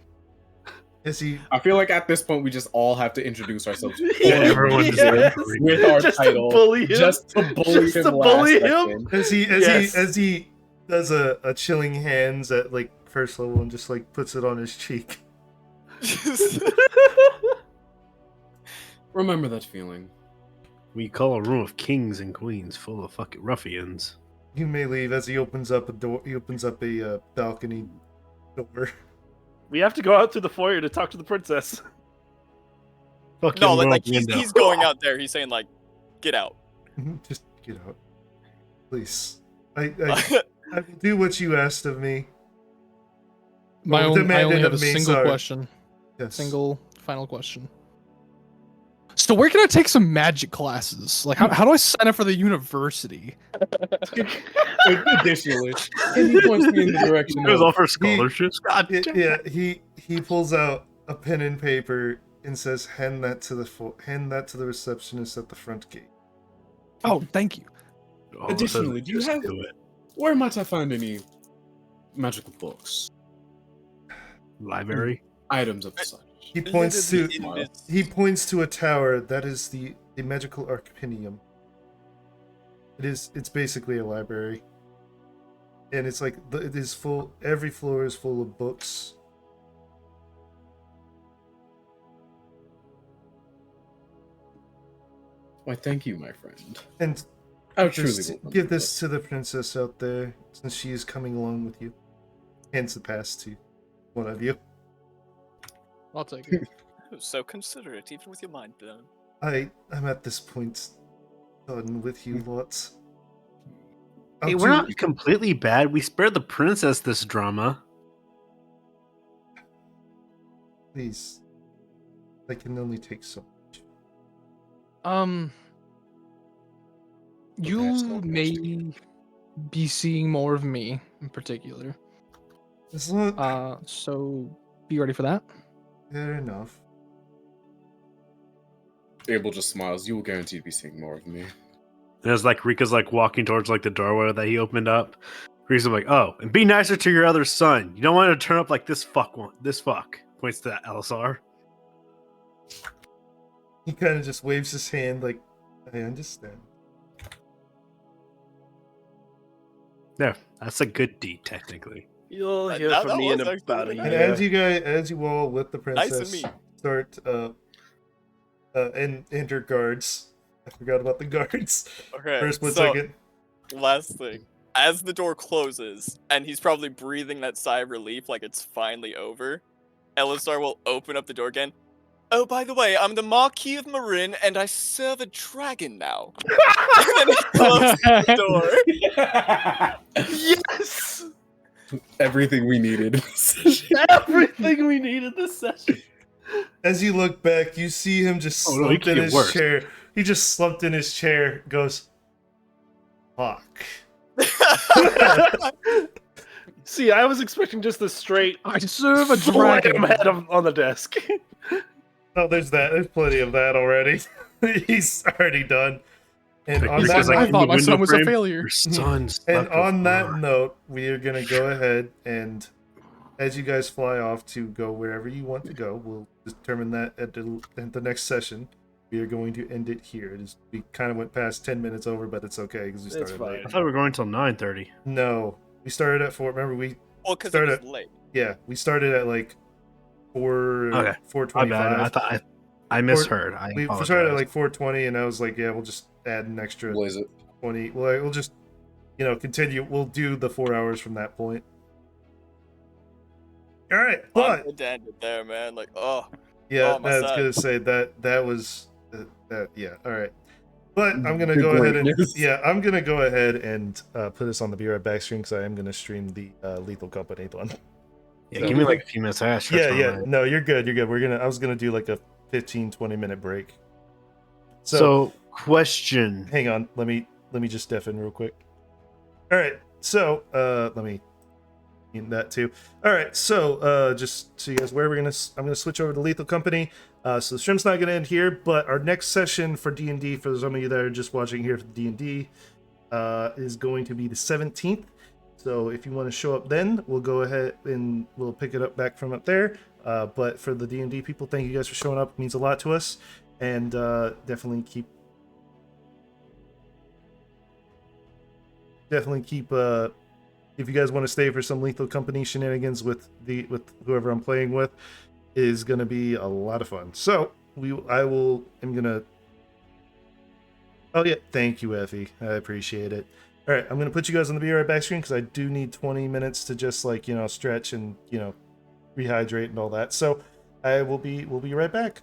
As he I feel like at this point we just all have to introduce ourselves everyone deserves it. with our Just to title, bully him. just to bully Just him. to bully last him? second. as he does a chilling hands at like first level and just like puts it on his cheek. Remember that feeling. We call a room of kings and queens full of fucking ruffians. You may leave as he opens up a door. He opens up a balcony door. We have to go out through the foyer to talk to the princess. Fucking No, like world he's, window. he's going out there. He's saying like, "Get out." Just get out, please. I will do what you asked of me. I demanded only have of a me, single sorry. question. Yes. Single final question. So where can I take some magic classes? Like how do I sign up for the university? Additionally, and he points me in the direction It was of all for scholarships. God damn. Yeah. He pulls out a pen and paper and says, "Hand that to the receptionist at the front gate." Oh, thank you. Oh, Additionally, do you just have- do it. where might I find any magical books, Library? items of the such? He points to Literally in this- he points to a tower that is the magical Archipinium. It's basically a library, and it's like it is full. Every floor is full of books. Why, thank you, my friend. And I truly just will give this to the princess out there, since she is coming along with you. Hands the pass to one of you. I'll take it. So considerate, even with your mind blown. I'm at this point done with you lots. Hey, I'll we're do- not completely bad. We spared the princess this drama. Please. I can only take so much. You so much may be seeing more of me in particular. As long So be ready for that. fair enough. Abel just smiles. You will guarantee to be seeing more of me. And it's like Rika's like walking towards like the doorway that he opened up. Rika's like, "Oh, and be nicer to your other son. You don't want to turn up like this fuck one. This fuck." Points to Elisar. He kind of just waves his hand like, I understand. There, that's a good deed technically. You'll hear That- from that me in was actually about a really And year. as you all with the Nice princess to meet. start and enter guards. I forgot about the guards. Okay. For a split so, second. last thing. As the door closes, and he's probably breathing that sigh of relief like it's finally over, Elisar will open up the door again. Oh, by the way, I'm the Marquis of Marin, and I serve a dragon now. And then he closes the door. Yes! Everything we needed. Everything we needed this session. As you look back, you see him just Oh, no, it slumped could in get his worse. chair. He just slumped in his chair, goes, fuck. See, I was expecting just the straight I serve a slam dragon. head on the desk. Oh, there's that. There's plenty of that already. He's already done. And Like, on you're that just like, I note, in thought the my son window was a frame, failure. Your son and slept on with that mine. note, we are gonna go ahead and, as you guys fly off to go wherever you want to go, we'll determine that at the next session. We are going to end it here. We kind of went past 10 minutes over, but it's okay because we It's started fine. late. I thought we were going till 9:30. No, we started at 4. Remember, we Well, because it was started. late. Yeah, we started at like 4. Okay. My 4:25. bad. I thought I misheard. I We apologize. started at like 4:20, and I was like, yeah, we'll just add an extra Blaze it. 20. Well, we'll just, continue. We'll do the 4 hours from that point. All right, I'm but good to end it there, man. Like, oh, yeah, oh, my I was son. gonna say that was that. Yeah, all right. But I'm gonna The go ahead and greatness. I'm gonna go ahead and put this on the Be Right Back stream because I am gonna stream the Lethal Company one. Yeah, give me like a few minutes. I gotta stretch Yeah, my yeah. leg. No, you're good. You're good. I was gonna do like a 15-20 minute break. So, question. Hang on, let me just step in real quick. All right, so let me get that too. All right, so just so you guys aware, I'm gonna switch over to Lethal Company. So the stream's not gonna end here, but our next session for D&D, for some of you that are just watching here for D&D, is going to be the 17th. So if you want to show up then, we'll go ahead and we'll pick it up back from up there. But for the D&D people, thank you guys for showing up. It means a lot to us, and definitely keep if you guys want to stay for some Lethal Company shenanigans with whoever I'm playing with, is going to be a lot of fun. So I'm gonna. Oh yeah, thank you, Effie. I appreciate it. All right, I'm gonna put you guys on the Be Right Back screen because I do need 20 minutes to just stretch and rehydrate and all that. So we'll be right back.